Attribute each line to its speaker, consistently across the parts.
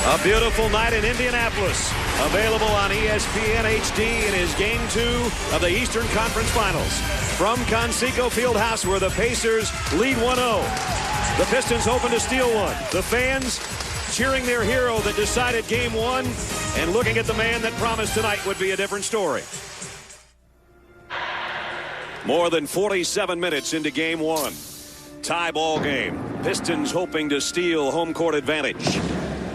Speaker 1: A beautiful night in Indianapolis. Available on ESPN HD. It is Game 2 of the Eastern Conference Finals. From Conseco Fieldhouse, where the Pacers lead 1-0. The Pistons hoping to steal one. The fans cheering their hero that decided Game 1 and looking at the man that promised tonight would be a different story. More than 47 minutes into Game 1. Tie ball game. Pistons hoping to steal home court advantage.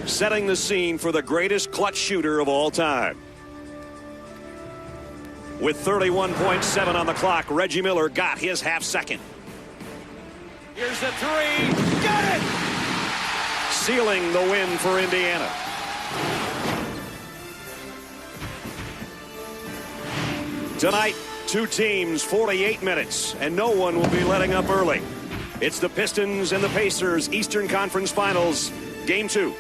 Speaker 1: Setting the scene for the greatest clutch shooter of all time. With 31.7 on the clock, Reggie Miller got his half second. Here's the three. Got it! Sealing the win for Indiana. Tonight, two teams, 48 minutes, and no one will be letting up early. It's the Pistons and the Pacers Eastern Conference Finals, Game 2.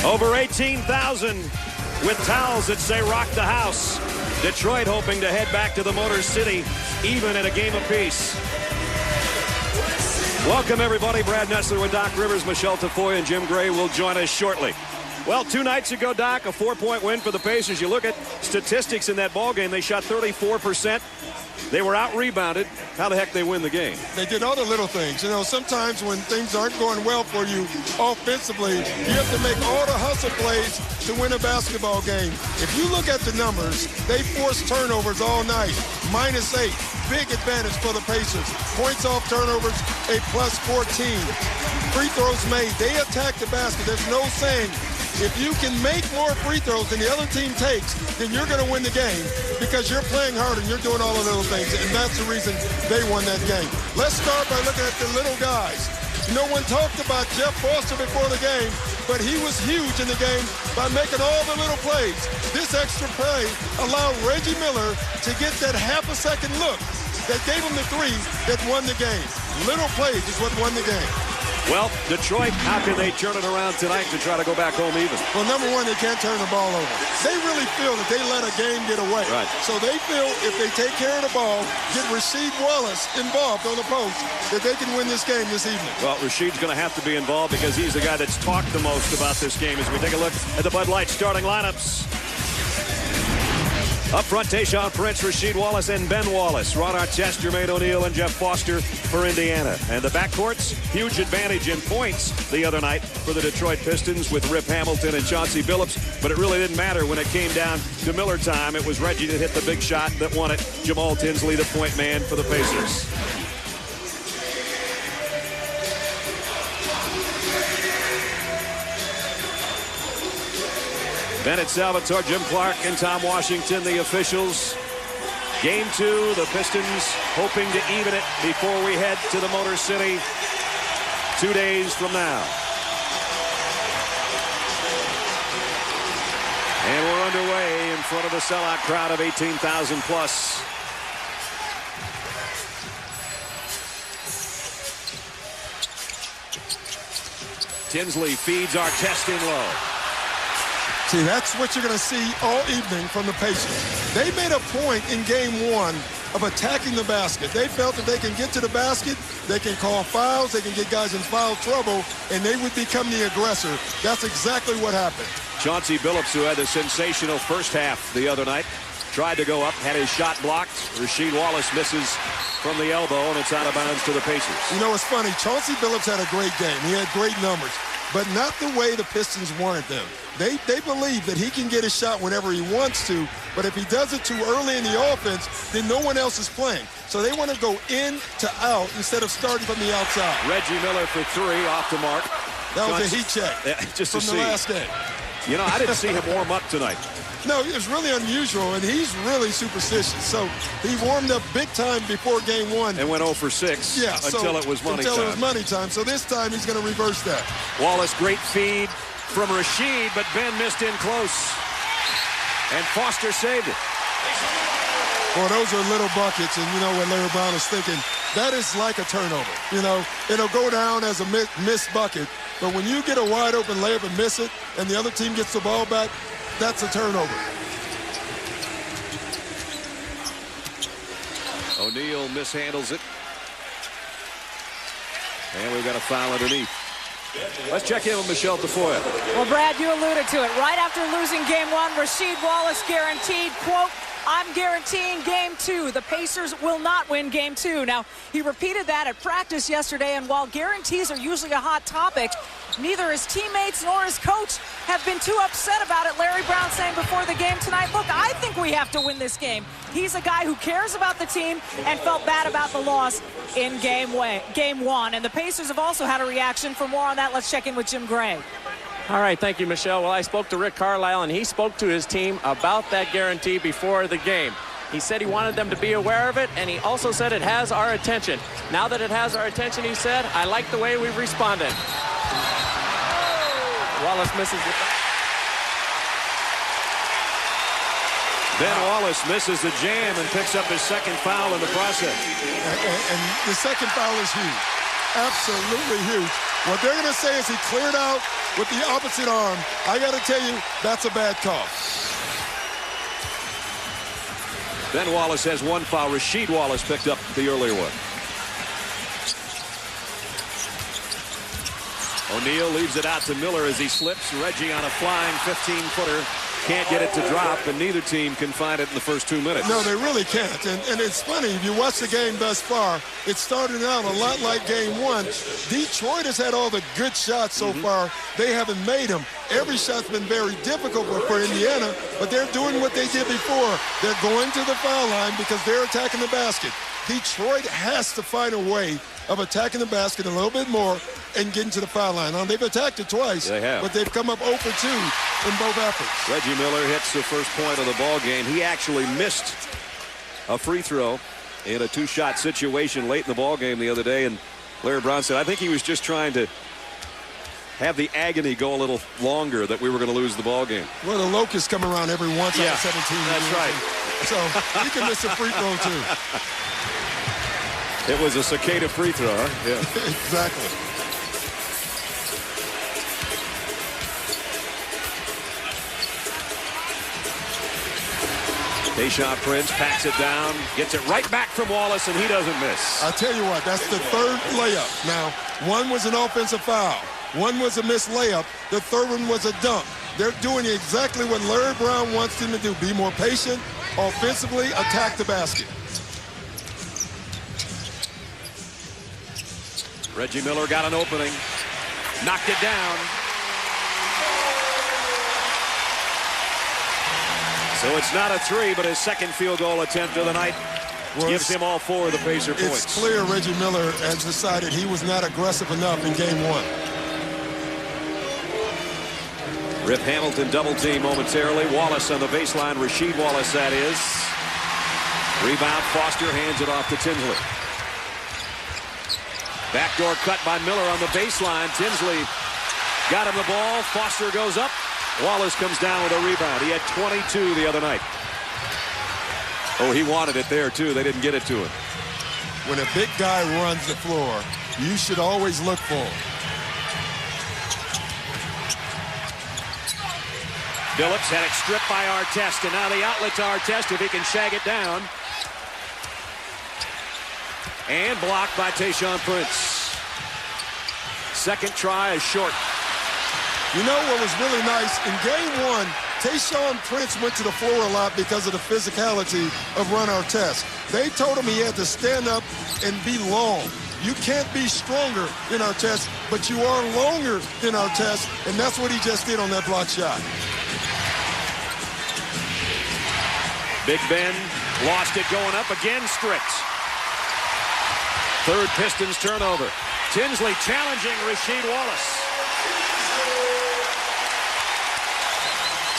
Speaker 1: Over 18,000 with towels that say rock the house. Detroit hoping to head back to the Motor City even at a game apiece. Welcome, everybody. Brad Nessler with Doc Rivers, Michelle Tafoya, and Jim Gray will join us shortly. Well, 2 nights ago, Doc, a 4-point win for the Pacers. You look at statistics in that ball game, they shot 34%. They were out-rebounded. How the heck they win the game?
Speaker 2: They did all the little things. You know, sometimes when things aren't going well for you offensively, you have to make all the hustle plays to win a basketball game. If you look at the numbers, they forced turnovers all night. -8. Big advantage for the Pacers. Points off turnovers, a +14. Free throws made. They attacked the basket. There's no saying if you can make more free throws than the other team takes, then you're going to win the game because you're playing hard and you're doing all the little things, and that's the reason they won that game. Let's start by looking at the little guys. No one talked about Jeff Foster before the game, but he was huge in the game by making all the little plays. This extra play allowed Reggie Miller to get that half-a-second look that gave him the three that won the game. Little plays is what won the game.
Speaker 1: Well, Detroit, how can they turn it around tonight to try to go back home even?
Speaker 2: Well, number one, they can't turn the ball over. They really feel that they let a game get away.
Speaker 1: Right.
Speaker 2: So they feel if they take care of the ball, get Rasheed Wallace involved on the post, that they can win this game this evening.
Speaker 1: Well, Rasheed's going to have to be involved because he's the guy that's talked the most about this game as we take a look at the Bud Light starting lineups. Up front, Tayshaun Prince, Rasheed Wallace, and Ben Wallace. Ron Artest, Jermaine O'Neal, and Jeff Foster for Indiana. And the backcourts, huge advantage in points the other night for the Detroit Pistons with Rip Hamilton and Chauncey Billups. But it really didn't matter when it came down to Miller time. It was Reggie that hit the big shot that won it. Jamal Tinsley, the point man for the Pacers. Bennett Salvatore, Jim Clark, and Tom Washington, the officials. Game 2, the Pistons hoping to even it before we head to the Motor City 2 days from now. And we're underway in front of a sellout crowd of 18,000 plus. Tinsley feeds Artest in low.
Speaker 2: See, that's what you're going to see all evening from the Pacers. They made a point in Game 1 of attacking the basket. They felt that they can get to the basket, they can call fouls, they can get guys in foul trouble, and they would become the aggressor. That's exactly what happened.
Speaker 1: Chauncey Billups, who had a sensational first half the other night, tried to go up, had his shot blocked. Rasheed Wallace misses from the elbow, and it's out of bounds to the Pacers.
Speaker 2: You know, it's funny. Chauncey Billups had a great game. He had great numbers, but not the way the Pistons wanted them. They believe that he can get a shot whenever he wants to, but if he does it too early in the offense, then no one else is playing. So they want to go in to out instead of starting from the outside.
Speaker 1: Reggie Miller for 3, off the mark.
Speaker 2: That was a heat check
Speaker 1: just
Speaker 2: from the last game.
Speaker 1: You know, I didn't see him warm up tonight.
Speaker 2: No, it was really unusual, and he's really superstitious. So he warmed up big time before Game 1.
Speaker 1: And went 0 for 6 until it was money time.
Speaker 2: Until it was money time. So this time he's going to reverse that.
Speaker 1: Wallace, great feed from Rasheed, but Ben missed in close. And Foster saved it.
Speaker 2: Well, those are little buckets, and you know what Larry Brown is thinking. that is like a turnover. You know, it'll go down as a missed bucket, but when you get a wide open layup and miss it, and the other team gets the ball back, that's a turnover.
Speaker 1: O'Neal mishandles it. And we've got a foul underneath. Let's check in with Michelle Tafoya.
Speaker 3: Well, Brad, you alluded to it. Right after losing game one, Rasheed Wallace guaranteed, quote, "I'm guaranteeing game two. The Pacers will not win game two." Now, he repeated that at practice yesterday, and while guarantees are usually a hot topic, neither his teammates nor his coach have been too upset about it. Larry Brown saying before the game tonight, look, I think we have to win this game. He's a guy who cares about the team and felt bad about the loss in game one. And the Pacers have also had a reaction. For more on that, let's check in with Jim Gray.
Speaker 4: All right, thank you, Michelle. Well, I spoke to Rick Carlisle, and he spoke to his team about that guarantee before the game. He said he wanted them to be aware of it, and he also said it has our attention. Now that it has our attention, he said, I like the way we've responded. Wallace misses it.
Speaker 1: Ben Wallace misses the jam and picks up his second foul in the process.
Speaker 2: And the second foul is huge. Absolutely huge. What they're going to say is he cleared out with the opposite arm. I got to tell you, that's a bad call.
Speaker 1: Ben Wallace has one foul. Rasheed Wallace picked up the earlier one. O'Neal leaves it out to Miller as he slips. Reggie on a flying 15-footer. Can't get it to drop, and neither team can find it in the first 2 minutes.
Speaker 2: No, they really can't. And it's funny, if you watch the game thus far, it's starting out a lot like game one. Detroit has had all the good shots so far. They haven't made them. Every shot's been very difficult for Indiana, but they're doing what they did before. They're going to the foul line because they're attacking the basket. Detroit has to find a way of attacking the basket a little bit more and getting to the foul line. Now, they've attacked it twice,
Speaker 1: they have,
Speaker 2: but they've come up 0 for 2 in both efforts.
Speaker 1: Reggie Miller hits the first point of the ball game. He actually missed a free throw in a two-shot situation late in the ball game the other day, and Larry Brown said, I think he was just trying to have the agony go a little longer that we were going to lose the ball game.
Speaker 2: Well, the locusts come around every once out of 17
Speaker 1: That's
Speaker 2: years.
Speaker 1: right.
Speaker 2: So he can miss a free throw, too.
Speaker 1: It was a cicada free throw, huh? Yeah.
Speaker 2: Exactly.
Speaker 1: Tayshaun Prince packs it down, gets it right back from Wallace, and he doesn't miss.
Speaker 2: I'll tell you what, that's the third layup. Now, one was an offensive foul. One was a missed layup. The third one was a dunk. They're doing exactly what Larry Brown wants them to do. Be more patient, offensively, attack the basket.
Speaker 1: Reggie Miller got an opening, knocked it down. So it's not a three, but his second field goal attempt of the night gives him all 4 of the Pacer points.
Speaker 2: It's clear Reggie Miller has decided he was not aggressive enough in game one.
Speaker 1: Rip Hamilton double team momentarily. Wallace on the baseline. Rasheed Wallace, that is. Rebound. Foster hands it off to Tinsley. Backdoor cut by Miller on the baseline. Tinsley got him the ball. Foster goes up. Wallace comes down with a rebound. He had 22 the other night. Oh, he wanted it there, too. They didn't get it to him.
Speaker 2: When a big guy runs the floor, you should always look for him.
Speaker 1: Phillips had it stripped by Artest, and now the outlet to Artest if he can shag it down. And blocked by Tayshaun Prince. Second try is short.
Speaker 2: You know what was really nice? In game one, Tayshaun Prince went to the floor a lot because of the physicality of Ron Artest. They told him he had to stand up and be long. You can't be stronger than Artest, but you are longer than Artest, and that's what he just did on that block shot.
Speaker 1: Big Ben lost it going up again, stripped. Third Pistons turnover. Tinsley challenging Rasheed Wallace.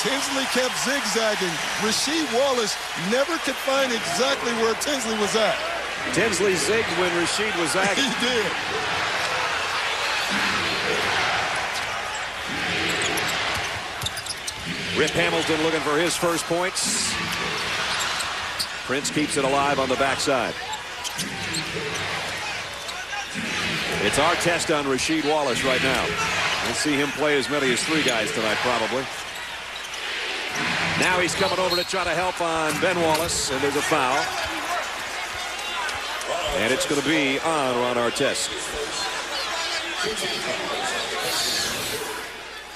Speaker 2: Tinsley kept zigzagging. Rasheed Wallace never could find exactly where Tinsley was at.
Speaker 1: Tinsley zigged when Rasheed was zagging.
Speaker 2: He did.
Speaker 1: Rip Hamilton looking for his first points. Prince keeps it alive on the backside. It's our test on Rasheed Wallace right now. We'll see him play as many as 3 guys tonight, probably. Now he's coming over to try to help on Ben Wallace, and there's a foul. And it's going to be on Ron Artest.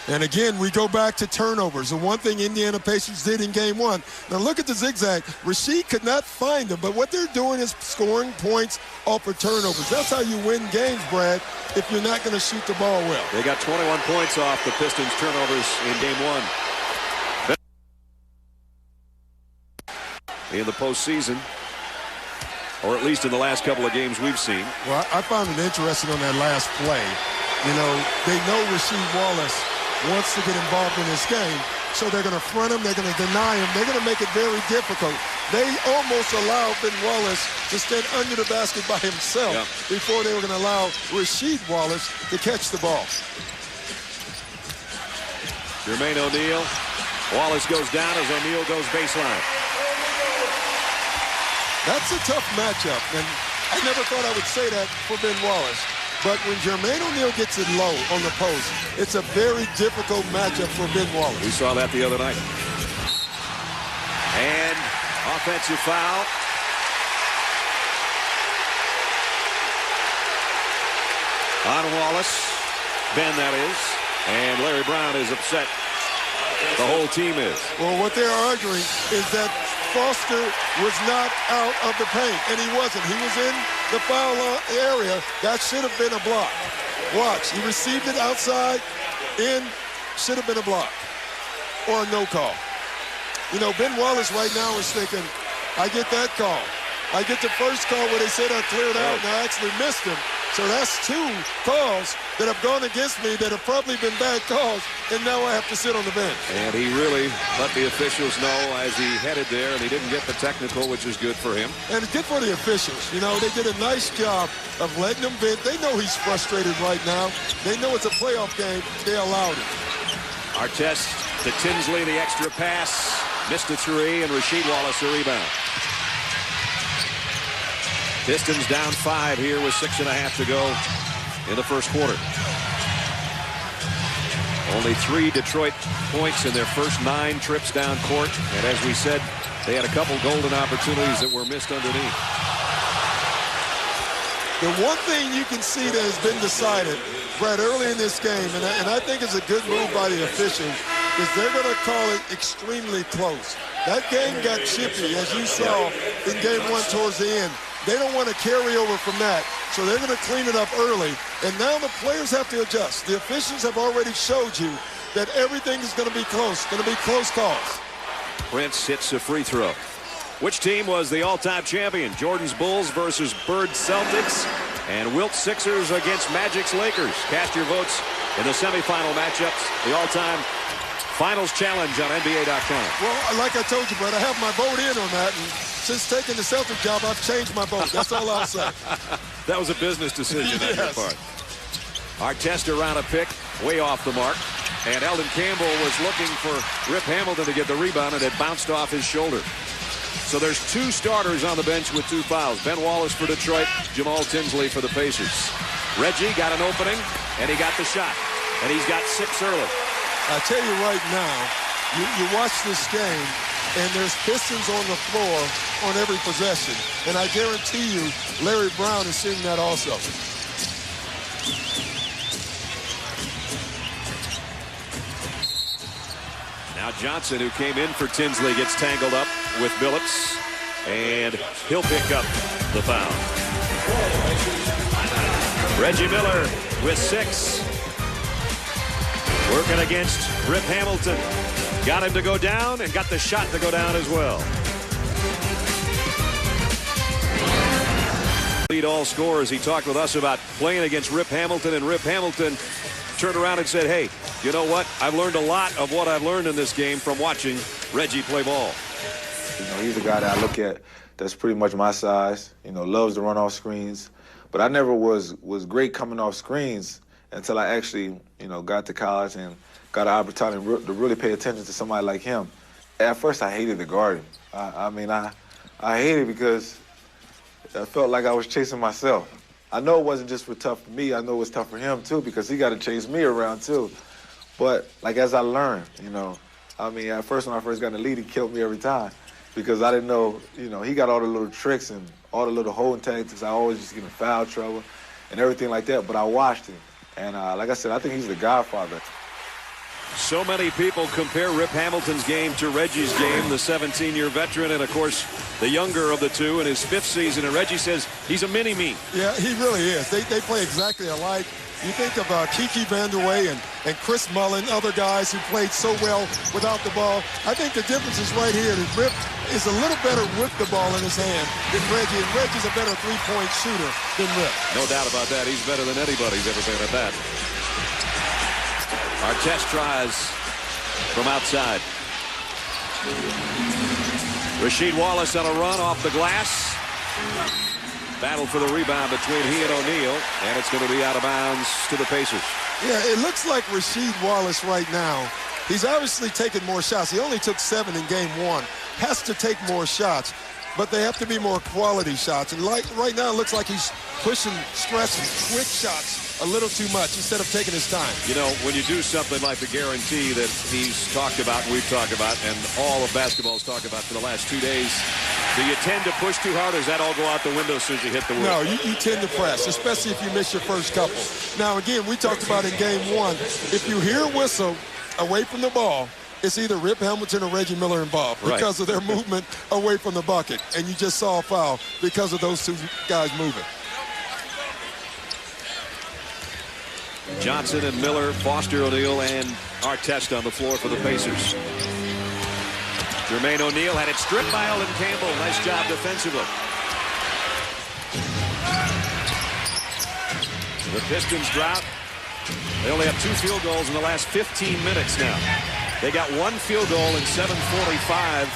Speaker 2: And again, we go back to turnovers. The one thing Indiana Pacers did in game 1. Now look at the zigzag. Rasheed could not find them, but what they're doing is scoring points off of turnovers. That's how you win games, Brad, if you're not going to shoot the ball well.
Speaker 1: They got 21 points off the Pistons' turnovers in game 1. In the postseason, or at least in the last couple of games we've seen.
Speaker 2: Well, I found it interesting on that last play. You know, they know Rasheed Wallace wants to get involved in this game, so they're going to front him, they're going to deny him, they're going to make it very difficult. They almost allowed Ben Wallace to stand under the basket by himself before they were going to allow Rasheed Wallace to catch the ball.
Speaker 1: Jermaine O'Neal. Wallace goes down as O'Neal goes baseline.
Speaker 2: That's a tough matchup, and I never thought I would say that for Ben Wallace. But when Jermaine O'Neal gets it low on the post, it's a very difficult matchup for Ben Wallace.
Speaker 1: We saw that the other night. And offensive foul. On Wallace. Ben, that is. And Larry Brown is upset. The whole team is.
Speaker 2: Well, what they're arguing is that Foster was not out of the paint, and he wasn't. He was in the foul area. That should have been a block. Watch, he received it outside, in, should have been a block or a no call. You know, Ben Wallace right now is thinking, I get that call. I get the first call where they said I cleared out, and I actually missed him. So that's 2 calls that have gone against me that have probably been bad calls, and now I have to sit on the bench.
Speaker 1: And he really let the officials know as he headed there, and he didn't get the technical, which is good for him.
Speaker 2: And it's good for the officials. You know, they did a nice job of letting him vent. They know he's frustrated right now. They know it's a playoff game. They allowed it.
Speaker 1: Artest to Tinsley, the extra pass. Missed a 3, and Rasheed Wallace a rebound. Pistons down 5 here with 6.5 to go in the first quarter. Only 3 Detroit points in their first 9 trips down court. And as we said, they had a couple golden opportunities that were missed underneath.
Speaker 2: The one thing you can see that has been decided, Brad, early in this game, and I think it's a good move by the officials, is they're going to call it extremely close. That game got chippy, as you saw in game 1 towards the end. They don't want to carry over from that, so they're going to clean it up early. And now the players have to adjust. The officials have already showed you that everything is going to be close, going to be close calls.
Speaker 1: Prince hits a free throw. Which team was the all-time champion? Jordan's Bulls versus Bird Celtics, and Wilt Sixers against Magic's Lakers. Cast your votes in the semifinal matchups, the all-time finals challenge on NBA.com.
Speaker 2: Well, like I told you, Brett, I have my vote in on that, and since taking the Celtic job, I've changed my vote. That's all I'll say.
Speaker 1: That was a business decision on your part. Artest around a pick, way off the mark. And Eldon Campbell was looking for Rip Hamilton to get the rebound, and it bounced off his shoulder. So there's 2 starters on the bench with 2 fouls. Ben Wallace for Detroit, Jamal Tinsley for the Pacers. Reggie got an opening, and he got the shot. And he's got 6 early.
Speaker 2: I tell you right now, you watch this game, and there's Pistons on the floor on every possession. And I guarantee you, Larry Brown is seeing that also.
Speaker 1: Now Johnson, who came in for Tinsley, gets tangled up with Billups, and he'll pick up the foul. Reggie Miller with 6. Working against Rip Hamilton. Got him to go down and got the shot to go down as well. Lead all scorers. He talked with us about playing against Rip Hamilton, and Rip Hamilton turned around and said, hey, you know what? I've learned a lot of what I've learned in this game from watching Reggie play ball.
Speaker 5: You know, he's a guy that I look at that's pretty much my size, you know, loves to run off screens. But I never was great coming off screens until I actually, you know, got to college and got an opportunity to really pay attention to somebody like him. At first, I hated the guard. I mean, I hated it because I felt like I was chasing myself. I know it wasn't just tough for me. I know it was tough for him, too, because he got to chase me around, too. But, like, as I learned, you know, I mean, at first, when I first got in the lead, he killed me every time because I didn't know, you know, he got all the little tricks and all the little holding tactics. I always used to get in foul trouble and everything like that, but I watched him. And, like I said, I think he's the godfather.
Speaker 1: So many people compare Rip Hamilton's game to Reggie's game, the 17-year veteran, and, of course, the younger of the two in his 5th season. And Reggie says he's a mini-me.
Speaker 2: Yeah, he really is. They play exactly alike. You think of Kiki Vanderway and Chris Mullin, other guys who played so well without the ball. I think the difference is right here that Rip is a little better with the ball in his hand than Reggie, and Reggie's a better three-point shooter than Rip.
Speaker 1: No doubt about that. He's better than anybody's ever been at that. Artest tries from outside. Rasheed Wallace on a run off the glass. Battle for the rebound between he and O'Neal, and it's going to be out of bounds to the Pacers.
Speaker 2: Yeah, it looks like Rasheed Wallace right now, he's obviously taking more shots. He only took 7 in game 1. Has to take more shots, but they have to be more quality shots. And like right now, it looks like he's pushing, stressing, quick shots a little too much instead of taking his time.
Speaker 1: You know, when you do something like the guarantee that he's talked about, we've talked about, and all of basketball's talked about for the last 2 days, do you tend to push too hard, or does that all go out the window as soon as you hit the wood?
Speaker 2: No, you tend to press, especially if you miss your first couple. Now, again, we talked about in game 1, if you hear a whistle away from the ball, it's either Rip Hamilton or Reggie Miller involved because of their movement away from the bucket. And you just saw a foul because of those two guys moving.
Speaker 1: Johnson and Miller, Foster, O'Neal, and Artest on the floor for the Pacers. Jermaine O'Neal had it stripped by Elden Campbell. Nice job defensively. The Pistons drought. They only have 2 field goals in the last 15 minutes now. They got 1 field goal in 7:45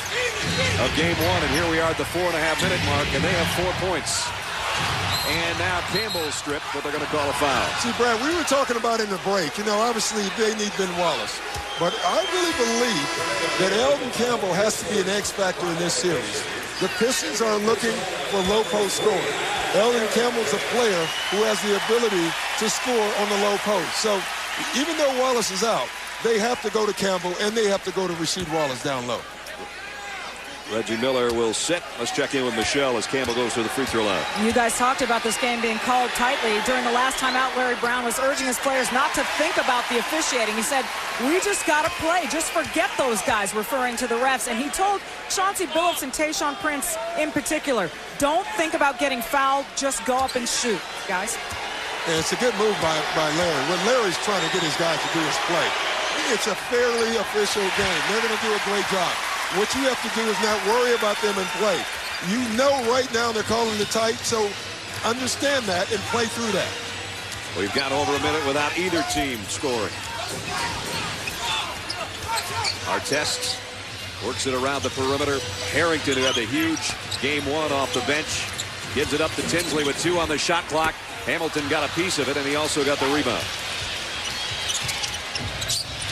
Speaker 1: of game 1, and here we are at the 4.5-minute mark, and they have 4 points. And now Campbell's stripped, but they're going to call a foul.
Speaker 2: See, Brad, we were talking about in the break, you know, obviously they need Ben Wallace. But I really believe that Elden Campbell has to be an X factor in this series. The Pistons are looking for low post scoring. Elden Campbell's a player who has the ability to score on the low post. So even though Wallace is out, they have to go to Campbell and they have to go to Rasheed Wallace down low.
Speaker 1: Reggie Miller will sit. Let's check in with Michelle as Campbell goes to the free throw line.
Speaker 3: You guys talked about this game being called tightly. During the last time out, Larry Brown was urging his players not to think about the officiating. He said, we just got to play. Just forget those guys, referring to the refs. And he told Chauncey Billups and Tayshaun Prince in particular, don't think about getting fouled. Just go up and shoot, guys.
Speaker 2: Yeah, it's a good move by Larry. What Larry's trying to get his guys to do is play. It's a fairly official game. They're going to do a great job. What you have to do is not worry about them and play. You know right now they're calling it tight, so understand that and play through that.
Speaker 1: We've got over a minute without either team scoring. Artest works it around the perimeter. Harrington, who had the huge game 1 off the bench, gives it up to Tinsley with 2 on the shot clock. Hamilton got a piece of it, and he also got the rebound.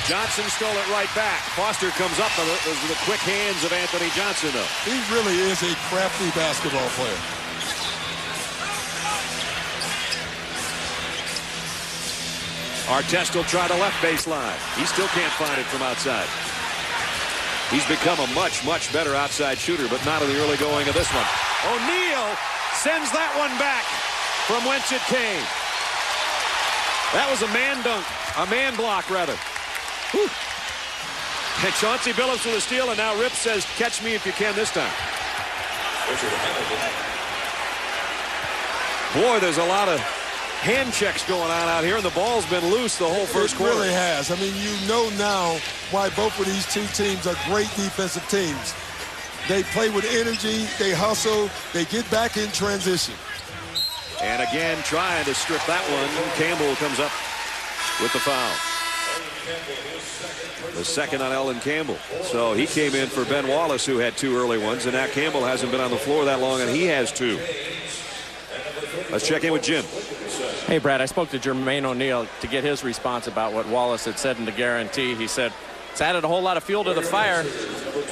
Speaker 1: Johnson stole it right back. Foster comes up. Those are the quick hands of Anthony Johnson, though.
Speaker 2: He really is a crafty basketball player.
Speaker 1: Artest will try the left baseline. He still can't find it from outside. He's become a much, much better outside shooter, but not in the early going of this one. O'Neal sends that one back from whence it came. That was a man dunk. A man block, rather. Whew. And Chauncey Billups with a steal, and now Rip says, catch me if you can this time. Boy, there's a lot of hand checks going on out here, and the ball's been loose the whole first quarter.
Speaker 2: It really has. I mean, you know now why both of these two teams are great defensive teams. They play with energy, they hustle, they get back in transition.
Speaker 1: And again, trying to strip that one. Campbell comes up with the foul. The second on Elden Campbell. So he came in for Ben Wallace, who had 2 early ones, and now Campbell hasn't been on the floor that long, and he has 2. Let's check in with Jim.
Speaker 4: Hey, Brad, I spoke to Jermaine O'Neal to get his response about what Wallace had said in the guarantee. He said, it's added a whole lot of fuel to the fire.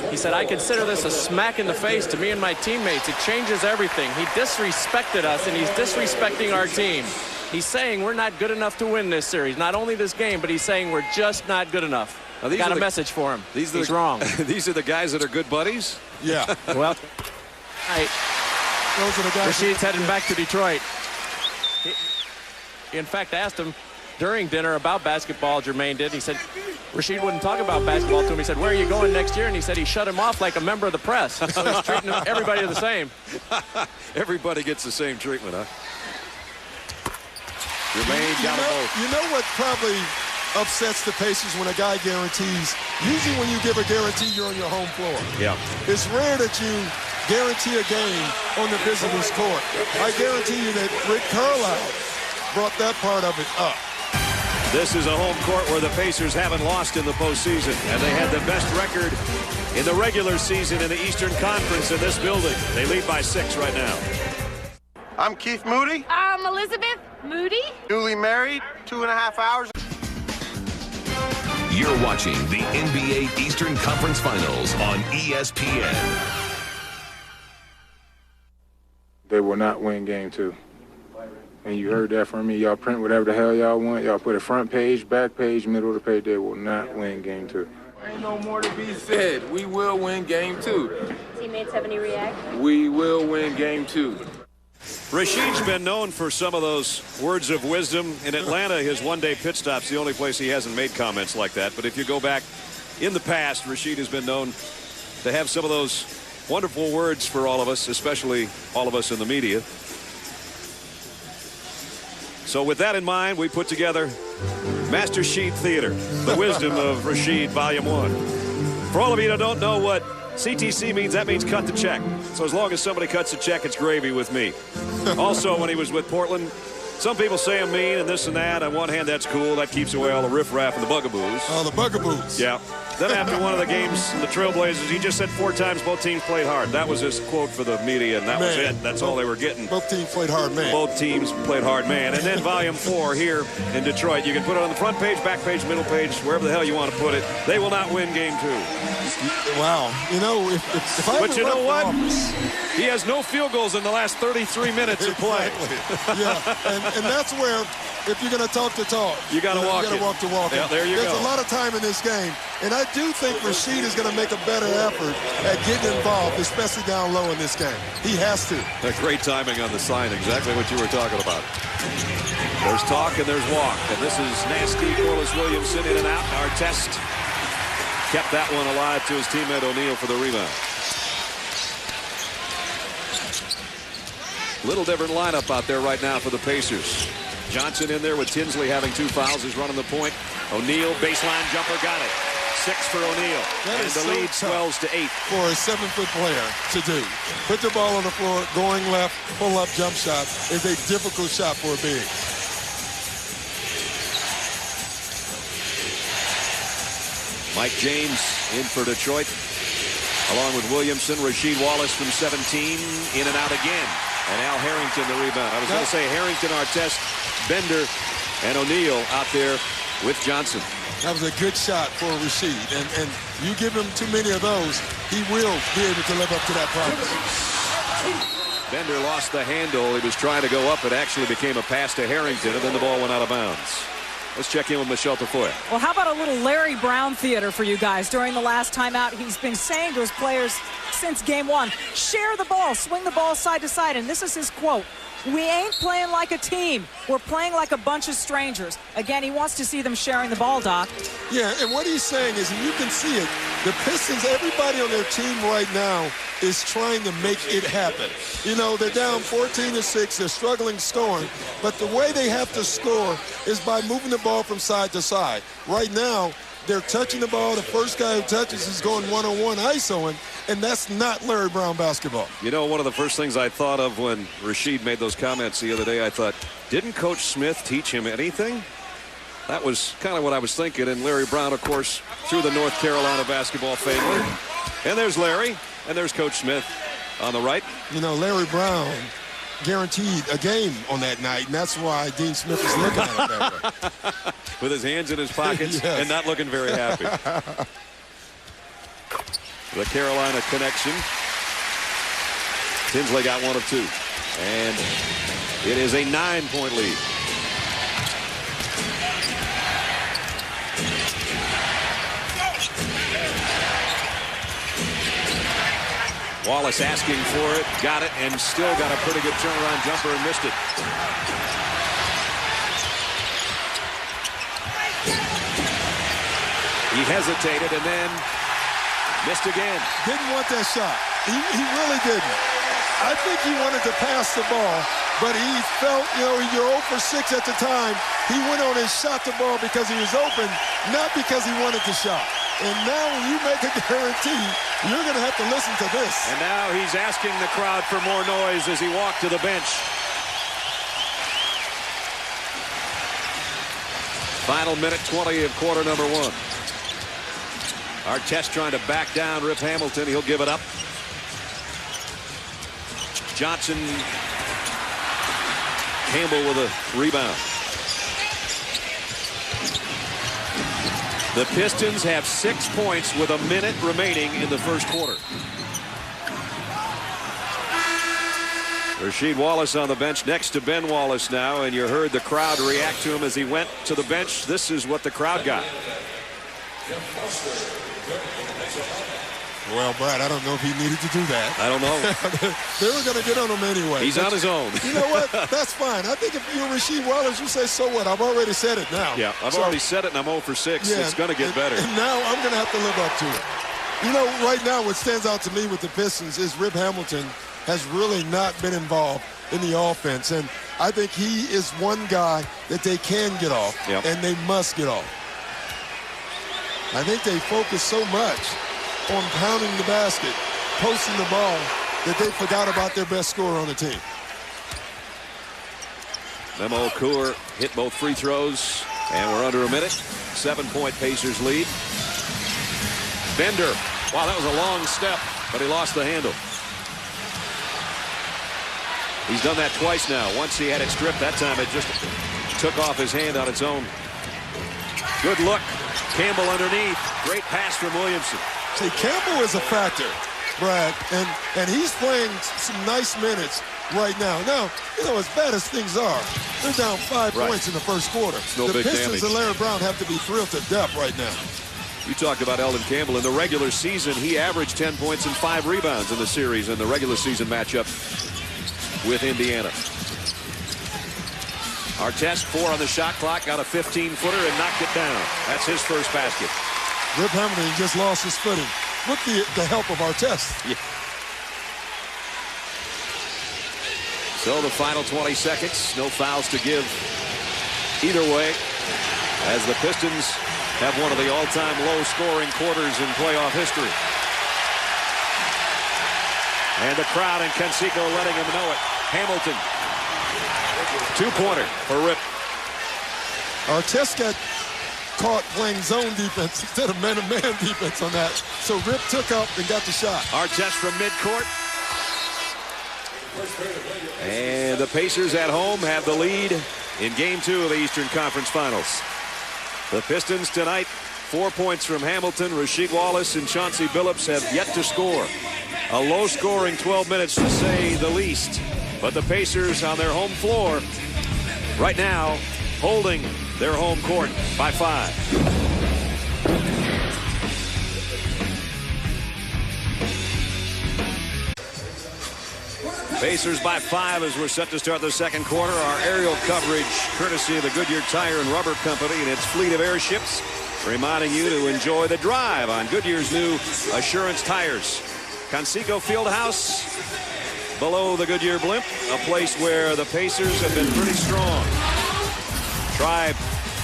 Speaker 4: He said, I consider this a smack in the face to me and my teammates. It changes everything. He disrespected us, and he's disrespecting our team. He's saying we're not good enough to win this series. Not only this game, but he's saying we're just not good enough.
Speaker 6: Now,
Speaker 4: got a message for him. He's wrong.
Speaker 6: These are the guys that are good buddies?
Speaker 2: Yeah.
Speaker 4: Well, right.
Speaker 2: Those are the guys.
Speaker 4: Rashid's heading back to Detroit. He in fact, asked him during dinner about basketball. Jermaine did. He said Rashid wouldn't talk about basketball to him. He said, where are you going next year? And he said he shut him off like a member of the press. So he's treating everybody the same.
Speaker 6: Everybody gets the same treatment, huh? Jermaine got them both.
Speaker 2: You know what probably upsets the Pacers when a guy guarantees? Usually when you give a guarantee, you're on your home floor.
Speaker 6: Yeah.
Speaker 2: It's rare that you guarantee a game on the visitor's court. I guarantee you that Rick Carlisle brought that part of it up.
Speaker 1: This is a home court where the Pacers haven't lost in the postseason, and they had the best record in the regular season in the Eastern Conference in this building. They lead by 6 right now.
Speaker 7: I'm Keith Moody.
Speaker 8: I'm Elizabeth Moody.
Speaker 7: Newly married, 2.5 hours.
Speaker 9: You're watching the NBA Eastern Conference Finals on ESPN.
Speaker 10: They will not win game 2. And you heard that from me. Y'all print whatever the hell y'all want. Y'all put a front page, back page, middle of the page. They will not win game 2. Ain't no more to be said. We will win game 2.
Speaker 8: Teammates have any reaction?
Speaker 10: We will win game 2.
Speaker 1: Rashid's been known for some of those words of wisdom. In Atlanta, his one-day pit stop's the only place he hasn't made comments like that. But if you go back in the past, Rashid has been known to have some of those wonderful words for all of us, especially all of us in the media. So with that in mind, we put together Master Sheet Theater, The Wisdom of Rashid, Volume 1. For all of you that don't know what CTC means, that means cut the check. So as long as somebody cuts the check, it's gravy with me. Also, when he was with Portland, some people say I'm mean and this and that. On one hand, that's cool. That keeps away all the riffraff and the bugaboos.
Speaker 2: Oh, the bugaboos.
Speaker 1: Yeah. Then after one of the games, the Trailblazers, he just said 4 times both teams played hard. That was his quote for the media, and that was it. That's all they were getting.
Speaker 2: Both teams played hard, man.
Speaker 1: Both teams played hard, man. And then Volume 4 here in Detroit. You can put it on the front page, back page, middle page, wherever the hell you want to put it. They will not win game 2.
Speaker 2: Wow. You know, if I
Speaker 1: But you know what? He has no field goals in the last 33 minutes of play.
Speaker 2: Exactly. Yeah, and that's where, if you're going to talk the talk,
Speaker 1: you got to walk it.
Speaker 2: You got to walk the walk.
Speaker 1: Yeah, there you go.
Speaker 2: There's a lot of time in this game, and I do think Rashid is going to make a better effort at getting involved, especially down low in this game. He has to.
Speaker 6: Great timing on the sign, exactly what you were talking about.
Speaker 1: There's talk and there's walk, and this is nasty. Corliss Williamson in and out. Artest kept that one alive to his teammate O'Neal for the rebound. Little different lineup out there right now for the Pacers. Johnson in there with Tinsley having 2 fouls. He's running the point. O'Neal, baseline jumper, got it. 6 for O'Neal. And the lead swells to 8.
Speaker 2: For a 7-foot player to do. Put the ball on the floor, going left, pull up jump shot is a difficult shot for a big.
Speaker 1: Mike James in for Detroit. Along with Williamson, Rasheed Wallace from 17, in and out again. And Al Harrington the rebound. I was going to say Harrington, Artest, Bender, and O'Neal out there with Johnson.
Speaker 2: That was a good shot for Rashid. And you give him too many of those, he will be able to live up to that promise.
Speaker 1: Bender lost the handle. He was trying to go up. It actually became a pass to Harrington, and then the ball went out of bounds. Let's check in with Michelle Tafoya.
Speaker 3: Well, how about a little Larry Brown theater for you guys? During the last timeout, he's been saying to his players since game 1, share the ball, swing the ball side to side. And this is his quote. We ain't playing like a team. We're playing like a bunch of strangers. Again, he wants to see them sharing the ball, Doc.
Speaker 2: Yeah, and what he's saying is, and you can see it, the Pistons, everybody on their team right now is trying to make it happen. You know, they're down 14-6. They're struggling scoring. But the way they have to score is by moving the ball from side to side. Right now, they're touching the ball. The first guy who touches is going one-on-one ISOing, and that's not Larry Brown basketball.
Speaker 1: You know, one of the first things I thought of when Rashid made those comments the other day, I thought, didn't Coach Smith teach him anything? That was kind of what I was thinking. And Larry Brown, of course, through the North Carolina basketball family. And there's Larry, and there's Coach Smith on the right.
Speaker 2: You know, Larry Brown guaranteed a game on that night, and that's why Dean Smith is looking at it that way.
Speaker 1: With his hands in his pockets
Speaker 2: Yes.
Speaker 1: and not looking very happy.
Speaker 6: the Carolina connection. Tinsley got one of two. And it is a 9-point lead. Wallace asking for it, got it, and still got a pretty good turnaround jumper and missed it. He hesitated and then missed again.
Speaker 2: Didn't want that shot. He really didn't. I think he wanted to pass the ball, but he felt, you're 0 for 6 at the time. He went on and shot the ball because he was open, not because he wanted the shot. And now when you make a guarantee, you're going to have to listen to this.
Speaker 6: And now he's asking the crowd for more noise as he walked to the bench. Final minute 20 of quarter number 1. Artest trying to back down Rip Hamilton. He'll give it up. Johnson. Campbell with a rebound. The Pistons have 6 points with a minute remaining in the first quarter. Rasheed Wallace on the bench next to Ben Wallace now, and you heard the crowd react to him as he went to the bench. This is what the crowd got.
Speaker 2: Well, Brad, I don't know if he needed to do that.
Speaker 6: I don't know.
Speaker 2: They were going to get on him anyway.
Speaker 6: He's on his own.
Speaker 2: You know what? That's fine. I think if you're Rasheed Wallace, you say, so what? I've already said it now.
Speaker 6: Yeah, I've already said it, and I'm 0 for 6.
Speaker 2: Yeah,
Speaker 6: it's going to get better.
Speaker 2: And now I'm going to have to live up to it. Right now what stands out to me with the Pistons is Rip Hamilton has really not been involved in the offense. And I think he is one guy that they can get off, and they must get off. I think they focus so much on pounding the basket, posting the ball, that they forgot about their best scorer on the team.
Speaker 6: Memo Okur hit both free throws, and we're under a minute. 7-point Pacers lead. Bender. Wow, that was a long step, but he lost the handle. He's done that twice now. Once he had it stripped. That time it just took off his hand on its own. Good look. Campbell underneath. Great pass from Williamson.
Speaker 2: See, Campbell is a factor, Brad, and he's playing some nice minutes right now. Now, as bad as things are, they're down 5 points in the first quarter.
Speaker 6: No
Speaker 2: the
Speaker 6: big
Speaker 2: Pistons
Speaker 6: damage.
Speaker 2: and Larry Brown have to be thrilled to death right now.
Speaker 6: You talked about Eldon Campbell. In the regular season, he averaged 10 points and 5 rebounds in the series in the regular season matchup with Indiana. Artest 4 on the shot clock, got a 15-footer and knocked it down. That's his first basket.
Speaker 2: Rip Hamilton just lost his footing with the help of Artest.
Speaker 6: Yeah. So the final 20 seconds, no fouls to give either way, as the Pistons have one of the all-time low-scoring quarters in playoff history. And the crowd in Conseco letting him know it. Hamilton, 2-pointer for Rip.
Speaker 2: Artest got caught playing zone defense instead of man-to-man defense on that. So Rip took up and got the shot.
Speaker 6: Artest from midcourt. And the Pacers at home have the lead in Game 2 of the Eastern Conference Finals. The Pistons tonight, 4 points from Hamilton. Rasheed Wallace and Chauncey Billups have yet to score. A low-scoring 12 minutes to say the least. But the Pacers on their home floor right now holding their home court by 5. Pacers by 5 as we're set to start the second quarter. Our aerial coverage courtesy of the Goodyear Tire and Rubber Company and its fleet of airships, reminding you to enjoy the drive on Goodyear's new Assurance tires. Conseco Fieldhouse below the Goodyear blimp, a place where the Pacers have been pretty strong. Tribe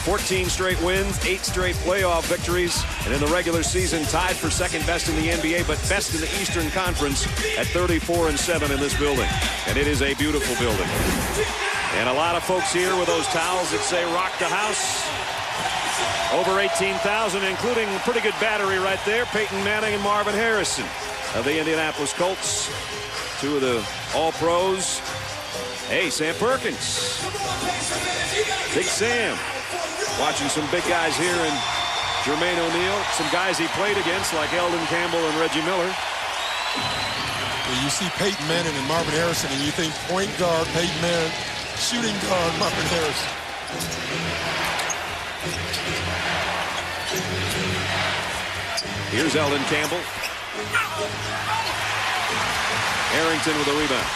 Speaker 6: 14 straight wins, 8 straight playoff victories, and in the regular season tied for second best in the NBA, but best in the Eastern Conference at 34-7 in this building. And it is a beautiful building. And a lot of folks here with those towels that say rock the house. Over 18,000, including a pretty good battery right there. Peyton Manning and Marvin Harrison of the Indianapolis Colts. 2 of the All-Pros. Hey, Sam Perkins. Big Sam. Watching some big guys here in Jermaine O'Neal, some guys he played against like Eldon Campbell and Reggie Miller.
Speaker 2: You see Peyton Manning and Marvin Harrison, and you think point guard Peyton Manning, shooting guard Marvin Harrison.
Speaker 6: Here's Eldon Campbell. Harrington with a rebound.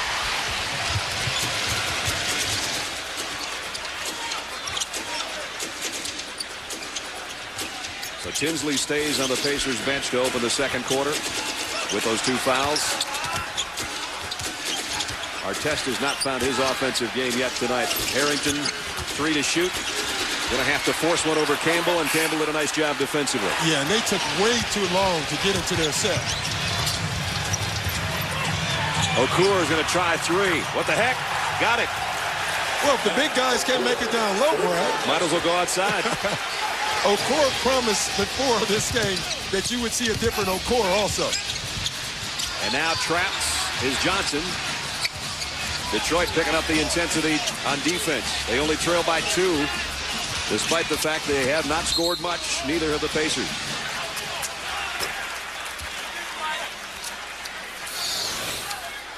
Speaker 6: So Tinsley stays on the Pacers bench to open the second quarter with those 2 fouls. Artest has not found his offensive game yet tonight. Harrington, 3 to shoot. Going to have to force one over Campbell, and Campbell did a nice job defensively.
Speaker 2: Yeah, and they took way too long to get into their set.
Speaker 6: Okur is going to try 3. What the heck? Got it.
Speaker 2: Well, if the big guys can't make it down low, Brad.
Speaker 6: Might as well go outside.
Speaker 2: Okur promised before this game that you would see a different Okur also.
Speaker 6: And now traps is Johnson. Detroit picking up the intensity on defense. They only trail by 2, despite the fact they have not scored much. Neither have the Pacers.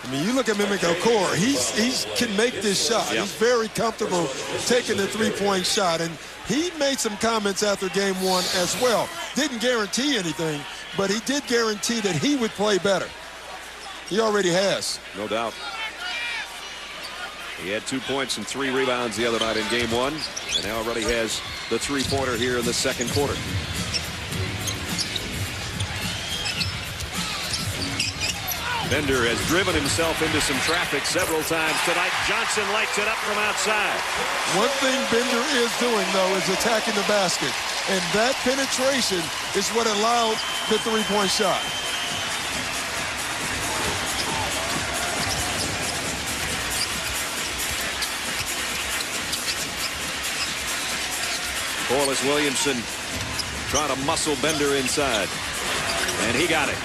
Speaker 2: I mean, you look at Mimic Okur, he can make this shot.
Speaker 6: Yep.
Speaker 2: He's very comfortable taking the three-point shot, and he made some comments after game 1 as well. Didn't guarantee anything, but he did guarantee that he would play better. He already has.
Speaker 6: No doubt. He had 2 points and 3 rebounds the other night in game 1, and now already has the 3-pointer here in the second quarter. Bender has driven himself into some traffic several times tonight. Johnson lights it up from outside.
Speaker 2: One thing Bender is doing, though, is attacking the basket. And that penetration is what allowed the three-point shot.
Speaker 6: Corliss Williamson trying to muscle Bender inside. And he got it.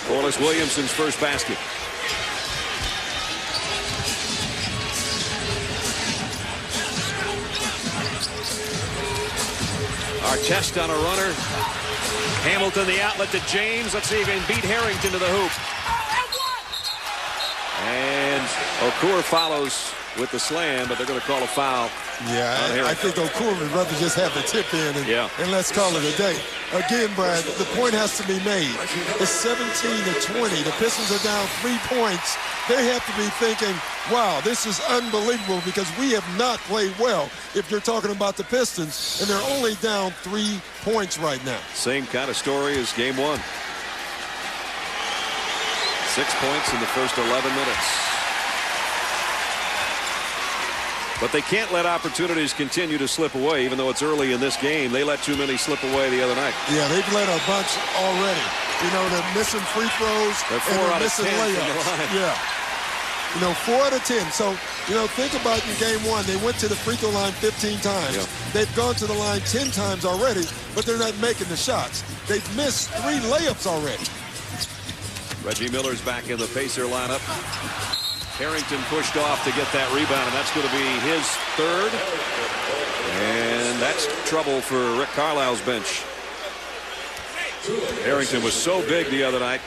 Speaker 6: Corliss Williamson's first basket. Artest on a runner. Hamilton the outlet to James. Let's see if he can beat Harrington to the hoop. And Okur follows with the slam, but they're going to call a foul.
Speaker 2: Yeah, I think Okur would rather just have the tip in and let's call it a day. Again, Brad, the point has to be made. It's 17-20. The Pistons are down 3 points. They have to be thinking, wow, this is unbelievable because we have not played well if you're talking about the Pistons, and they're only down 3 points right now.
Speaker 6: Same kind of story as game 1. 6 points in the first 11 minutes. But they can't let opportunities continue to slip away, even though it's early in this game. They let too many slip away the other night.
Speaker 2: Yeah, they've let a bunch already. You know, they're missing free throws
Speaker 6: and
Speaker 2: they're missing layups. Yeah. You know, 4 out of 10. So, you know, think about in game 1, they went to the free throw line 15 times. Yeah. They've gone to the line 10 times already, but they're not making the shots. They've missed 3 layups already.
Speaker 6: Reggie Miller's back in the Pacer lineup. Harrington pushed off to get that rebound, and that's going to be his 3rd. And that's trouble for Rick Carlisle's bench. Harrington was so big the other night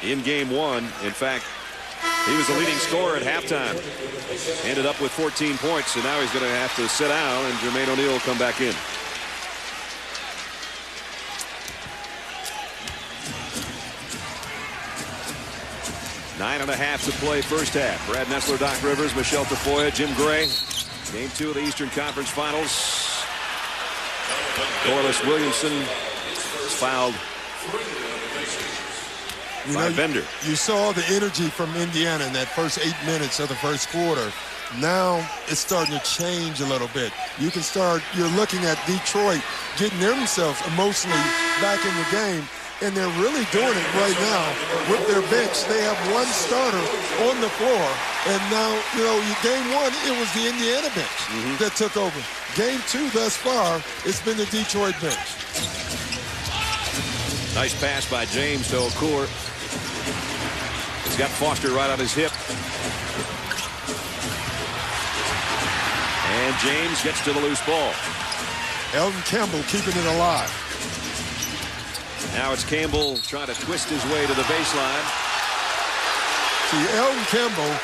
Speaker 6: in game 1. In fact, he was the leading scorer at halftime. Ended up with 14 points, and now he's going to have to sit down, and Jermaine O'Neal will come back in. Nine and a half to play first half. Brad Nessler, Doc Rivers, Michelle Tafoya, Jim Gray. Game 2 of the Eastern Conference Finals. Corliss Williamson is fouled by Bender.
Speaker 2: You saw the energy from Indiana in that first 8 minutes of the first quarter. Now it's starting to change a little bit. You're looking at Detroit getting themselves emotionally back in the game. And they're really doing it right now with their bench. They have 1 starter on the floor. And now, you know, game 1, it was the Indiana bench that took over. Game 2 thus far, it's been the Detroit bench.
Speaker 6: Nice pass by James to Okur. He's got Foster right on his hip. And James gets to the loose ball.
Speaker 2: Elton Campbell keeping it alive.
Speaker 6: Now it's Campbell trying to twist his way to the baseline.
Speaker 2: See, Elton Campbell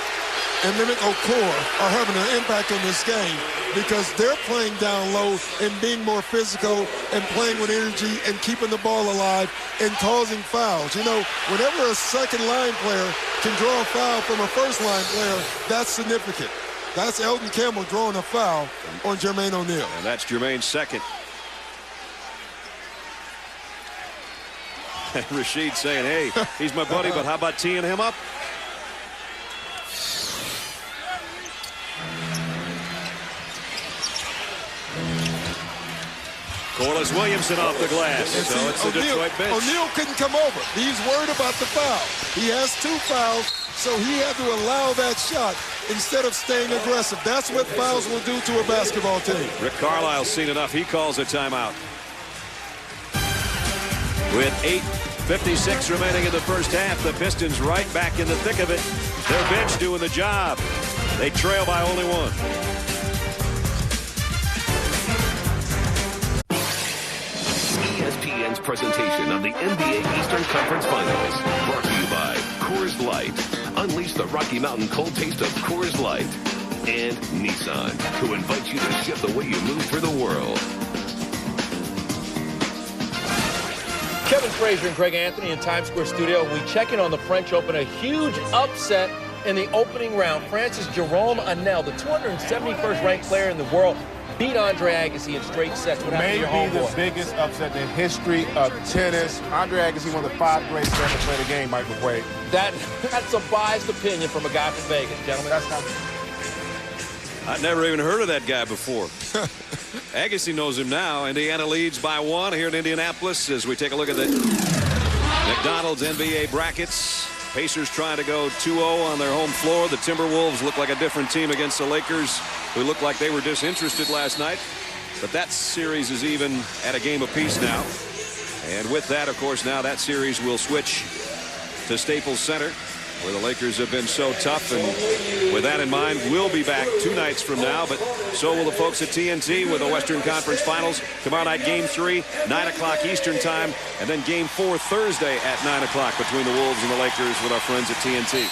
Speaker 2: and Mimic Okor are having an impact on this game because they're playing down low and being more physical and playing with energy and keeping the ball alive and causing fouls. You know, whenever a second-line player can draw a foul from a first-line player, that's significant. That's Elton Campbell drawing a foul on Jermaine O'Neal.
Speaker 6: And that's Jermaine's second. Rasheed saying, hey, he's my buddy, but how about teeing him up? Corliss Williamson off the glass. So it's the Detroit bench.
Speaker 2: O'Neal couldn't come over. He's worried about the foul. He has 2 fouls, so he had to allow that shot instead of staying aggressive. That's what fouls will do to a basketball team.
Speaker 6: Rick Carlisle's seen enough. He calls a timeout. With 8:56 remaining in the first half, the Pistons right back in the thick of it. Their bench doing the job. They trail by only 1.
Speaker 9: ESPN's presentation of the NBA Eastern Conference Finals, brought to you by Coors Light. Unleash the Rocky Mountain cold taste of Coors Light. And Nissan, who invites you to shift the way you move through the world.
Speaker 11: Kevin Frazier and Greg Anthony in Times Square studio. We check in on the French Open. A huge upset in the opening round. France's Jerome Anel, the 271st ranked player in the world, beat Andre Agassi in straight sets. What happened to your homeboy?
Speaker 10: Maybe the biggest upset in the history of tennis. Andre Agassi, one of the 5 greatest men to play the game, Michael Quaid.
Speaker 11: That's a biased opinion from a guy from Vegas, gentlemen.
Speaker 10: That's not...
Speaker 6: I've never even heard of that guy before. Agassi knows him now. Indiana leads by 1 here in Indianapolis as we take a look at the McDonald's NBA brackets. Pacers trying to go 2-0 on their home floor. The Timberwolves look like a different team against the Lakers, who looked like they were disinterested last night. But that series is even at a game apiece now. And with that, of course, now that series will switch to Staples Center, where the Lakers have been so tough. And with that in mind, we'll be back 2 nights from now, but so will the folks at TNT with the Western Conference Finals. Tomorrow night, Game 3, 9 o'clock Eastern Time, and then Game 4 Thursday at 9 o'clock between the Wolves and the Lakers with our friends at TNT.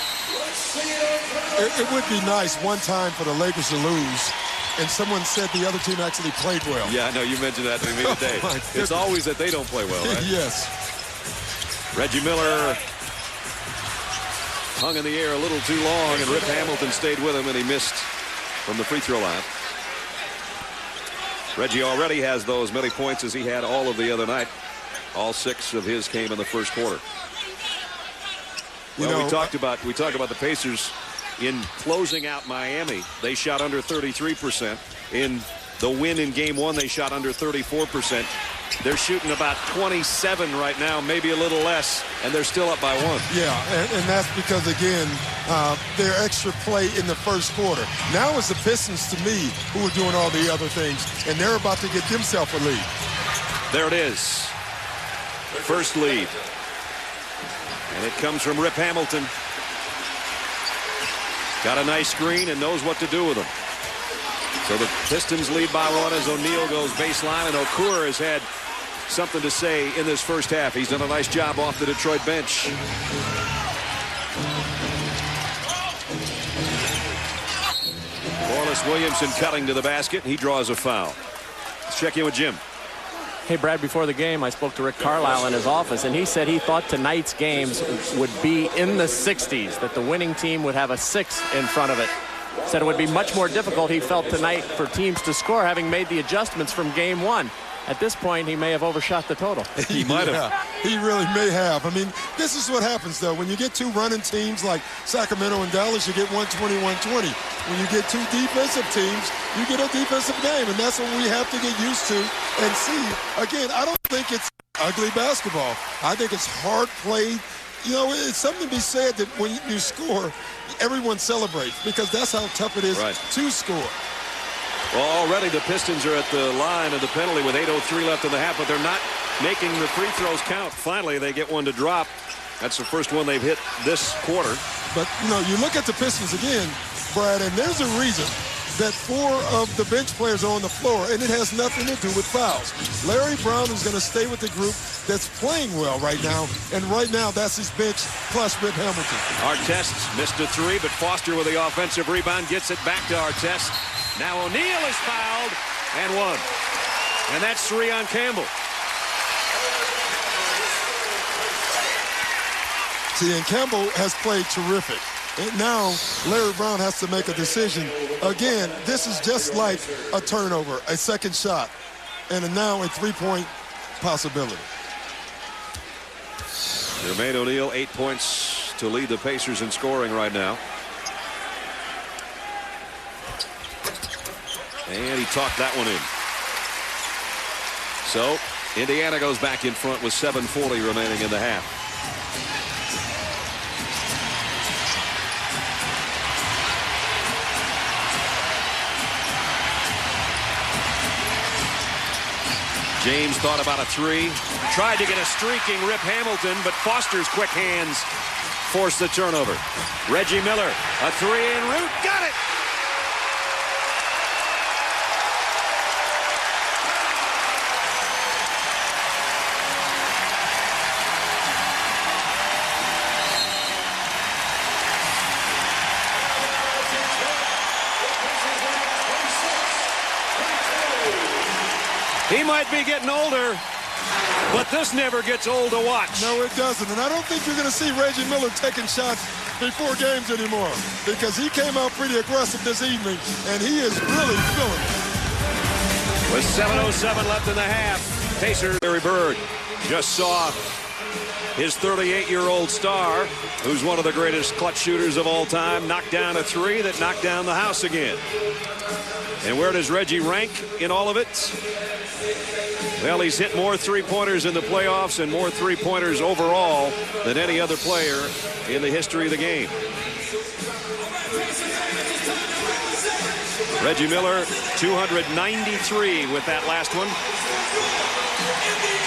Speaker 2: It would be nice one time for the Lakers to lose, and someone said the other team actually played well.
Speaker 6: Yeah, I know. You mentioned that to me today. It's always that they don't play well, right?
Speaker 2: Yes.
Speaker 6: Reggie Miller hung in the air a little too long, and Rip Hamilton stayed with him, and he missed from the free throw line. Reggie already has those many points as he had all of the other night. All 6 of his came in the first quarter. Well, we talked about the Pacers in closing out Miami. They shot under 33%. In the win in Game 1, they shot under 34%. They're shooting about 27 right now, maybe a little less, and they're still up by 1.
Speaker 2: Yeah, and that's because, again, their extra play in the first quarter. Now it's the Pistons, to me, who are doing all the other things, and they're about to get themselves a lead.
Speaker 6: There it is. First lead. And it comes from Rip Hamilton. Got a nice screen and knows what to do with them. So the Pistons lead by 1 as O'Neal goes baseline, and Okura has had something to say in this first half. He's done a nice job off the Detroit bench. Corliss Williamson cutting to the basket. He draws a foul. Let's check in with Jim.
Speaker 4: Hey, Brad, before the game, I spoke to Rick Carlisle in his office, and he said he thought tonight's games would be in the 60s, that the winning team would have a 6 in front of it. Said it would be much more difficult, he felt, tonight for teams to score, having made the adjustments from Game 1. At this point, he may have overshot the total.
Speaker 6: He might have.
Speaker 2: He really may have. I mean, this is what happens, though. When you get 2 running teams like Sacramento and Dallas, you get 120-120. When you get 2 defensive teams, you get a defensive game, and that's what we have to get used to and see. Again, I don't think it's ugly basketball. I think it's hard played. You know, it's something to be said that when you score, everyone celebrates, because that's how tough it is to score.
Speaker 6: Well, already the Pistons are at the line of the penalty with 8:03 left in the half, but they're not making the free throws count. Finally, they get one to drop. That's the first one they've hit this quarter.
Speaker 2: But, you know, you look at the Pistons again, Brad, and there's a reason that 4 of the bench players are on the floor, and it has nothing to do with fouls. Larry Brown is going to stay with the group that's playing well right now, and right now that's his bench plus Rip Hamilton.
Speaker 6: Artest missed a 3, but Foster with the offensive rebound gets it back to Artest. Now O'Neal is fouled and 1. And that's 3 on Campbell.
Speaker 2: See, and Campbell has played terrific. And now Larry Brown has to make a decision. Again, this is just like a turnover, a second shot, and now a 3-point possibility.
Speaker 6: Jermaine O'Neal, 8 points to lead the Pacers in scoring right now. And he talked that one in. So Indiana goes back in front with 7:40 remaining in the half. James thought about a 3. Tried to get a streaking Rip Hamilton, but Foster's quick hands forced the turnover. Reggie Miller, a 3 en route, got it! He might be getting older, but this never gets old to watch.
Speaker 2: No, it doesn't. And I don't think you're going to see Reggie Miller taking shots before games anymore, because he came out pretty aggressive this evening, and he is really feeling it.
Speaker 6: With 7:07 left in the half, Pacers. Larry Bird just saw his 38-year-old star, who's one of the greatest clutch shooters of all time, knock down a 3 that knocked down the house again. And where does Reggie rank in all of it? Well, he's hit more three-pointers in the playoffs and more three-pointers overall than any other player in the history of the game. Reggie Miller, 293 with that last one.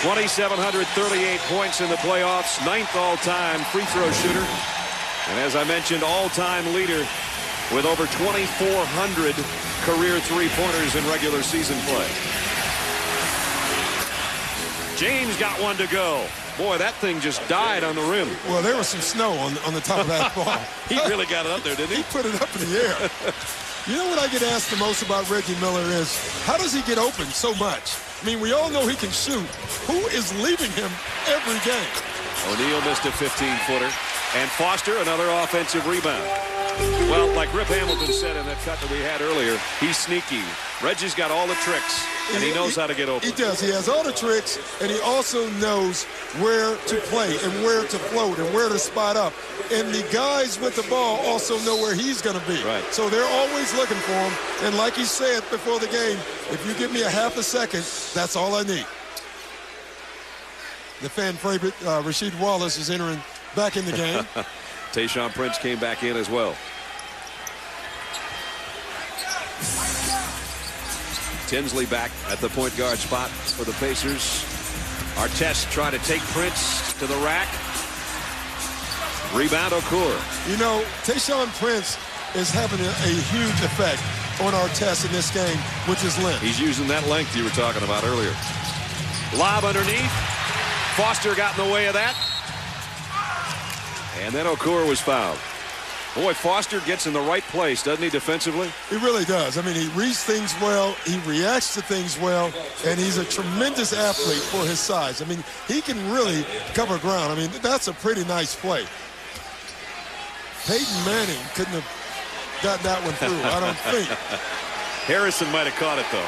Speaker 6: 2,738 points in the playoffs, 9th all-time free throw shooter. And as I mentioned, all-time leader with over 2,400 career three-pointers in regular season play. James got one to go. Boy, that thing just died on the rim.
Speaker 2: Well, there was some snow on the top of that ball.
Speaker 6: He really got it up there, didn't he?
Speaker 2: He put it up in the air. You know what I get asked the most about Reggie Miller is, how does he get open so much? I mean, we all know he can shoot. Who is leaving him every game?
Speaker 6: O'Neal missed a 15-footer. And Foster, another offensive rebound. Well, like Rip Hamilton said in that cut that we had earlier, he's sneaky. Reggie's got all the tricks, and he knows how to get open.
Speaker 2: He does. He has all the tricks, and he also knows where to play and where to float and where to spot up. And the guys with the ball also know where he's going to be.
Speaker 6: Right.
Speaker 2: So they're always looking for him. And like he said before the game, if you give me a half a second, that's all I need. The fan favorite, Rasheed Wallace, is entering back in the game.
Speaker 6: Tayshaun Prince came back in as well. Tinsley back at the point guard spot for the Pacers. Artest trying to take Prince to the rack. Rebound Okur.
Speaker 2: You know, Tayshaun Prince is having a huge effect on Artest in this game with his length.
Speaker 6: He's using that length you were talking about earlier. Lob underneath. Foster got in the way of that. And then Okur was fouled. Boy, Foster gets in the right place, doesn't he, defensively?
Speaker 2: He really does. I mean, he reads things well, he reacts to things well, and he's a tremendous athlete for his size. I mean, he can really cover ground. I mean, that's a pretty nice play. Peyton Manning couldn't have got that one through, I don't think.
Speaker 6: Harrison might have caught it, though.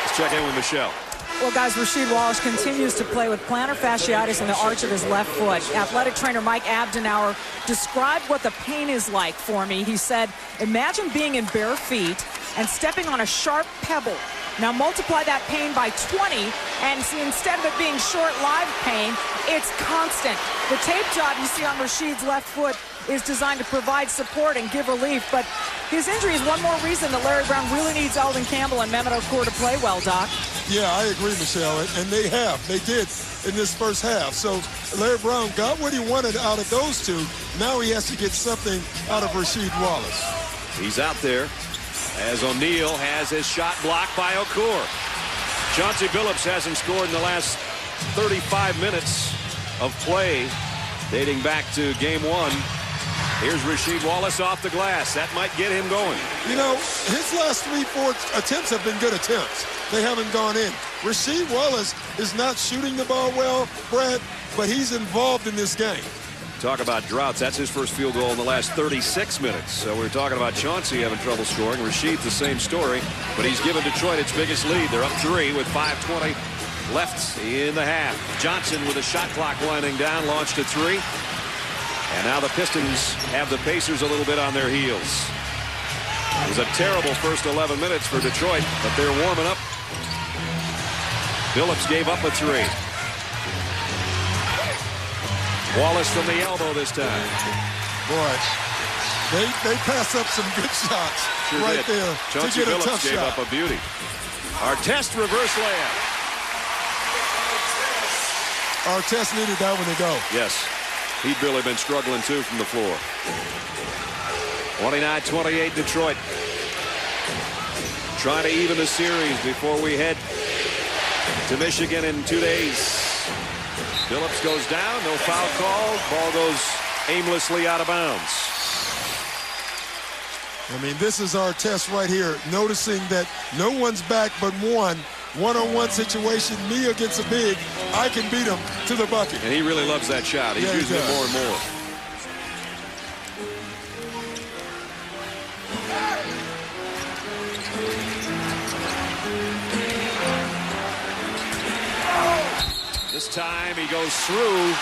Speaker 6: Let's check in with Michelle.
Speaker 3: Well, guys, Rasheed Wallace continues to play with plantar fasciitis in the arch of his left foot. Athletic trainer Mike Abdenauer described what the pain is like for me. He said, imagine being in bare feet and stepping on a sharp pebble. Now multiply that pain by 20, and instead of it being short live pain, it's constant. The tape job you see on Rasheed's left foot is designed to provide support and give relief, but his injury is one more reason that Larry Brown really needs Eldon Campbell and Mehmet Okur to play well, Doc. Yeah, I agree, Michelle, and they did in this first half. So Larry Brown got what he wanted out of those two. Now he has to get something out of Rasheed Wallace.
Speaker 6: He's out there. as O'Neal has his shot blocked by Okur. Chauncey Billups hasn't scored in the last 35 minutes of play dating back to game 1. Here's Rasheed Wallace off the glass. That might get him going.
Speaker 2: You know, his last 3-4 attempts have been good attempts. They haven't gone in. Rasheed Wallace is not shooting the ball well, Brad, but he's involved in this game.
Speaker 6: Talk about droughts. That's his first field goal in the last 36 minutes. So we're talking about Chauncey having trouble scoring. Rasheed, the same story, but he's given Detroit its biggest lead. They're up 3 with 5:20 left in the half. Johnson with a shot clock winding down, launched a 3. And now the Pistons have the Pacers a little bit on their heels. It was a terrible first 11 minutes for Detroit, but they're warming up. Billups gave up a 3. Wallace from the elbow this time.
Speaker 2: Boy, they pass up some good shots right there.
Speaker 6: Chauncey Billups gave up a beauty. Artest reverse layup.
Speaker 2: Artest needed that one to go.
Speaker 6: Yes. He'd really been struggling, too, from the floor. 29-28 Detroit. Trying to even the series before we head to Michigan in 2 days. Billups goes down. No foul called. Ball goes aimlessly out of bounds.
Speaker 2: I mean, this is our test right here. Noticing that no one's back but one. One-on-one situation, me against a big, I can beat him to the bucket.
Speaker 6: And he really loves that shot. He's using it more and more. This time he goes through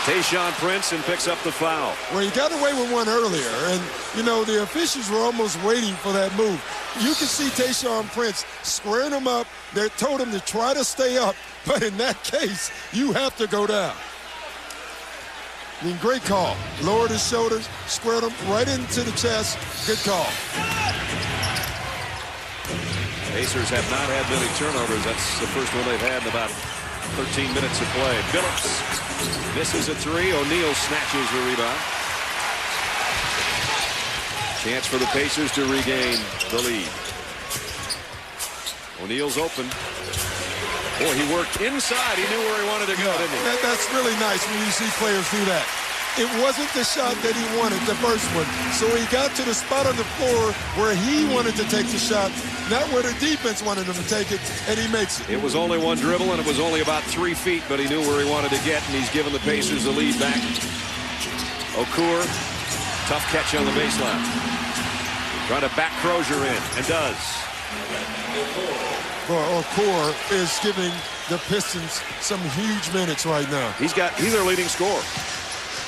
Speaker 6: Tayshaun Prince and picks up the foul.
Speaker 2: Well, he got away with one earlier, and, you know, the officials were almost waiting for that move. You can see Tayshaun Prince squaring him up. They told him to try to stay up, but in that case, you have to go down. I mean, great call. Lowered his shoulders, squared him right into the chest. Good call.
Speaker 6: Pacers have not had many turnovers. That's the first one they've had in about 13 minutes of play. Billups misses a 3. O'Neal snatches the rebound. Chance for the Pacers to regain the lead. O'Neal's open. Boy, he worked inside. He knew where he wanted to go, didn't he?
Speaker 2: That's really nice when you see players do that. It wasn't the shot that he wanted, the first one. So he got to the spot on the floor where he wanted to take the shot, not where the defense wanted him to take it, and he makes it.
Speaker 6: It was only one dribble, and it was only about 3 feet, but he knew where he wanted to get, and he's given the Pacers the lead back. Okur, tough catch on the baseline. Trying to back Crozier in, and does.
Speaker 2: Well, Okur is giving the Pistons some huge minutes right now.
Speaker 6: He's their leading scorer.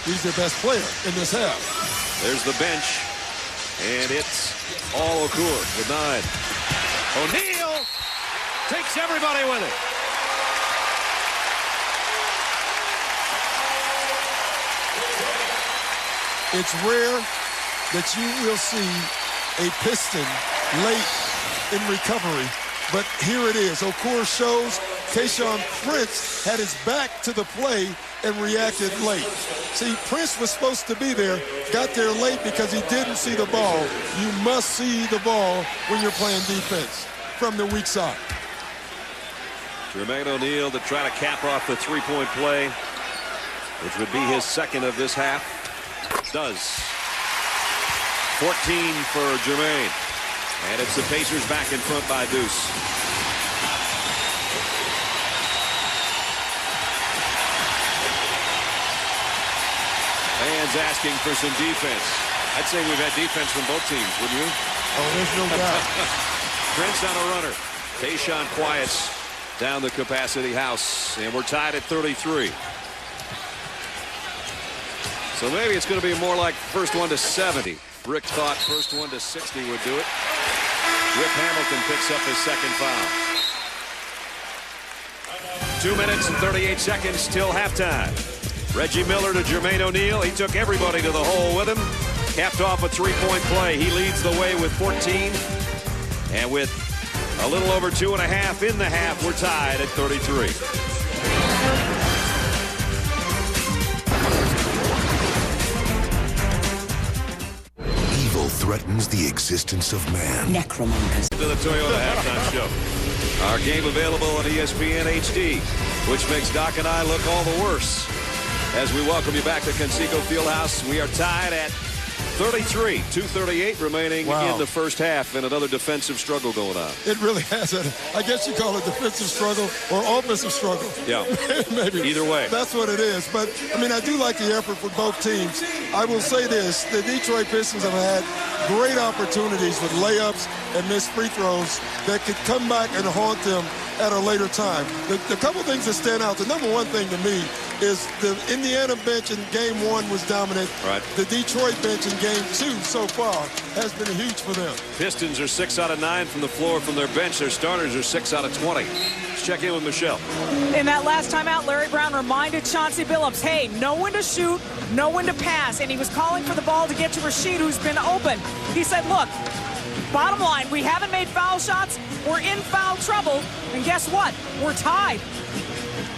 Speaker 2: He's their best player in this half.
Speaker 6: There's the bench, and it's all Okur with 9. O'Neal takes everybody with it.
Speaker 2: It's rare that you will see a Piston late in recovery, but here it is. Okur shows Tayshaun Prince had his back to the play and reacted late. See, Prince was supposed to be there, got there late because he didn't see the ball. You must see the ball when you're playing defense from the weak side.
Speaker 6: Jermaine O'Neal to try to cap off the three-point play, which would be his second of this half. Does. 14 for Jermaine. And it's the Pacers back in front by Deuce. Fans asking for some defense. I'd say we've had defense from both teams, wouldn't you?
Speaker 2: Oh, there's no doubt.
Speaker 6: Prince on a runner. Tayshaun quiets down the capacity house. And we're tied at 33. So maybe it's going to be more like first one to 70. Rick thought first one to 60 would do it. Rip Hamilton picks up his second foul. 2 minutes and 38 seconds till halftime. Reggie Miller to Jermaine O'Neal. He took everybody to the hole with him. Capped off a three-point play. He leads the way with 14. And with a little over 2.5 in the half, we're tied at 33.
Speaker 12: Evil threatens the existence of man.
Speaker 13: Necromonkers.
Speaker 6: To the Toyota halftime show. Our game available on ESPN HD, which makes Doc and I look all the worse. As we welcome you back to Conseco Fieldhouse, we are tied at 33, 2:38 remaining in the first half, and another defensive struggle going on.
Speaker 2: It really has. I guess you call it defensive struggle or offensive struggle.
Speaker 6: Yeah.
Speaker 2: Maybe.
Speaker 6: Either way.
Speaker 2: That's what it is. But, I mean, I do like the effort for both teams. I will say this. The Detroit Pistons have had great opportunities with layups and missed free throws that could come back and haunt them at a later time. The couple things that stand out, the number one thing to me is the Indiana bench in game 1 was dominant.
Speaker 6: Right.
Speaker 2: The Detroit bench in game 2 so far has been huge for them.
Speaker 6: Pistons are 6 out of 9 from the floor from their bench. Their starters are 6 out of 20. Let's check in with Michelle.
Speaker 3: In that last timeout, Larry Brown reminded Chauncey Billups, hey, know when to shoot, know when to pass. And he was calling for the ball to get to Rasheed, who's been open. He said, look, bottom line, we haven't made foul shots. We're in foul trouble. And guess what? We're tied.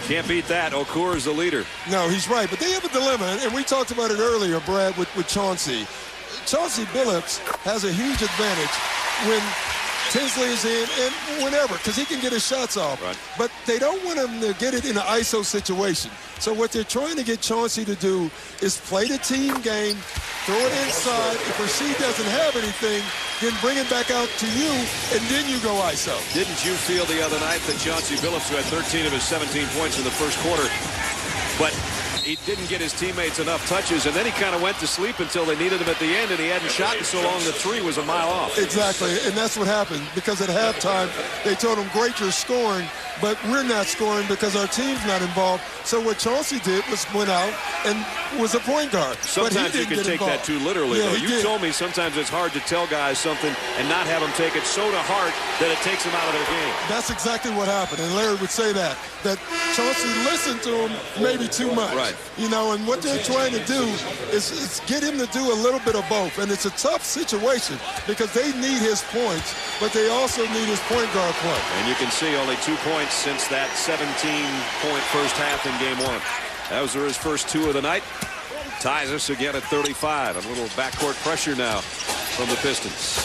Speaker 6: Can't beat that. Okur is the leader.
Speaker 2: No, he's right. But they have a dilemma, and we talked about it earlier, Brad, with Chauncey. Chauncey Billups has a huge advantage when Tinsley is in and whenever, because he can get his shots off.
Speaker 6: Right.
Speaker 2: But they don't want him to get it in an ISO situation. So what they're trying to get Chauncey to do is play the team game, throw it inside. If Rasheed doesn't have anything, then bring it back out to you, and then you go ISO.
Speaker 6: Didn't you feel the other night that Chauncey Billups, who had 13 of his 17 points in the first quarter, but he didn't get his teammates enough touches, and then he kind of went to sleep until they needed him at the end, and he hadn't shot in so long the 3 was a mile off.
Speaker 2: Exactly, and that's what happened, because at halftime, they told him, great, you're scoring, but we're not scoring because our team's not involved. So what Chauncey did was went out and was a point guard.
Speaker 6: Sometimes you can take that too literally, though. You told me sometimes it's hard to tell guys something and not have them take it so to heart that it takes them out of their game.
Speaker 2: That's exactly what happened, and Larry would say that Chauncey listened to him maybe too much.
Speaker 6: Right.
Speaker 2: You know, and what they're trying to do is get him to do a little bit of both, and it's a tough situation because they need his points, but they also need his point guard play.
Speaker 6: And you can see only 2 points since that 17-point first half in game 1. Those are his first 2 of the night. Ties us again at 35. A little backcourt pressure now from the Pistons.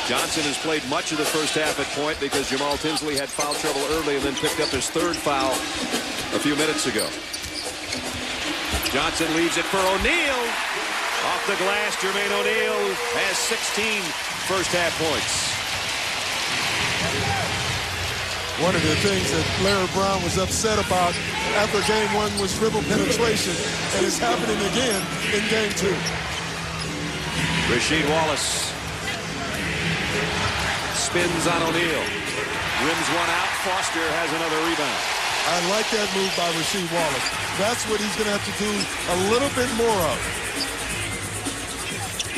Speaker 6: Johnson has played much of the first half at point because Jamal Tinsley had foul trouble early and then picked up his 3rd foul a few minutes ago. Johnson leaves it for O'Neal. Off the glass, Jermaine O'Neal has 16 first half points.
Speaker 2: One of the things that Larry Brown was upset about after game 1 was dribble penetration, and it's happening again in game 2.
Speaker 6: Rasheed Wallace spins on O'Neal. Rims one out. Foster has another rebound.
Speaker 2: I like that move by Rasheed Wallace. That's what he's going to have to do a little bit more of.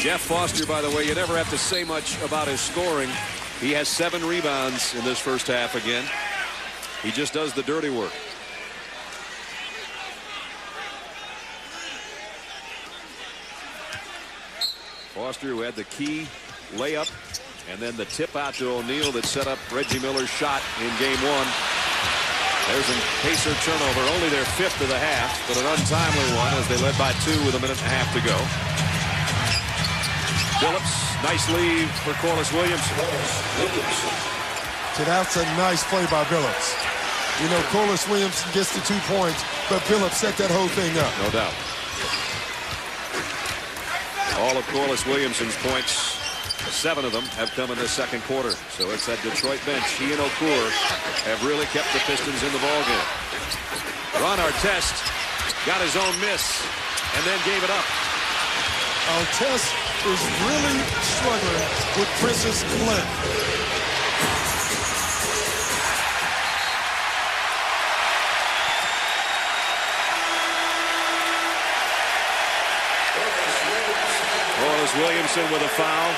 Speaker 6: Jeff Foster, by the way, you never have to say much about his scoring. He has 7 rebounds in this first half again. He just does the dirty work. Foster, who had the key layup and then the tip out to O'Neal that set up Reggie Miller's shot in game 1. There's a Pacer turnover, only their 5th of the half, but an untimely one as they led by 2 with a minute and a half to go. Billups, nice lead for Corliss Williamson.
Speaker 2: So that's a nice play by Billups. You know, Corliss Williamson gets the 2 points, but Billups set that whole thing up.
Speaker 6: No doubt. All of Corliss Williamson's points, 7 of them have come in the second quarter. So it's that Detroit bench. He and Okur have really kept the Pistons in the ballgame. Ron Artest got his own miss and then gave it up.
Speaker 2: Artest is really struggling with Prince's length.
Speaker 6: Corliss Williamson with a foul.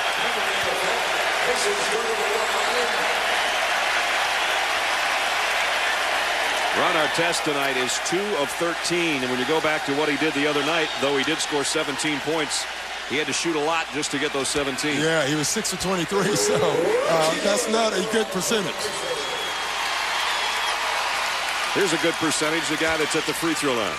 Speaker 6: Ron Artest tonight is 2 of 13, and when you go back to what he did the other night, though he did score 17 points, he had to shoot a lot just to get those 17.
Speaker 2: Yeah, he was 6 of 23, so that's not a good percentage.
Speaker 6: Here's a good percentage, the guy that's at the free throw line.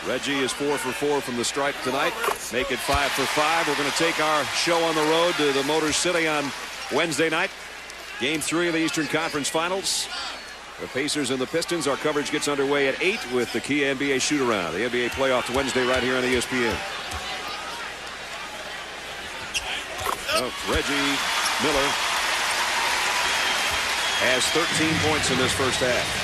Speaker 6: Reggie is 4 for 4 from the stripe tonight. Make it 5 for 5. We're going to take our show on the road to the Motor City on Wednesday night. Game 3 of the Eastern Conference Finals. The Pacers and the Pistons. Our coverage gets underway at 8 with the key NBA shoot-around. The NBA playoffs Wednesday right here on ESPN. Oh, Reggie Miller has 13 points in this first half.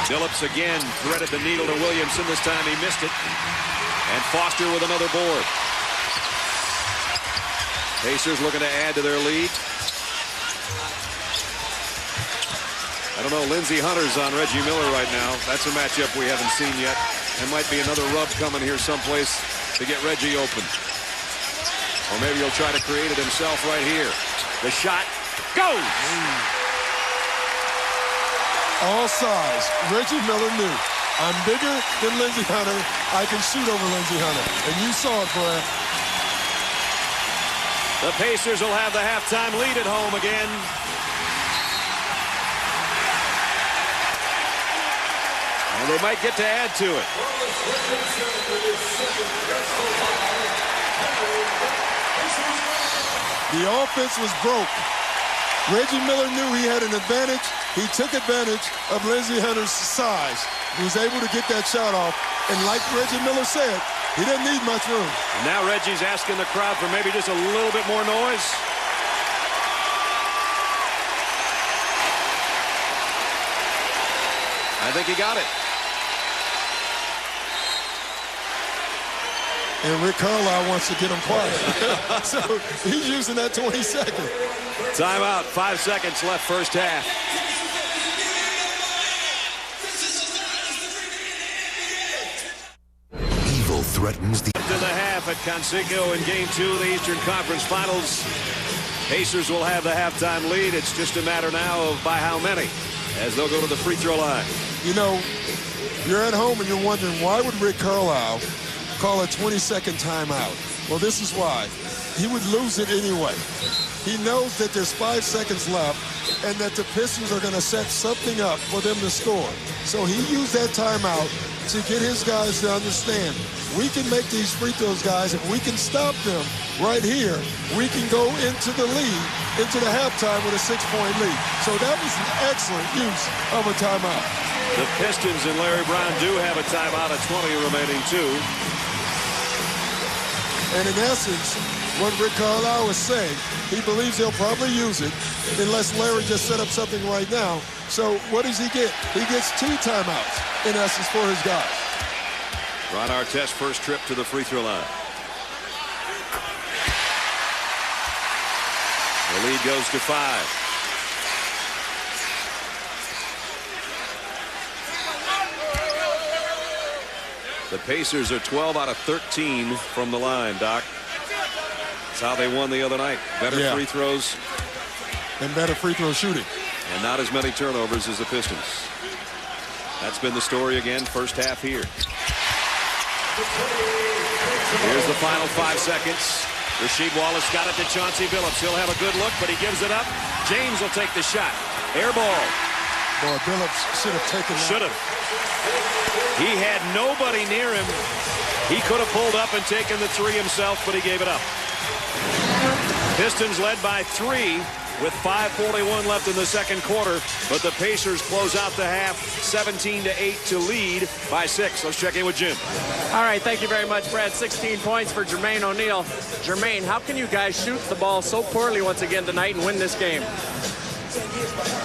Speaker 6: Phillips again threaded the needle to Williamson. This time he missed it. And Foster with another board. Pacers looking to add to their lead. I don't know, Lindsey Hunter's on Reggie Miller right now. That's a matchup we haven't seen yet. There might be another rub coming here someplace to get Reggie open. Or maybe he'll try to create it himself right here. The shot goes!
Speaker 2: All size. Reggie Miller knew. I'm bigger than Lindsey Hunter. I can shoot over Lindsey Hunter. And you saw it, Brad.
Speaker 1: The Pacers will have the halftime lead at home again. And they might get to add to it.
Speaker 2: The offense was broke. Reggie Miller knew he had an advantage. He took advantage of Lindsey Hunter's size. He was able to get that shot off. And like Reggie Miller said, he didn't need much room.
Speaker 1: And now Reggie's asking the crowd for maybe just a little bit more noise. I think he got it.
Speaker 2: And Rick Carlisle wants to get him quiet. So he's using that 20-second.
Speaker 1: Timeout. 5 seconds left first half.
Speaker 12: Evil threatens the...
Speaker 1: To the half at Conseco in Game 2 of the Eastern Conference Finals. Pacers will have the halftime lead. It's just a matter now of by how many, as they'll go to the free throw line.
Speaker 2: You know, you're at home and you're wondering, why would Rick Carlisle call a 20-second timeout? Well, this is why. He would lose it anyway. He knows that there's 5 seconds left and that the Pistons are going to set something up for them to score. So he used that timeout to get his guys to understand, we can make these free throws, guys. If we can stop them right here, we can go into the lead, into the halftime with a 6-point lead. So that was an excellent use of a timeout.
Speaker 1: The Pistons and Larry Brown do have a timeout at 20 remaining too.
Speaker 2: And in essence, what Rick Carlisle is saying, he believes they'll probably use it unless Larry just set up something right now. So what does he get? He gets 2 timeouts, in essence, for his guys.
Speaker 6: Ron Artest first trip to the free throw line. The lead goes to 5. The Pacers are 12 out of 13 from the line, Doc. That's how they won the other night. Better free throws.
Speaker 2: And better free throw shooting.
Speaker 6: And not as many turnovers as the Pistons. That's been the story again, first half here. Here's the final 5 seconds. Rasheed Wallace got it to Chauncey Billups. He'll have a good look, but he gives it up. James will take the shot. Air ball.
Speaker 2: Boy, Billups should have taken that.
Speaker 1: Should have. He had nobody near him. He could have pulled up and taken the 3 himself, but he gave it up. Pistons led by 3 with 5:41 left in the second quarter, but the Pacers close out the half 17-8 to lead by 6. Let's check in with Jim.
Speaker 4: All right, thank you very much, Brad. 16 points for Jermaine O'Neal. Jermaine, how can you guys shoot the ball so poorly once again tonight and win this game?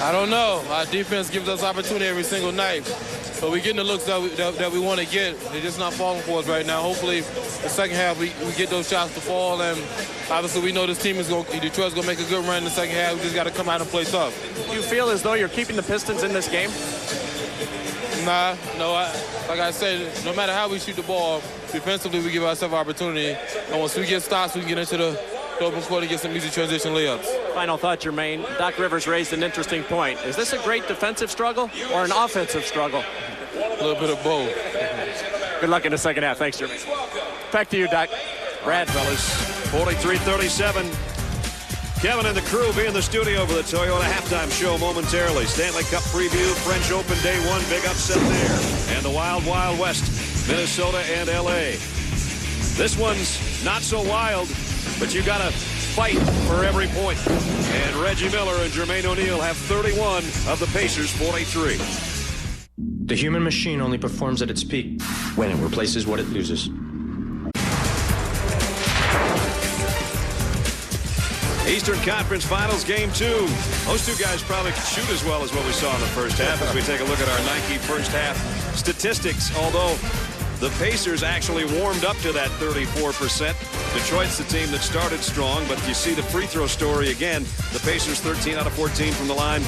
Speaker 13: I don't know. Our defense gives us opportunity every single night. But we're getting the looks that we want to get. They're just not falling for us right now. Hopefully, the second half, we get those shots to fall. And obviously, we know this team is Detroit's going to make a good run in the second half. We just got to come out and play tough.
Speaker 4: Do you feel as though you're keeping the Pistons in this game?
Speaker 13: Nah, no. Like I said, no matter how we shoot the ball, defensively, we give ourselves opportunity. And once we get stops, we can get into the open court and get some easy transition layups.
Speaker 4: Final thought, Jermaine. Doc Rivers raised an interesting point. Is this a great defensive struggle or an offensive struggle?
Speaker 13: A little bit of both.
Speaker 4: Good luck in the second half. Thanks, Jermaine. Back to you, Doc. Brad.
Speaker 1: Fellas, 43-37.
Speaker 6: Kevin and the crew will be in the studio for the Toyota halftime show momentarily. Stanley Cup preview, French Open Day 1, big upset there. And the Wild Wild West, Minnesota and L.A. This one's not so wild, but you got to fight for every point. And Reggie Miller and Jermaine O'Neal have 31 of the Pacers' 43.
Speaker 14: The human machine only performs at its peak when it replaces what it loses.
Speaker 6: Eastern Conference Finals Game 2. Those two guys probably could shoot as well as what we saw in the first half as we take a look at our Nike first half statistics, although the Pacers actually warmed up to that 34%. Detroit's the team that started strong, but you see the free throw story again. The Pacers 13 out of 14 from the line.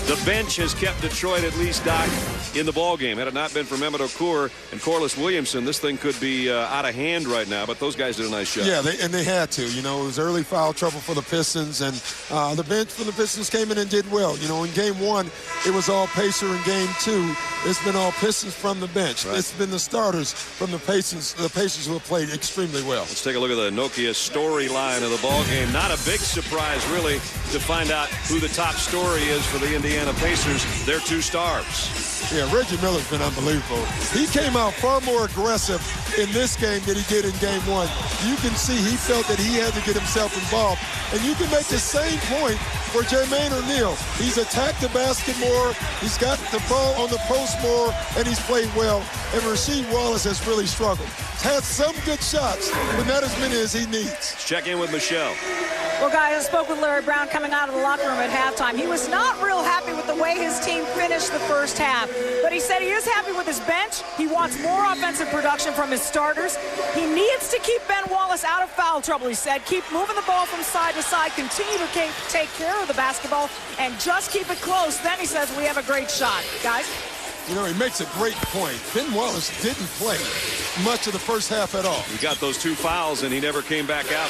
Speaker 6: The bench has kept Detroit at least, Doc, in the ballgame. Had it not been for Mehmet Okur and Corliss Williamson, this thing could be out of hand right now, but those guys did a nice job.
Speaker 2: Yeah, they had to. You know, it was early foul trouble for the Pistons, and the bench for the Pistons came in and did well. You know, in Game 1, it was all Pacer. In Game 2, it's been all Pistons from the bench. Right. It's been the starters from the Pacers who have played extremely well.
Speaker 6: Let's take a look at the Nokia storyline of the ballgame. Not a big surprise, really, to find out who the top story is for the Indiana Pacers. They're two stars.
Speaker 2: Yeah, Reggie Miller's been unbelievable. He came out far more aggressive in this game than he did in Game 1. You can see he felt that he had to get himself involved. And you can make the same point for Jermaine O'Neal. He's attacked the basket more, he's got the ball on the post more, and he's played well. And Rasheed Wallace has really struggled. He's had some good shots, but not as many as he needs.
Speaker 6: Let's check in with Michelle.
Speaker 3: Well, guys, I spoke with Larry Brown coming out of the locker room at halftime. He was not real happy with the way his team finished the first half, but he said he is happy with his bench. He wants more offensive production from his starters. He needs to keep Ben Wallace out of foul trouble, he said. Keep moving the ball from side to side, continue to take care of the basketball, and just keep it close. Then he says we have a great shot. Guys?
Speaker 2: You know, he makes a great point. Ben Wallace didn't play much of the first half at all.
Speaker 6: He got those 2 fouls, and he never came back out.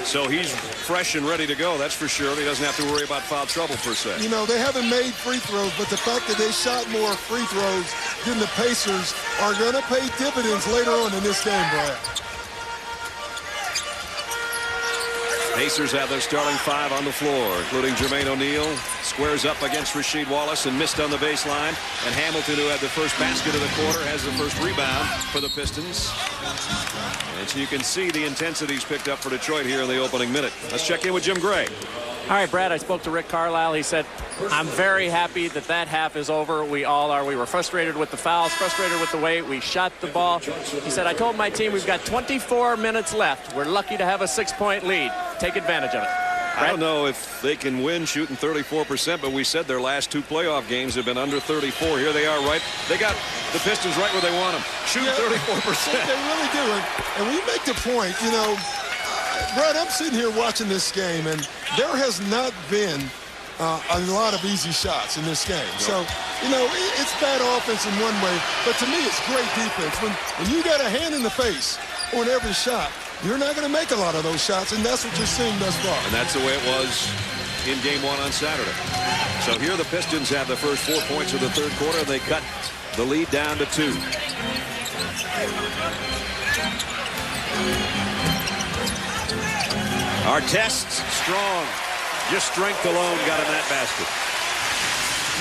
Speaker 6: So he's fresh and ready to go, that's for sure. He doesn't have to worry about foul trouble, per se.
Speaker 2: You know, they haven't made free throws, but the fact that they shot more free throws than the Pacers are going to pay dividends later on in this game, Brad.
Speaker 6: Pacers have their starting 5 on the floor, including Jermaine O'Neal. Squares up against Rasheed Wallace and missed on the baseline. And Hamilton, who had the first basket of the quarter, has the first rebound for the Pistons. And so you can see the intensity's picked up for Detroit here in the opening minute. Let's check in with Jim Gray.
Speaker 4: All right, Brad, I spoke to Rick Carlisle. He said, I'm very happy that half is over. We all are. We were frustrated with the fouls, frustrated with the way we shot the ball. He said, I told my team we've got 24 minutes left. We're lucky to have a 6-point lead. Take advantage of it.
Speaker 6: I don't know if they can win shooting 34%, but we said their last 2 playoff games have been under 34. Here they are, right? They got the Pistons right where they want them. Shooting 34%.
Speaker 2: They really do. And we make the point, you know, Brad, I'm sitting here watching this game, and there has not been a lot of easy shots in this game. So, you know, it's bad offense in one way, but to me it's great defense. When you got a hand in the face on every shot, you're not going to make a lot of those shots, and that's what you're seeing thus far.
Speaker 6: And that's the way it was in Game 1 on Saturday. So here the Pistons have the first 4 points of the third quarter, and they cut the lead down to 2. Our tests strong. Just strength alone got him that basket.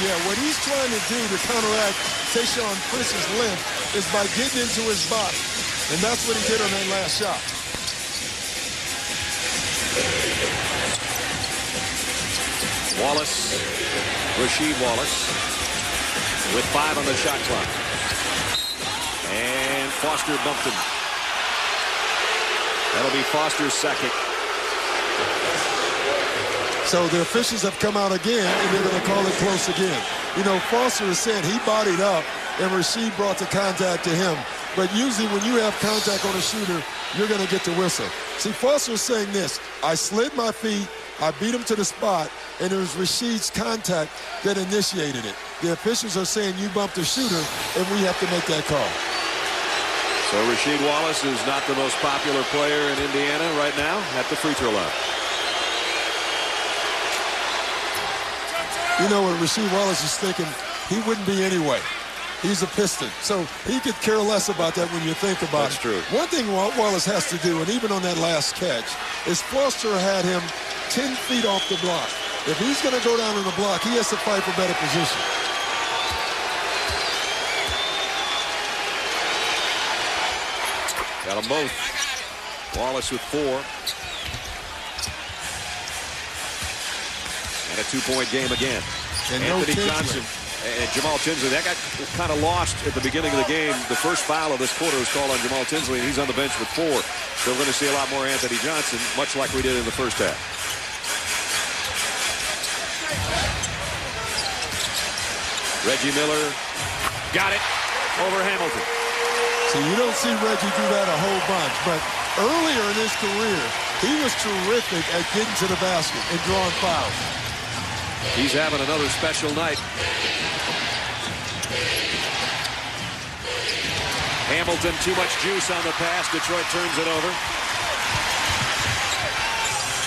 Speaker 2: Yeah, what he's trying to do to counteract Tayshaun Prince's length is by getting into his body. And that's what he did on that last shot.
Speaker 6: Wallace, Rasheed Wallace, with 5 on the shot clock. And Foster bumped him. That'll be Foster's second.
Speaker 2: So the officials have come out again, and they're going to call it close again. You know, Foster has said he bodied up, and Rasheed brought the contact to him. But usually when you have contact on a shooter, you're going to get the whistle. See, Foster is saying this: I slid my feet, I beat him to the spot, and it was Rasheed's contact that initiated it. The officials are saying you bumped the shooter, and we have to make that call.
Speaker 6: So Rasheed Wallace is not the most popular player in Indiana right now at the free throw line.
Speaker 2: You know what Rasheed Wallace is thinking? He wouldn't be anyway. He's a Piston, so he could care less about that when you think about it.
Speaker 6: That's true.
Speaker 2: One thing Wallace has to do, and even on that last catch, is Foster had him 10 feet off the block. If he's going to go down on the block, he has to fight for better position.
Speaker 6: Got them both. Wallace with 4. And a 2-point game again.
Speaker 2: And
Speaker 6: Anthony
Speaker 2: no
Speaker 6: Johnson and Jamal Tinsley. That got kind of lost at the beginning of the game. The first foul of this quarter was called on Jamal Tinsley, and he's on the bench with 4. So we're going to see a lot more Anthony Johnson, much like we did in the first half. Reggie Miller got it over Hamilton.
Speaker 2: So you don't see Reggie do that a whole bunch, but earlier in his career, he was terrific at getting to the basket and drawing fouls.
Speaker 6: He's having another special night. Hamilton, too much juice on the pass. Detroit turns it over.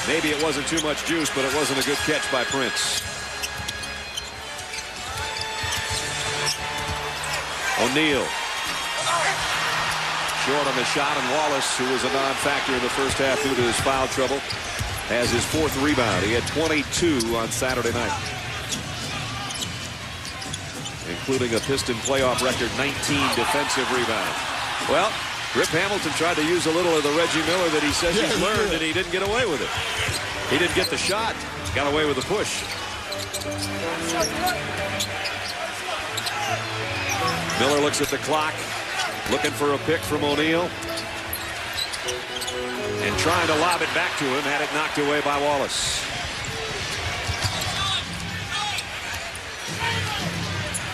Speaker 6: Maybe it wasn't too much juice, but it wasn't a good catch by Prince. O'Neal. Short on the shot, and Wallace, who was a non-factor in the first half due to his foul trouble, has his 4th rebound. He had 22 on Saturday night, including a Piston playoff record 19 defensive rebounds. Well, Rip Hamilton tried to use a little of the Reggie Miller that he says he's learned, and he didn't get away with it. He didn't get the shot, got away with the push. Miller looks at the clock, looking for a pick from O'Neal. And trying to lob it back to him, had it knocked away by Wallace.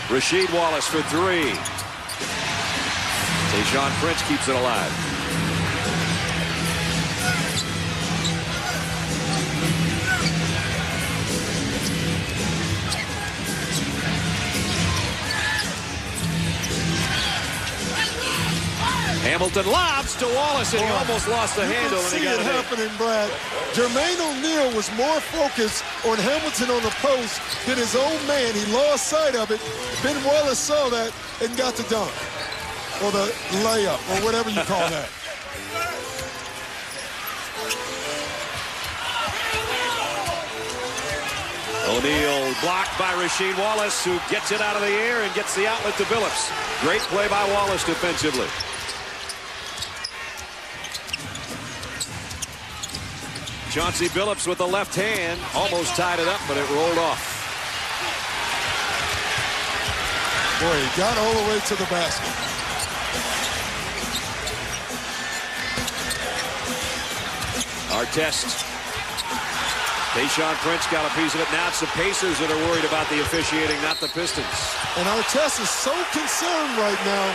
Speaker 6: Rasheed Wallace for 3. Tayshaun Prince keeps it alive. Hamilton lobs to Wallace, and he almost lost the handle.
Speaker 2: You can see it happening, Brad. Jermaine O'Neal was more focused on Hamilton on the post than his own man. He lost sight of it. Ben Wallace saw that and got the dunk, or the layup, or whatever you call that.
Speaker 6: O'Neal blocked by Rasheed Wallace, who gets it out of the air and gets the outlet to Billups. Great play by Wallace defensively. Chauncey Billups with the left hand almost tied it up, but it rolled off.
Speaker 2: Boy, he got all the way to the basket.
Speaker 6: Artest. Tayshaun Prince got a piece of it. Now it's the Pacers that are worried about the officiating, not the Pistons.
Speaker 2: And Artest is so concerned right now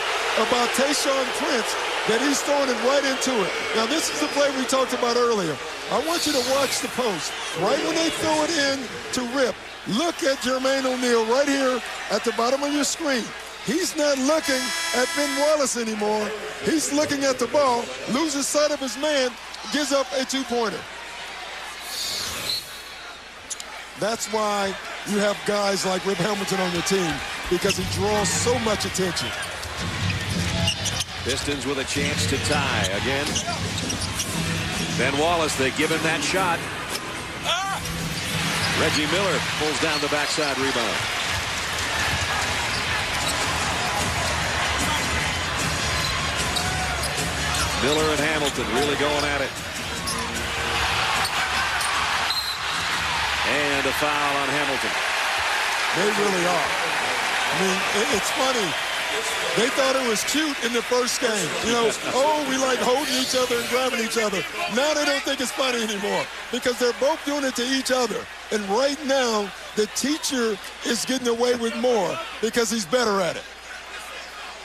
Speaker 2: about Tayshaun Prince that he's throwing it right into it. Now, this is the play we talked about earlier. I want you to watch the post. Right when they throw it in to Rip, look at Jermaine O'Neal right here at the bottom of your screen. He's not looking at Ben Wallace anymore. He's looking at the ball, loses sight of his man, gives up a 2-pointer. That's why you have guys like Rip Hamilton on your team, because he draws so much attention.
Speaker 6: Pistons with a chance to tie again. Ben Wallace, they give him that shot. Reggie Miller pulls down the backside rebound. Miller and Hamilton really going at it. And a foul on Hamilton.
Speaker 2: They really are. I mean, it's funny. They thought it was cute in the first game. You know, oh, we like holding each other and grabbing each other. Now they don't think it's funny anymore because they're both doing it to each other. And right now, the teacher is getting away with more because he's better at it.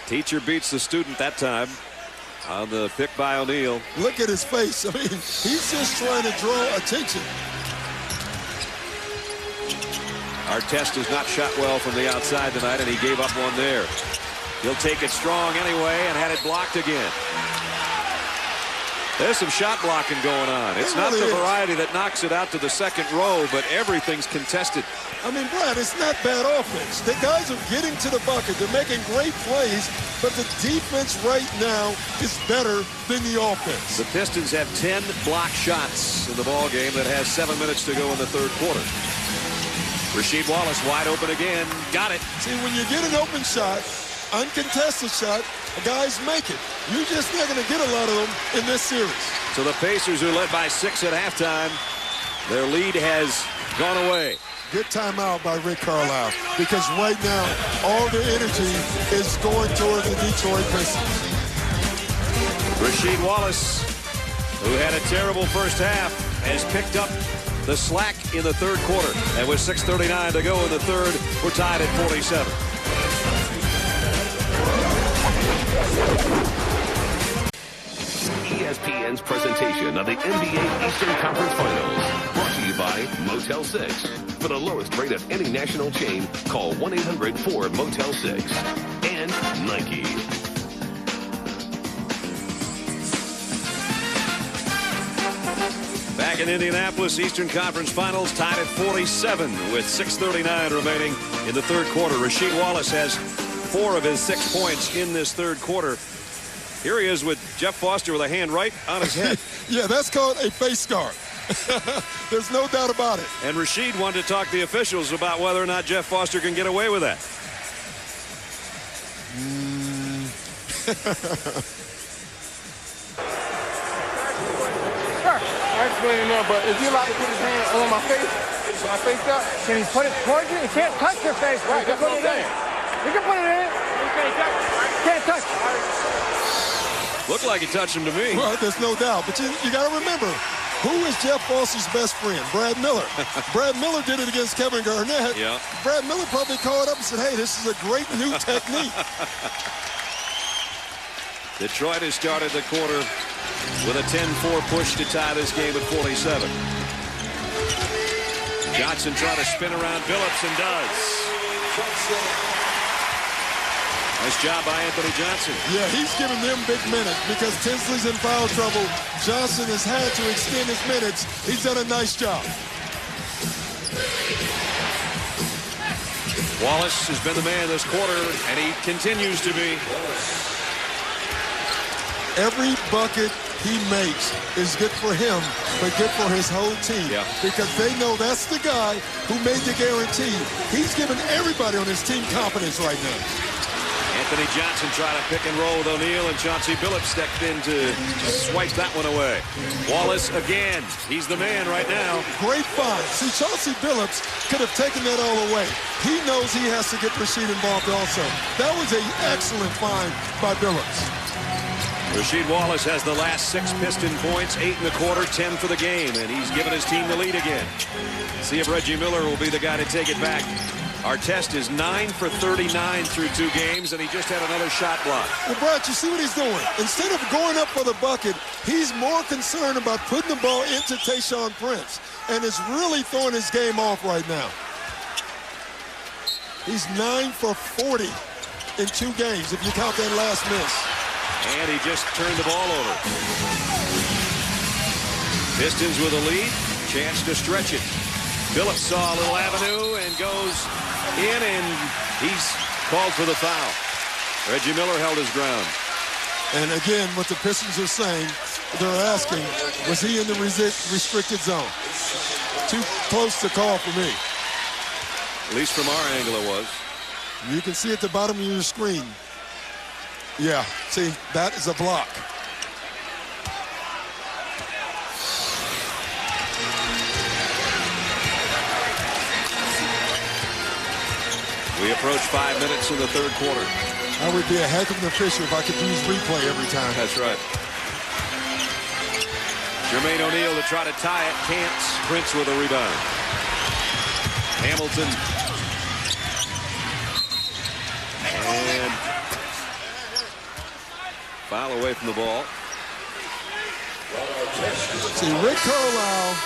Speaker 6: Teacher beats the student that time on the pick by O'Neal.
Speaker 2: Look at his face. I mean, he's just trying to draw attention.
Speaker 6: Artest has not shot well from the outside tonight, and he gave up one there. He'll take it strong anyway and had it blocked again. There's some shot blocking going on. It's not the variety that knocks it out to the second row, but everything's contested.
Speaker 2: I mean, Brad, it's not bad offense. The guys are getting to the bucket. They're making great plays, but the defense right now is better than the offense.
Speaker 6: The Pistons have 10 block shots in the ball game that has 7 minutes to go in the third quarter. Rasheed Wallace wide open again. Got it.
Speaker 2: See, when you get an open shot, uncontested shot, guys make it. You're just not going to get a lot of them in this series.
Speaker 6: So the Pacers, who led by 6 at halftime, their lead has gone away.
Speaker 2: Good timeout by Rick Carlisle, because right now all the energy is going toward the Detroit Pistons.
Speaker 6: Rasheed Wallace, who had a terrible first half, has picked up the slack in the third quarter. And with 6:39 to go in the third, we're tied at 47.
Speaker 9: ESPN's presentation of the NBA Eastern Conference Finals, brought to you by Motel 6. For the lowest rate of any national chain, call 1-800-4-MOTEL-6. And Nike.
Speaker 6: Back in Indianapolis, Eastern Conference Finals tied at 47 with 6:39 remaining in the third quarter. Rasheed Wallace has 4 of his 6 points in this third quarter. Here he is with Jeff Foster with a hand right on his head.
Speaker 2: Yeah, that's called a face guard. There's no doubt about it.
Speaker 6: And Rasheed wanted to talk to the officials about whether or not Jeff Foster can get away with that.
Speaker 10: Sure. I explained enough, but is he allowed to put his hand on my face? My face up?
Speaker 15: Can he put it towards you? He can't touch your face.
Speaker 10: Right, that's what I'm saying.
Speaker 15: You can put it in. Can't touch.
Speaker 6: Looked like he touched him to me.
Speaker 2: Well, there's no doubt. But you got to remember, who is Jeff Foster's best friend? Brad Miller. Brad Miller did it against Kevin Garnett.
Speaker 6: Yeah.
Speaker 2: Brad Miller probably called up and said, hey, this is a great new technique.
Speaker 6: Detroit has started the quarter with a 10-4 push to tie this game at 47. Johnson trying to spin around Billups and does. Nice job by Anthony Johnson.
Speaker 2: Yeah, he's giving them big minutes because Tinsley's in foul trouble. Johnson has had to extend his minutes. He's done a nice job.
Speaker 6: Wallace has been the man this quarter, and he continues to be.
Speaker 2: Every bucket he makes is good for him, but good for his whole team.
Speaker 6: Yeah.
Speaker 2: Because they know that's the guy who made the guarantee. He's giving everybody on his team confidence right now.
Speaker 6: Anthony Johnson trying to pick and roll with O'Neal, and Chauncey Billups stepped in to swipe that one away. Wallace again. He's the man right now.
Speaker 2: Great find. See, Chauncey Billups could have taken that all away. He knows he has to get Rasheed involved also. That was an excellent find by Billups.
Speaker 6: Rasheed Wallace has the last 6 Piston points, 8 in the quarter, 10 for the game, and he's given his team the lead again. See if Reggie Miller will be the guy to take it back. Our test is 9 for 39 through 2 games, and he just had another shot block.
Speaker 2: Well, Brad, you see what he's doing? Instead of going up for the bucket, he's more concerned about putting the ball into Tayshaun Prince, and is really throwing his game off right now. He's 9 for 40 in 2 games, if you count that last miss.
Speaker 6: And he just turned the ball over. Pistons with a lead, chance to stretch it. Billups saw a little avenue and goes in, and he's called for the foul. Reggie Miller held his ground.
Speaker 2: And again, what the Pistons are saying, they're asking, was he in the restricted zone? Too close to call for me.
Speaker 6: At least from our angle it was.
Speaker 2: You can see at the bottom of your screen. Yeah, see, that is a block.
Speaker 6: We approach 5 minutes in the third quarter.
Speaker 2: I would be a heck of an official if I could use replay every time.
Speaker 6: That's right. Jermaine O'Neal to try to tie it. Can't. Prince with a rebound. Hamilton. And foul away from the ball.
Speaker 2: See, Rick Carlisle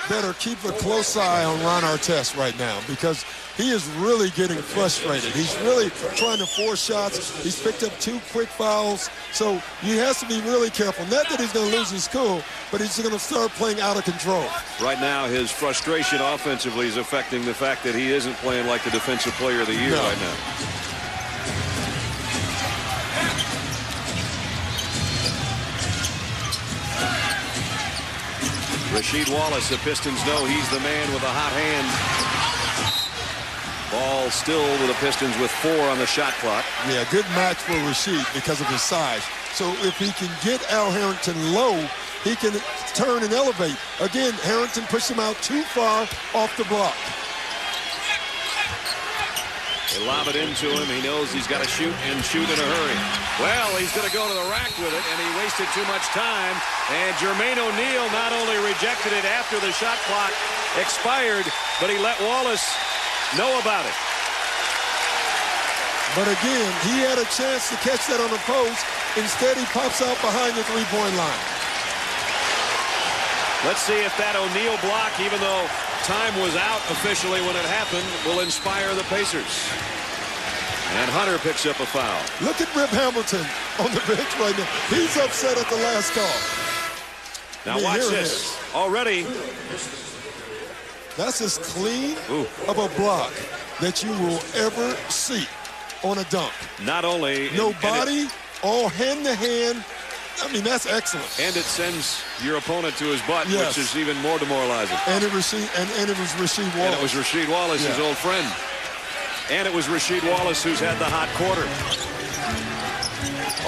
Speaker 2: better keep a close eye on Ron Artest right now, because he is really getting frustrated. He's really trying to force shots. He's picked up 2 quick fouls. So he has to be really careful. Not that he's going to lose his cool, but he's going to start playing out of control.
Speaker 6: Right now, his frustration offensively is affecting the fact that he isn't playing like the defensive player of the year right now. Rasheed Wallace, the Pistons know he's the man with a hot hand. Ball still with the Pistons with 4 on the shot clock.
Speaker 2: Yeah, good match for Rasheed because of his size. So if he can get Al Harrington low, he can turn and elevate. Again, Harrington pushed him out too far off the block.
Speaker 6: They lob it into him. He knows he's got to shoot and shoot in a hurry. Well, he's going to go to the rack with it, and he wasted too much time. And Jermaine O'Neal not only rejected it after the shot clock expired, but he let Wallace know about it.
Speaker 2: But again, he had a chance to catch that on the post. Instead, he pops out behind the three-point line.
Speaker 6: Let's see if that O'Neal block, even though time was out officially when it happened, will inspire the Pacers. And Hunter picks up a foul.
Speaker 2: Look at Rip Hamilton on the bench right now. He's upset at the last call.
Speaker 6: Now watch this. Already.
Speaker 2: That's as clean of a block that you will ever see on a dunk.
Speaker 6: Not only.
Speaker 2: No body, all hand-to-hand. I mean, that's excellent.
Speaker 6: And it sends your opponent to his butt, which is even more demoralizing.
Speaker 2: And it was Rasheed Wallace.
Speaker 6: And it was Rasheed Wallace, his old friend. And it was Rasheed Wallace who's had the hot quarter.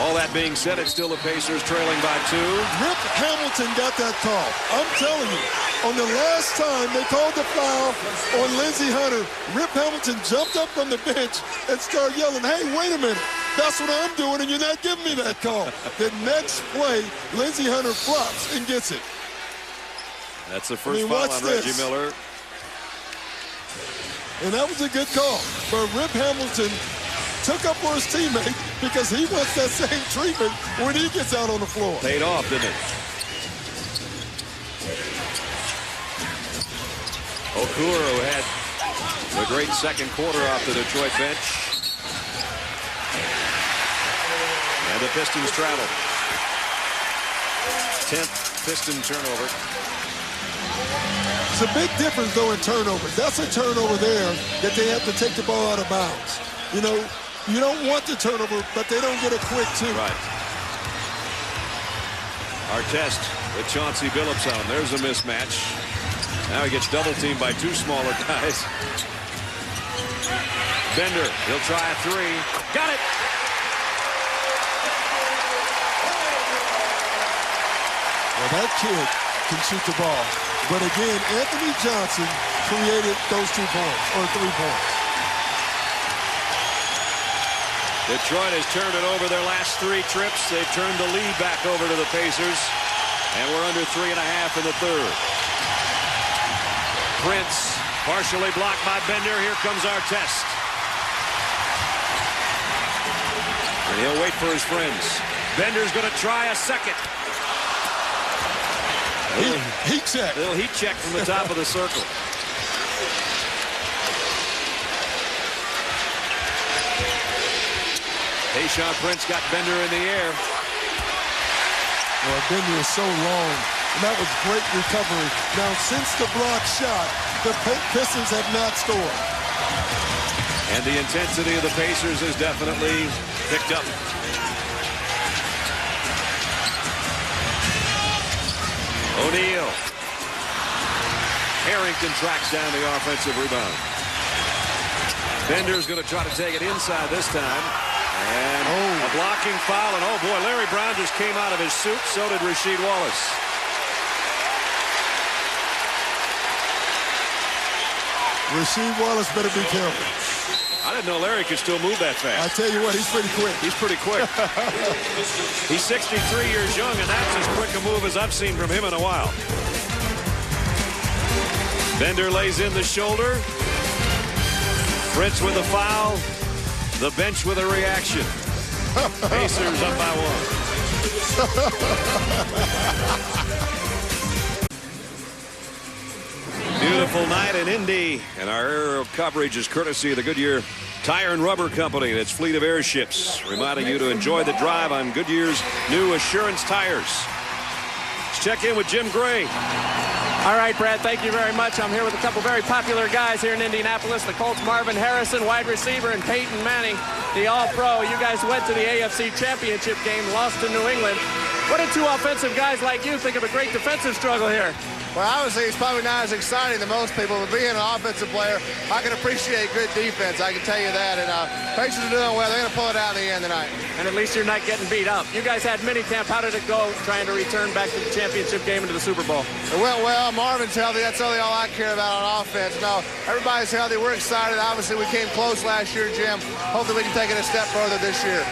Speaker 6: All that being said, it's still the Pacers trailing by 2.
Speaker 2: Rip Hamilton got that call. I'm telling you, on the last time they called the foul on Lindsey Hunter, Rip Hamilton jumped up from the bench and started yelling, "Hey, wait a minute. That's what I'm doing, and you're not giving me that call." The next play, Lindsey Hunter flops and gets it.
Speaker 6: That's the first foul on Reggie Miller.
Speaker 2: And that was a good call. But Rip Hamilton took up for his teammate because he wants that same treatment when he gets out on the floor.
Speaker 6: Paid off, didn't it? Okoro had a great second quarter off the Detroit bench. And the Pistons travel. 10th Piston turnover.
Speaker 2: It's a big difference, though, in turnovers. That's a turnover there that they have to take the ball out of bounds. You know, you don't want the turnover, but they don't get a quick two.
Speaker 6: Right. Our test with Chauncey Billups on. There's a mismatch. Now he gets double-teamed by 2 smaller guys. Bender, he'll try a 3. Got it!
Speaker 2: Well, that kid can shoot the ball. But again, Anthony Johnson created those 2 points, or 3 points.
Speaker 6: Detroit has turned it over their last 3 trips. They've turned the lead back over to the Pacers. And we're under 3.5 in the third. Prince, partially blocked by Bender. Here comes our test. And he'll wait for his friends. Bender's going to try a second.
Speaker 2: Heat check.
Speaker 6: Little heat check from the top of the circle. Tayshaun Prince got Bender in the air.
Speaker 2: Well, Bender is so long. And that was great recovery. Now, since the block shot, the Pistons have not scored.
Speaker 6: And the intensity of the Pacers is definitely picked up. O'Neal. Harrington tracks down the offensive rebound. Bender's going to try to take it inside this time. And a blocking foul. And, oh, boy, Larry Brown just came out of his suit. So did Rasheed Wallace.
Speaker 2: Rasheed Wallace better be careful.
Speaker 6: I didn't know Larry could still move that fast.
Speaker 2: I tell you what, he's pretty quick.
Speaker 6: He's pretty quick. He's 63 years young, and that's as quick a move as I've seen from him in a while. Bender lays in the shoulder. Prince with a foul. The bench with a reaction. Pacers up by 1. Beautiful night in Indy, and our aerial coverage is courtesy of the Goodyear Tire and Rubber Company and its fleet of airships, reminding you to enjoy the drive on Goodyear's new Assurance tires. Let's check in with Jim Gray.
Speaker 4: All right, Brad, thank you very much. I'm here with a couple very popular guys here in Indianapolis. The Colts' Marvin Harrison, wide receiver, and Peyton Manning, the All-Pro. You guys went to the AFC Championship game, lost to New England. What did two offensive guys like you think of a great defensive struggle here?
Speaker 16: Well, obviously, it's probably not as exciting to most people, but being an offensive player, I can appreciate good defense. I can tell you that. And Pacers are doing well. They're going to pull it out in the end tonight.
Speaker 4: And at least you're not getting beat up. You guys had minicamp. How did it go trying to return back to the championship game into the Super Bowl?
Speaker 16: It went well. Marvin's healthy. That's really all I care about on offense. No, everybody's healthy. We're excited. Obviously, we came close last year, Jim. Hopefully, we can take it a step further this year.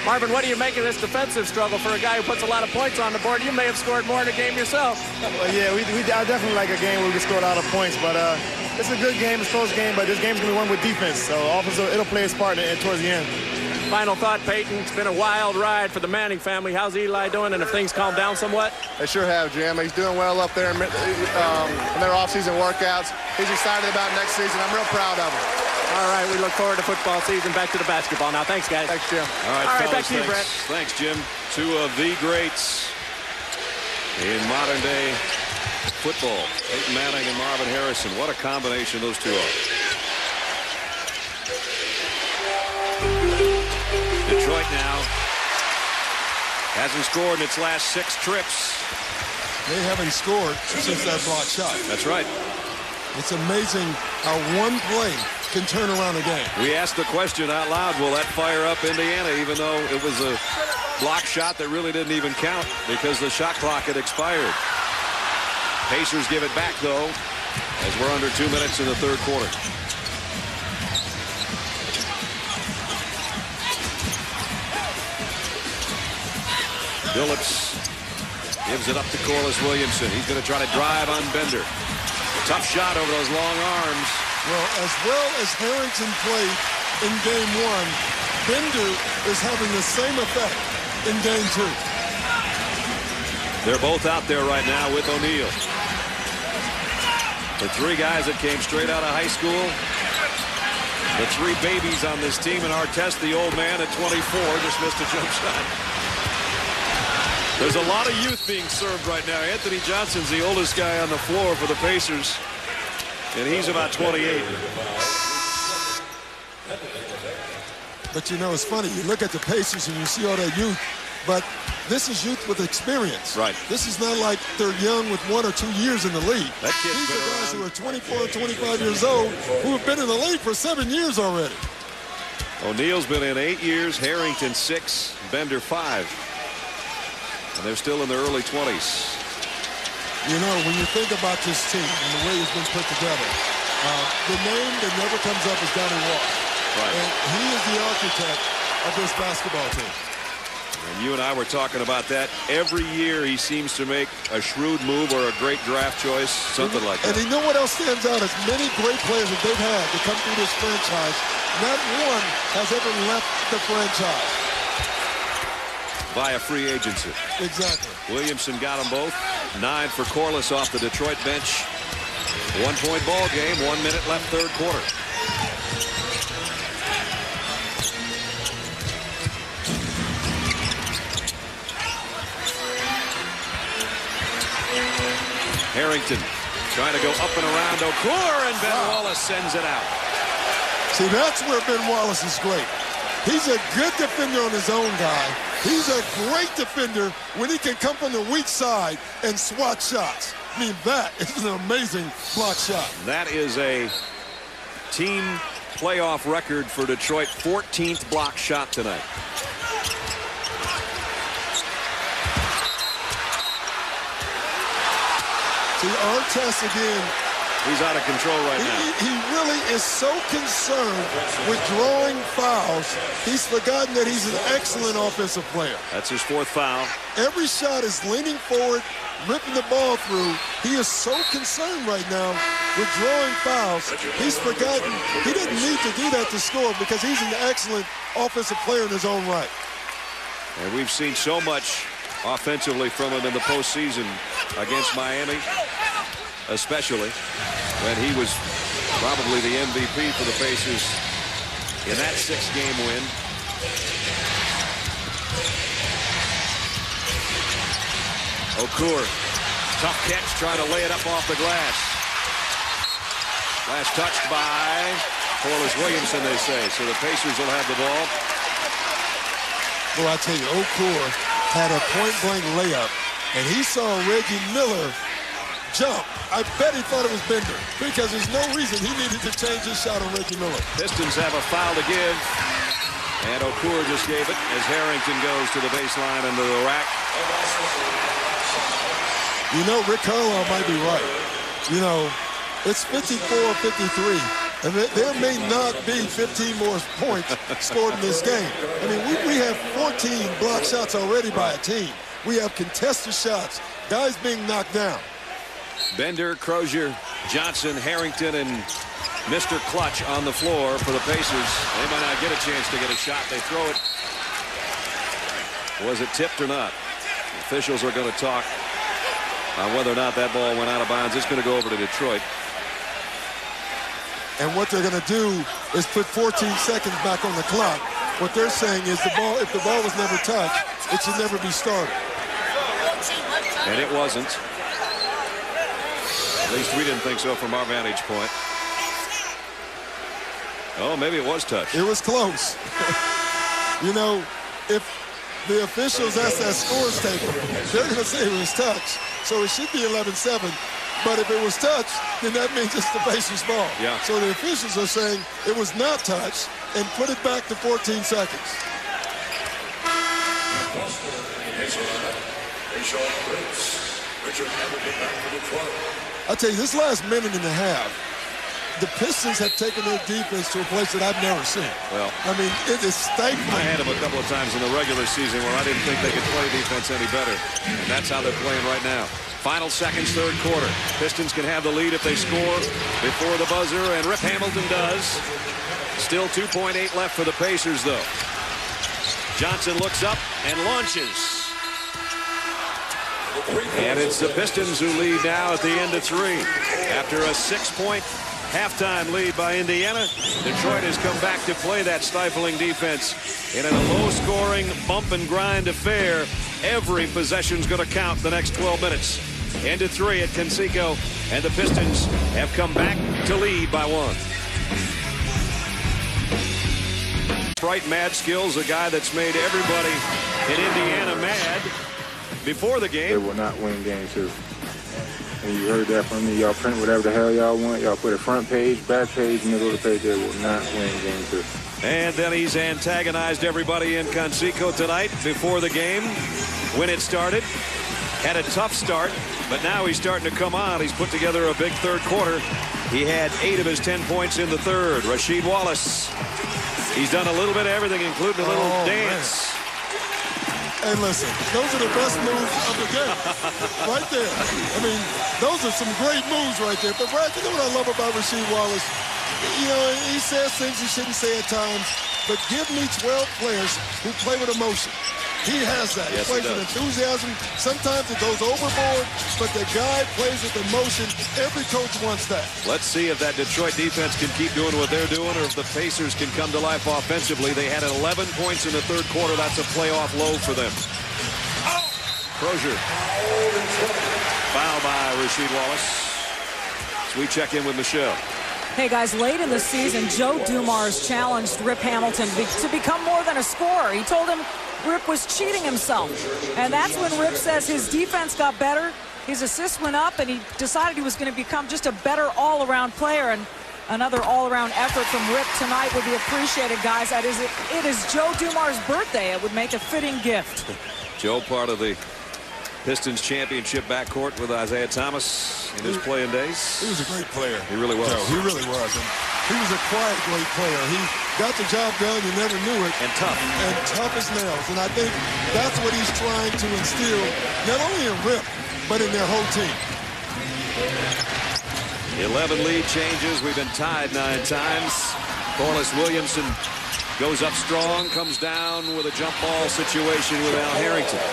Speaker 4: Marvin, what do you make of this defensive struggle for a guy who puts a lot of points on the board? You may have scored more in the game yourself.
Speaker 16: Well, yeah, I definitely like a game where we can score a lot of points, but it's a good game, it's a close game, but this game's going to be won with defense, so offense, it'll play its part towards the end.
Speaker 4: Final thought, Peyton, it's been a wild ride for the Manning family. How's Eli doing, and have things calmed down somewhat?
Speaker 16: They sure have, Jim. He's doing well up there in their off-season workouts. He's excited about next season. I'm real proud of him.
Speaker 4: All right, we look forward to football season. Back to the basketball now. Thanks, guys.
Speaker 16: Thanks, Jim.
Speaker 6: All right, fellas,
Speaker 4: back to you, Brett.
Speaker 6: Thanks, Jim. Two of the greats in modern-day football. Peyton Manning and Marvin Harrison. What a combination those two are. Detroit now hasn't scored in its last 6 trips.
Speaker 2: They haven't scored since that block shot.
Speaker 6: That's right.
Speaker 2: It's amazing how one play can turn around a game.
Speaker 6: We asked the question out loud, will that fire up Indiana, even though it was a block shot that really didn't even count because the shot clock had expired. Pacers give it back, though, as we're under 2 minutes in the third quarter. Phillips gives it up to Corliss Williamson. He's going to try to drive on Bender. Tough shot over those long arms.
Speaker 2: Well as Harrington played in game 1, Bender is having the same effect in game 2.
Speaker 6: They're both out there right now with O'Neal. The 3 guys that came straight out of high school. The 3 babies on this team, and Artest, the old man at 24, just missed a jump shot. There's a lot of youth being served right now. Anthony Johnson's the oldest guy on the floor for the Pacers, and he's about 28.
Speaker 2: But you know, it's funny. You look at the Pacers and you see all that youth, but this is youth with experience.
Speaker 6: Right.
Speaker 2: This is not like they're young with 1 or 2 years in the league.
Speaker 6: That kid's
Speaker 2: These
Speaker 6: been
Speaker 2: are guys
Speaker 6: around.
Speaker 2: who are 24 or 25 years old who have been in the league for 7 years already.
Speaker 6: O'Neal's been in 8 years, Harrington 6, Bender 5. And they're still in their early 20s.
Speaker 2: You know, when you think about this team and the way it's been put together, the name that never comes up is Donnie Walsh.
Speaker 6: Right.
Speaker 2: And he is the architect of this basketball team.
Speaker 6: And you and I were talking about that. Every year he seems to make a shrewd move or a great draft choice, something like that.
Speaker 2: And you know what else stands out? As many great players that they've had to come through this franchise, not one has ever left the franchise.
Speaker 6: Via free agency.
Speaker 2: Exactly.
Speaker 6: Williamson got them both. 9 for Corliss off the Detroit bench. 1-point ball game. 1 minute left, third quarter. Harrington trying to go up and around Okur, and Ben Wallace sends it out.
Speaker 2: See, that's where Ben Wallace is great. He's a good defender on his own guy. He's a great defender when he can come from the weak side and swat shots. I mean, that is an amazing block shot.
Speaker 6: That is a team playoff record for Detroit. 14th block shot tonight.
Speaker 2: See, Artest again.
Speaker 6: He's out of control right now.
Speaker 2: He really is so concerned with drawing fouls, he's forgotten that he's an excellent offensive player.
Speaker 6: That's his 4th foul.
Speaker 2: Every shot is leaning forward, ripping the ball through. He is so concerned right now with drawing fouls. He's forgotten he didn't need to do that to score because he's an excellent offensive player in his own right.
Speaker 6: And we've seen so much offensively from him in the postseason against Miami, especially. when he was probably the MVP for the Pacers in that 6-game win. Okur, tough catch, trying to lay it up off the glass. Last touched by Corliss Williamson, they say. So the Pacers will have the ball.
Speaker 2: Well, I tell you, Okur had a point-blank layup, and he saw Reggie Miller jump. I bet he thought it was Bender, because there's no reason he needed to change his shot on Reggie Miller.
Speaker 6: Pistons have a foul to give, and Okur just gave it as Harrington goes to the baseline into the rack.
Speaker 2: You know, Rick Carlisle might be right. You know, it's 54-53, and there may not be 15 more points scored in this game. I mean, we have 14 block shots already by a team. We have contested shots, guys being knocked down.
Speaker 6: Bender, Crozier, Johnson, Harrington, and Mr. Clutch on the floor for the Pacers. They might not get a chance to get a shot. They throw it. Was it tipped or not? The officials are going to talk on whether or not that ball went out of bounds. It's going to go over to Detroit.
Speaker 2: And what they're going to do is put 14 seconds back on the clock. What they're saying is the ball, if the ball was never touched, it should never be started.
Speaker 6: And it wasn't. At least we didn't think so from our vantage point. Oh, maybe it was touched.
Speaker 2: It was close. You know, if the officials ask that scores table, they're going to say it was touched. So it should be 11-7. But if it was touched, then that means it's the Pacers' ball.
Speaker 6: Yeah.
Speaker 2: So the officials are saying it was not touched and put it back to 14 seconds.
Speaker 12: Tayshaun Prince.
Speaker 2: I tell you, this last minute and a half, the Pistons have taken their defense to a place that I've never seen.
Speaker 6: Well,
Speaker 2: I mean, it is stifling.
Speaker 6: I had them a couple of times in the regular season where I didn't think they could play defense any better. And that's how they're playing right now. Final seconds, third quarter. Pistons can have the lead if they score before the buzzer, and Rip Hamilton does. Still 2.8 left for the Pacers, though. Johnson looks up and launches. And it's the Pistons who lead now at the end of 3. After a 6-point halftime lead by Indiana, Detroit has come back to play that stifling defense. And in a low-scoring bump-and-grind affair, every possession's going to count the next 12 minutes. End of 3 at Conseco, and the Pistons have come back to lead by 1. Bright Mad Skills, a guy that's made everybody in Indiana mad before the game.
Speaker 10: They will not win game 2. And you heard that from me. Y'all print whatever the hell y'all want. Y'all put it front page, back page, middle of the page. They will not win game 2.
Speaker 6: And then he's antagonized everybody in Conseco tonight before the game when it started. Had a tough start, but now he's starting to come on. He's put together a big third quarter. He had 8 of his 10 points in the third. Rasheed Wallace. He's done a little bit of everything, including a little dance.
Speaker 2: And listen, those are the best moves of the game. Right there. I mean, those are some great moves right there. But, Brad, you know what I love about Rasheed Wallace? You know, he says things he shouldn't say at times, but give me 12 players who play with emotion. He has that.
Speaker 6: Yes,
Speaker 2: he plays with enthusiasm. Sometimes it goes overboard, but the guy plays with emotion. Every coach wants that.
Speaker 6: Let's see if that Detroit defense can keep doing what they're doing, or if the Pacers can come to life offensively. They had 11 points in the third quarter. That's a playoff low for them. Crozier. Foul by Rasheed Wallace. So we check in with Michelle.
Speaker 3: Hey, guys, late in the season, Joe Dumars challenged Rip Hamilton to become more than a scorer. He told him Rip was cheating himself. And that's when Rip says his defense got better, his assists went up, and he decided he was going to become just a better all-around player. And another all-around effort from Rip tonight would be appreciated, guys. It is Joe Dumars' birthday. It would make a fitting gift.
Speaker 6: Joe, part of the Pistons championship backcourt with Isaiah Thomas in his playing days.
Speaker 2: He was a great player.
Speaker 6: He really was.
Speaker 2: No, he really was. And he was a quiet, great player. He got the job done. You never knew it.
Speaker 6: And tough.
Speaker 2: And tough as nails. And I think that's what he's trying to instill, not only in Rip, but in their whole team.
Speaker 6: 11 lead changes. We've been tied 9 times. Corliss Williamson goes up strong, comes down with a jump ball situation with Al Harrington.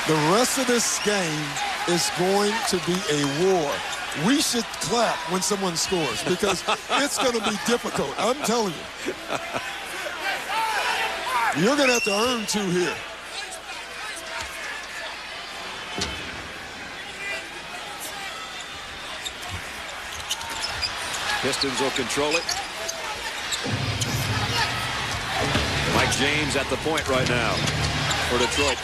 Speaker 2: The rest of this game is going to be a war. We should clap when someone scores because it's going to be difficult. I'm telling you. You're going to have to earn 2 here.
Speaker 6: Pistons will control it. Mike James at the point right now for Detroit.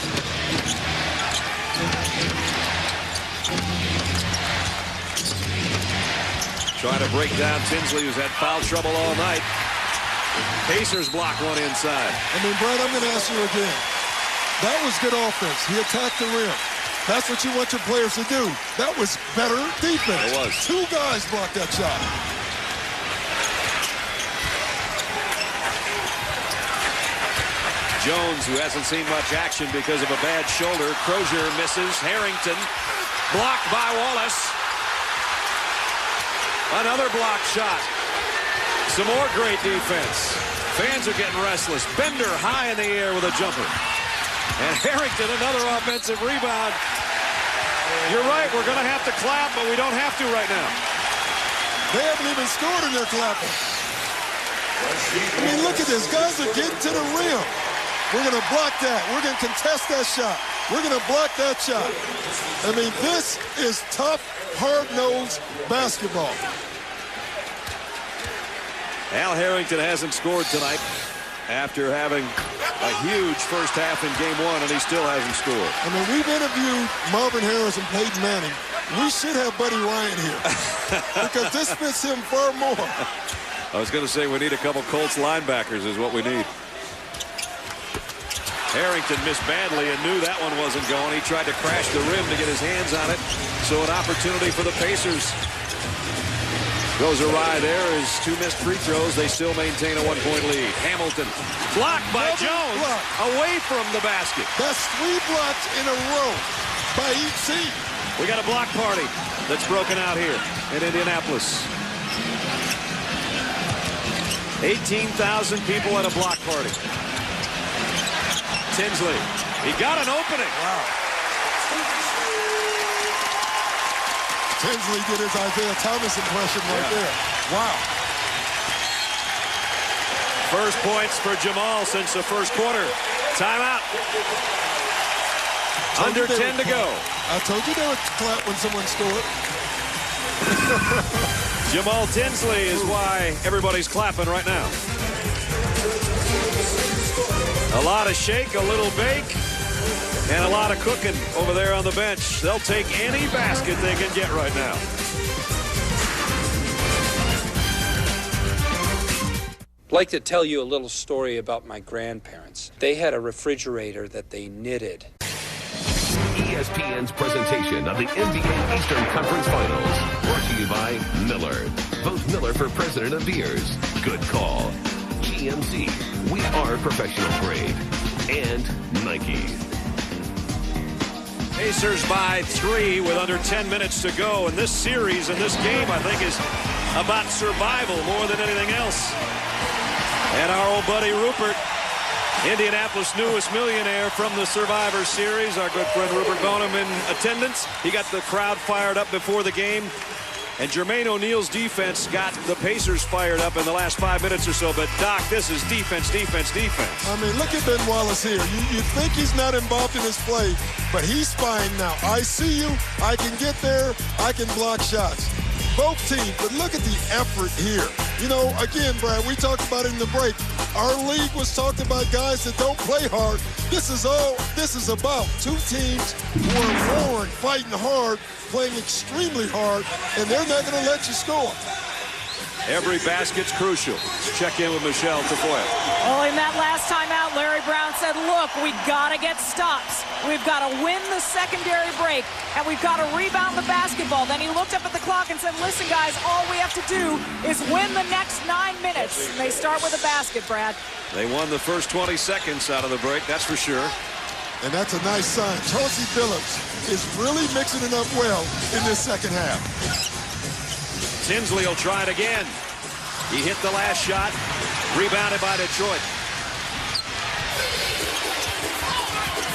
Speaker 6: Trying to break down Tinsley, who's had foul trouble all night. Pacers block one inside.
Speaker 2: I mean, Brad, I'm going to ask you again. That was good offense. He attacked the rim. That's what you want your players to do. That was better defense.
Speaker 6: It was.
Speaker 2: 2 guys blocked that shot.
Speaker 6: Jones, who hasn't seen much action because of a bad shoulder. Crozier misses. Harrington blocked by Wallace. Another block shot. Some more great defense. Fans are getting restless. Bender high in the air with a jumper. And Harrington, another offensive rebound. You're right, we're going to have to clap, but we don't have to right now.
Speaker 2: They haven't even scored and they're clapping. I mean, look at this. Guys are getting to the rim. We're going to block that. We're going to contest that shot. We're going to block that shot. I mean, this is tough, hard-nosed basketball.
Speaker 6: Al Harrington hasn't scored tonight after having a huge first half in game 1, and he still hasn't scored.
Speaker 2: I mean, we've interviewed Marvin Harris and Peyton Manning. We should have Buddy Ryan here because this fits him far more.
Speaker 6: I was going to say we need a couple Colts linebackers is what we need. Harrington missed badly and knew that one wasn't going. He tried to crash the rim to get his hands on it. So an opportunity for the Pacers. Goes awry there as 2 missed free throws. They still maintain a 1-point lead. Hamilton blocked by Jones away from the basket.
Speaker 2: That's 3 blocks in a row by each team.
Speaker 6: We got a block party that's broken out here in Indianapolis. 18,000 people at a block party. Tinsley, he got an opening.
Speaker 2: Wow. Tinsley did his Isaiah Thomas impression right there. Wow.
Speaker 6: First points for Jamal since the first quarter. Timeout. Under 10 to go.
Speaker 2: I told you they would clap when someone scored.
Speaker 6: Jamal Tinsley is why everybody's clapping right now. A lot of shake, a little bake, and a lot of cooking over there on the bench. They'll take any basket they can get right now.
Speaker 17: I'd like to tell you a little story about my grandparents. They had a refrigerator that they knitted.
Speaker 9: ESPN's presentation of the NBA Eastern Conference Finals. Brought to you by Miller. Vote Miller for president of beers. Good call. GMC. We are professional grade. And Nike.
Speaker 6: Pacers by 3 with under 10 minutes to go. And this series and this game, I think, is about survival more than anything else. And our old buddy Rupert, Indianapolis' newest millionaire from the Survivor Series, our good friend Rupert Bonham in attendance. He got the crowd fired up before the game. And Jermaine O'Neal's defense got the Pacers fired up in the last 5 minutes or so. But, Doc, this is defense, defense, defense.
Speaker 2: I mean, look at Ben Wallace here. You think he's not involved in his play, but he's spying now. I see you. I can get there. I can block shots. Both teams, but look at the effort here. You know, again, Brad, we talked about it in the break. Our league was talking about guys that don't play hard. This is all this is about. 2 teams who are roaring, fighting hard, playing extremely hard, and they're not going to let you score.
Speaker 6: Every basket's crucial. Check in with Michelle Tafoya.
Speaker 3: Well, in that last time out, Larry Brown said, look, we got to get stops. We've got to win the secondary break, and we've got to rebound the basketball. Then he looked up at the clock and said, listen, guys, all we have to do is win the next 9 minutes. And they start with a basket, Brad.
Speaker 6: They won the first 20 seconds out of the break, that's for sure.
Speaker 2: And that's a nice sign. Chauncey Billups is really mixing it up well in this second half.
Speaker 6: Tinsley will try it again. He hit the last shot. Rebounded by Detroit.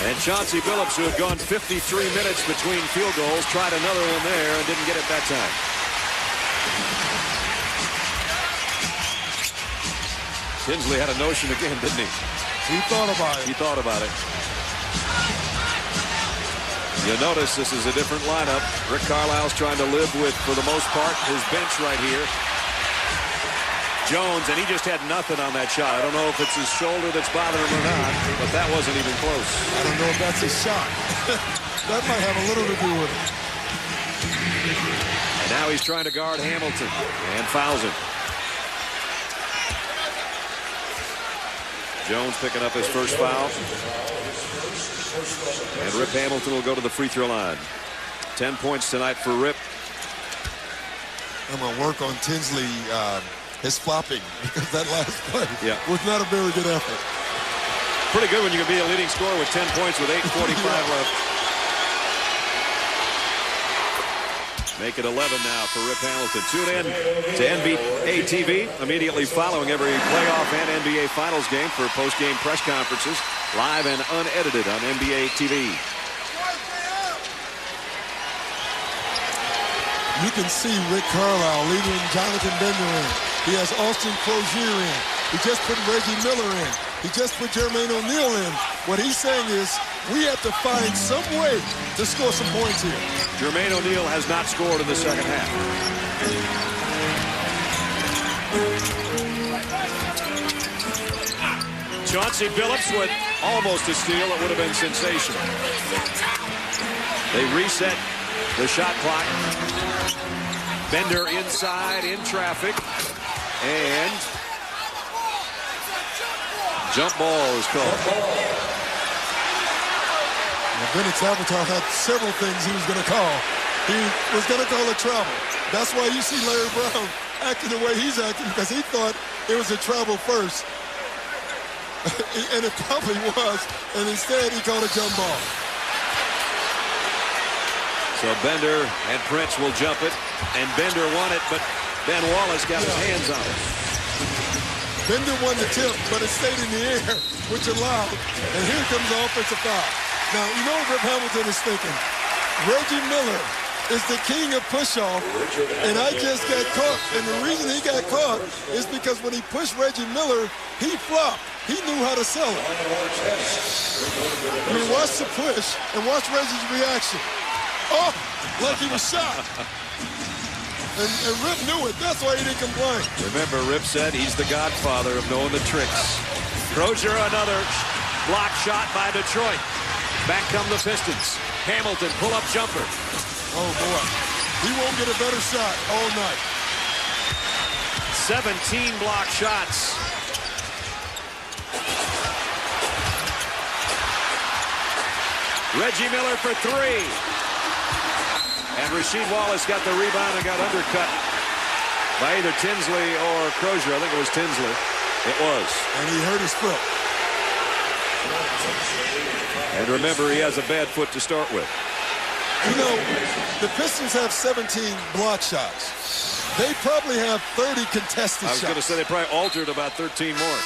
Speaker 6: And Chauncey Billups, who had gone 53 minutes between field goals, tried another one there and didn't get it that time. Tinsley had a notion again, didn't he?
Speaker 2: He thought about it.
Speaker 6: He thought about it. You'll notice this is a different lineup. Rick Carlisle's trying to live with, for the most part, his bench right here. Jones, and he just had nothing on that shot. I don't know if it's his shoulder that's bothering him or not, but that wasn't even close.
Speaker 2: I don't know if that's his shot. That might have a little to do with it.
Speaker 6: And now he's trying to guard Hamilton and fouls him. Jones picking up his first foul. And Rip Hamilton will go to the free throw line. 10 points tonight for Rip.
Speaker 2: I'm going to work on Tinsley, his flopping, because that last play was not a very good effort.
Speaker 6: Pretty good when you can be a leading scorer with 10 points with 8:45 left. Make it 11 now for Rip Hamilton. Tune in to NBA TV immediately following every playoff and NBA Finals game for post-game press conferences, live and unedited on NBA TV.
Speaker 2: You can see Rick Carlisle leading Jonathan Bender in. He has Austin Crozier in. He just put Reggie Miller in. He just put Jermaine O'Neal in. What he's saying is we have to find some way to score some points here.
Speaker 6: Jermaine O'Neal has not scored in the second half. Chauncey Billups with almost a steal. It would have been sensational. They reset the shot clock. Bender inside in traffic. And jump ball is called.
Speaker 2: Bennett's avatar had several things he was going to call. He was going to call a travel. That's why you see Larry Brown acting the way he's acting, because he thought it was a travel first. And it probably was. And instead, he called a jump ball.
Speaker 6: So Bender and Prince will jump it. And Bender won it, but Ben Wallace got his hands on it.
Speaker 2: Bender won the tip, but it stayed in the air, which allowed. And here comes the offensive foul. Now, you know what Rip Hamilton is thinking. Reggie Miller is the king of push-off, and I just got caught. And the reason he got caught is because when he pushed Reggie Miller, he flopped. He knew how to sell it. I mean, watch the push and watch Reggie's reaction. Oh, like he was shot. And Rip knew it. That's why he didn't complain.
Speaker 6: Remember, Rip said he's the godfather of knowing the tricks. Crozier, another block shot by Detroit. Back come the Pistons. Hamilton, pull-up jumper.
Speaker 2: Oh, boy. He won't get a better shot all night.
Speaker 6: 17 block shots. Reggie Miller for three. And Rasheed Wallace got the rebound and got undercut by either Tinsley or Crozier. I think it was Tinsley. It was.
Speaker 2: And he hurt his foot.
Speaker 6: And remember, he has a bad foot to start with.
Speaker 2: You know, the Pistons have 17 block shots. They probably have 30 contested shots.
Speaker 6: I was going to say they probably altered about 13 more.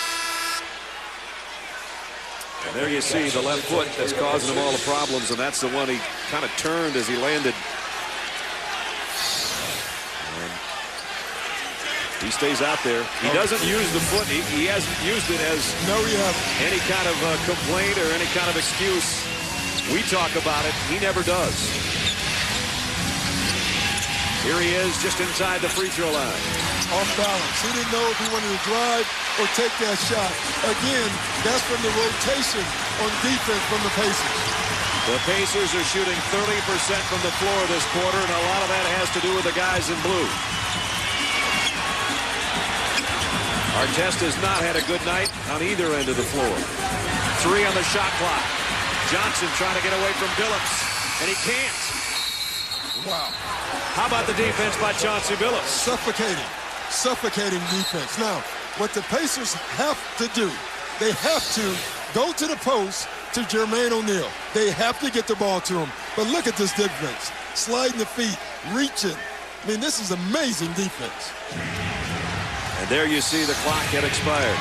Speaker 6: And there you see the left foot that's causing him all the problems, and that's the one he kind of turned as he landed. And he stays out there. He doesn't use the foot. He hasn't used it as any kind of complaint or any kind of excuse. We talk about it. He never does. Here he is just inside the free throw line.
Speaker 2: Off balance. He didn't know if he wanted to drive or take that shot. Again, that's from the rotation on defense from the Pacers.
Speaker 6: The Pacers are shooting 30% from the floor this quarter, and a lot of that has to do with the guys in blue. Artest has not had a good night on either end of the floor. 3 on the shot clock. Johnson trying to get away from Billups, and he can't.
Speaker 2: Wow.
Speaker 6: How about the defense by Chauncey Billups?
Speaker 2: Suffocating defense. Now, what the Pacers have to do, they have to go to the post to Jermaine O'Neal. They have to get the ball to him. But look at this defense. Sliding the feet, reaching. I mean, this is amazing defense.
Speaker 6: And there you see the clock had expired.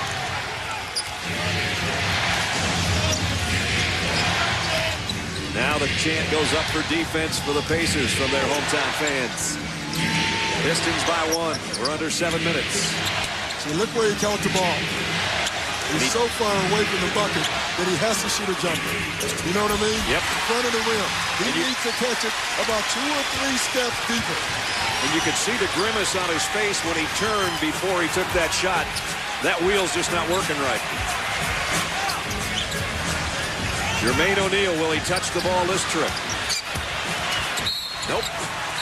Speaker 6: Now the chant goes up for defense for the Pacers from their hometown fans. Pistons by 1. We're under 7 minutes.
Speaker 2: See, look where he caught the ball. He's so far away from the bucket that he has to shoot a jumper. You know what I mean?
Speaker 6: Yep.
Speaker 2: In front of the rim. He needs to catch it about 2 or 3 steps deeper.
Speaker 6: And you could see the grimace on his face when he turned before he took that shot. That wheel's just not working right. Jermaine O'Neal, will he touch the ball this trip? Nope.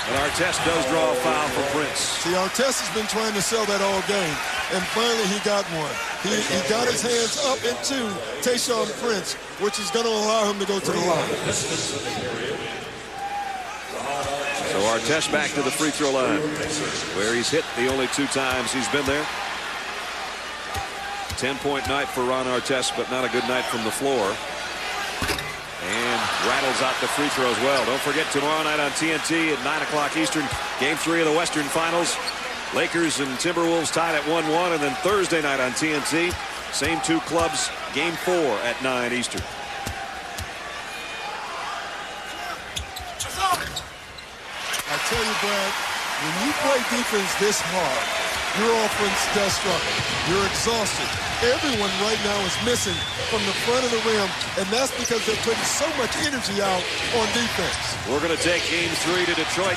Speaker 6: But Artest does draw a foul for Prince.
Speaker 2: See, Artest has been trying to sell that all game, and finally he got one. He got his hands up into Tayshaun Prince, which is going to allow him to go to the line.
Speaker 6: So Artest back to the free throw line, where he's hit the only 2 times he's been there. 10-point night for Ron Artest, but not a good night from the floor. And rattles out the free throw as well. Don't forget, tomorrow night on TNT at 9 o'clock Eastern, Game 3 of the Western Finals. Lakers and Timberwolves tied at 1-1. And then Thursday night on TNT, same 2 clubs, Game 4 at 9 Eastern.
Speaker 2: I tell you, Brad, when you play defense this hard, your offense does struggle. You're exhausted. Everyone right now is missing from the front of the rim, and that's because they're putting so much energy out on defense.
Speaker 6: We're going to take Game 3 to Detroit.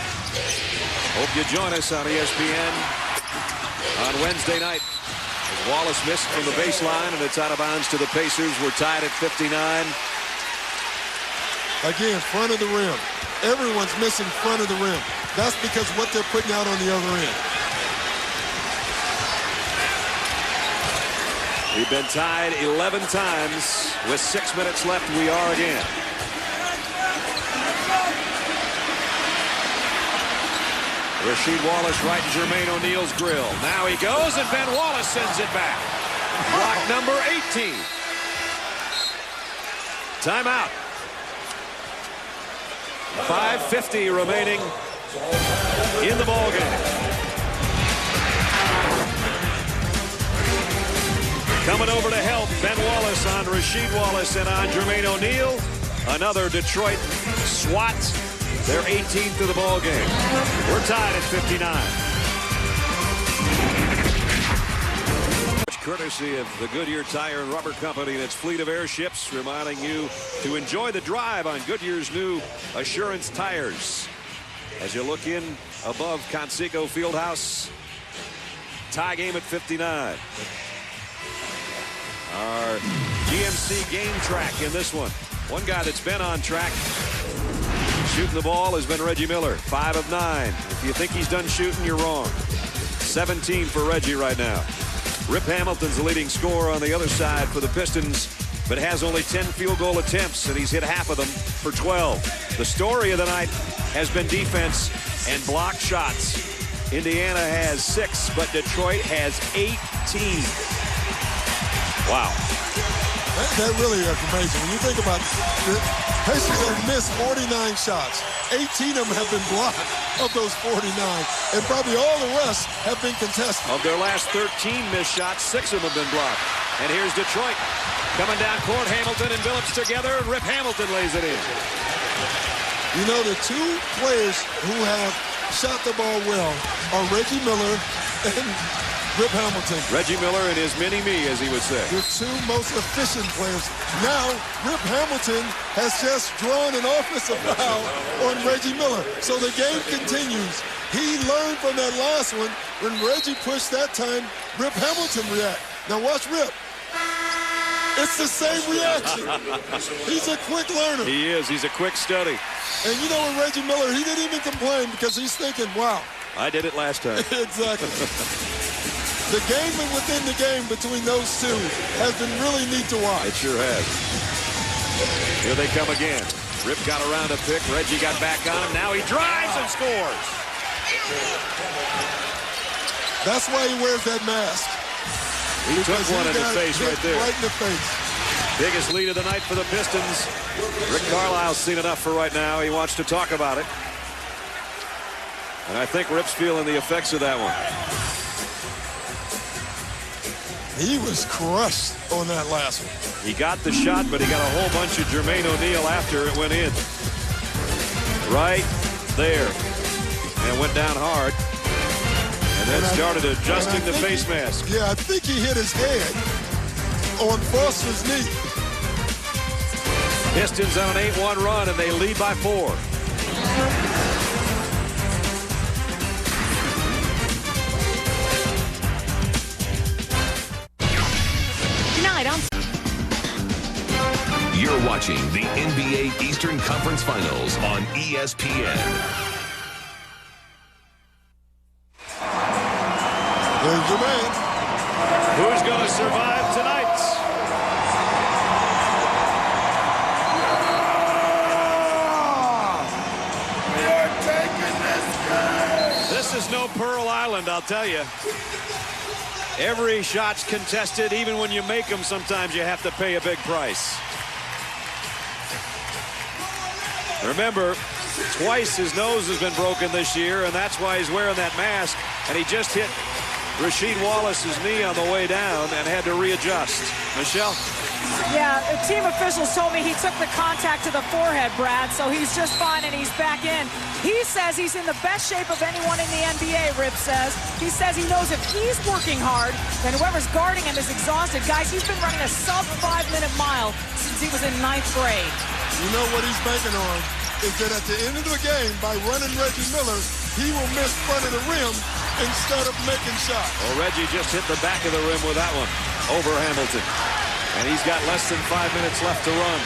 Speaker 6: Hope you join us on ESPN on Wednesday night. As Wallace missed from the baseline, and it's out of bounds to the Pacers. We're tied at 59.
Speaker 2: Again, front of the rim. Everyone's missing front of the rim. That's because what they're putting out on the other end.
Speaker 6: We've been tied 11 times. With 6 minutes left, we are again. Rasheed Wallace right in Jermaine O'Neal's grill. Now he goes, and Ben Wallace sends it back. Block number 18. Timeout. 5:50 remaining in the ballgame. Coming over to help, Ben Wallace on Rasheed Wallace and on Jermaine O'Neal. Another Detroit swat. They're 18th of the ball game. We're tied at 59. Courtesy of the Goodyear Tire and Rubber Company and its fleet of airships, reminding you to enjoy the drive on Goodyear's new Assurance tires. As you look in above Conseco Fieldhouse, tie game at 59. Our GMC game track in this one. One guy that's been on track shooting the ball has been Reggie Miller, 5 of 9. If you think he's done shooting, you're wrong. 17 for Reggie right now. Rip Hamilton's the leading scorer on the other side for the Pistons, but has only 10 field goal attempts, and he's hit half of them for 12. The story of the night has been defense and blocked shots. Indiana has 6, but Detroit has 18. Wow.
Speaker 2: That really is amazing. When you think about it, the Pacers have missed 49 shots. 18 of them have been blocked of those 49. And probably all the rest have been contested.
Speaker 6: Of their last 13 missed shots, 6 of them have been blocked. And here's Detroit. Coming down court, Hamilton and Billups together, and Rip Hamilton lays it in.
Speaker 2: You know, the 2 players who have shot the ball well are Reggie Miller and Rip Hamilton.
Speaker 6: Reggie Miller and his mini-me, as he would say.
Speaker 2: The 2 most efficient players. Now, Rip Hamilton has just drawn an offensive foul on Reggie Miller. So the game continues. He learned from that last one. When Reggie pushed that time, Rip Hamilton react. Now watch Rip. It's the same reaction. He's a quick learner.
Speaker 6: He is. He's a quick study.
Speaker 2: And you know what, Reggie Miller, he didn't even complain because he's thinking, wow.
Speaker 6: I did it last time.
Speaker 2: Exactly. The game and within the game between those 2 has been really neat to watch.
Speaker 6: It sure has. Here they come again. Rip got around a pick. Reggie got back on him. Now he drives and scores.
Speaker 2: That's why he wears that mask.
Speaker 6: He took one in the face right there.
Speaker 2: Right in the face.
Speaker 6: Biggest lead of the night for the Pistons. Rick Carlisle's seen enough for right now. He wants to talk about it. And I think Rip's feeling the effects of that one.
Speaker 2: He was crushed on that last one.
Speaker 6: He got the shot, but he got a whole bunch of Jermaine O'Neal after it went in. Right there. And went down hard. And then started adjusting the face mask.
Speaker 2: Yeah, I think he hit his head on Foster's knee.
Speaker 6: Pistons on an 8-1 run, and they lead by 4.
Speaker 9: You're watching the NBA Eastern Conference Finals on ESPN.
Speaker 2: There's your man.
Speaker 6: Who's going to survive tonight?
Speaker 2: You're taking this game.
Speaker 6: This is no Pearl Island, I'll tell you. Every shot's contested. Even when you make them, sometimes you have to pay a big price. Remember, twice his nose has been broken this year, and that's why he's wearing that mask. And he just hit Rasheed Wallace's knee on the way down and had to readjust. Michelle?
Speaker 3: Yeah, the team officials told me he took the contact to the forehead, Brad, so he's just fine and he's back in. He says he's in the best shape of anyone in the NBA, Rip says. He says he knows if he's working hard, then whoever's guarding him is exhausted. Guys, he's been running a sub-5-minute mile since he was in 9th grade.
Speaker 2: You know what he's banking on is that at the end of the game, by running Reggie Miller, he will miss front of the rim instead of making shots.
Speaker 6: Well, Reggie just hit the back of the rim with that one over Hamilton. And he's got less than 5 minutes left to run.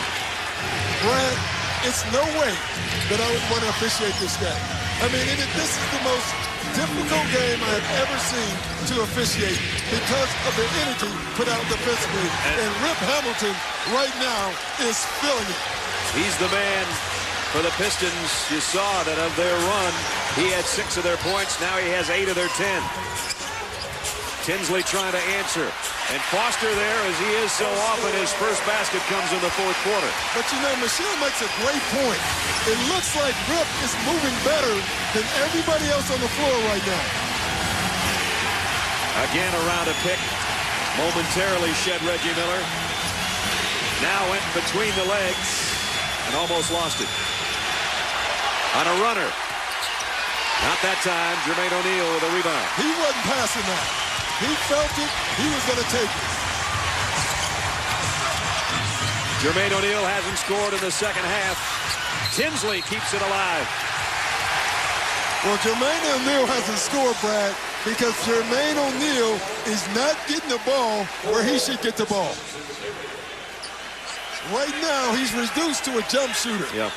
Speaker 2: Brad, it's no way that I would want to officiate this game. I mean, this is the most difficult game I have ever seen to officiate because of the energy put out defensively. And Rip Hamilton right now is feeling it.
Speaker 6: He's the man for the Pistons. You saw that of their run, he had 6 of their points. Now he has 8 of their 10. Tinsley trying to answer. And Foster there, as he is so often, his first basket comes in the 4th quarter.
Speaker 2: But you know, Michelle makes a great point. It looks like Rip is moving better than everybody else on the floor right now.
Speaker 6: Again around a pick. Momentarily shed Reggie Miller. Now went between the legs and almost lost it. On a runner. Not that time. Jermaine O'Neal with a rebound.
Speaker 2: He wasn't passing that. He felt it. He was going to take it.
Speaker 6: Jermaine O'Neal hasn't scored in the second half. Tinsley keeps it alive.
Speaker 2: Well, Jermaine O'Neal hasn't scored, Brad, because Jermaine O'Neal is not getting the ball where he should get the ball. Right now, he's reduced to a jump shooter.
Speaker 6: Yeah.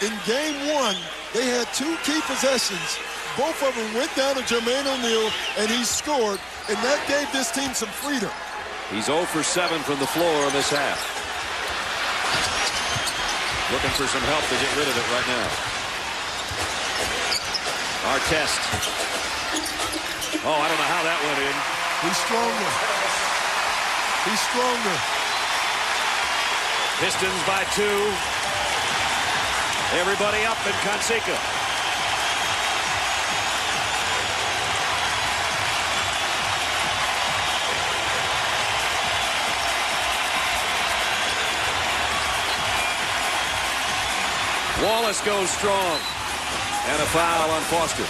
Speaker 2: In game 1, they had 2 key possessions. Both of them went down to Jermaine O'Neal, and he scored, and that gave this team some freedom.
Speaker 6: He's 0 for 7 from the floor in this half. Looking for some help to get rid of it right now. Artest. Oh, I don't know how that went in.
Speaker 2: He's stronger. He's stronger.
Speaker 6: Pistons by 2. Everybody up in Conseco. Wallace goes strong. And a foul on Foster.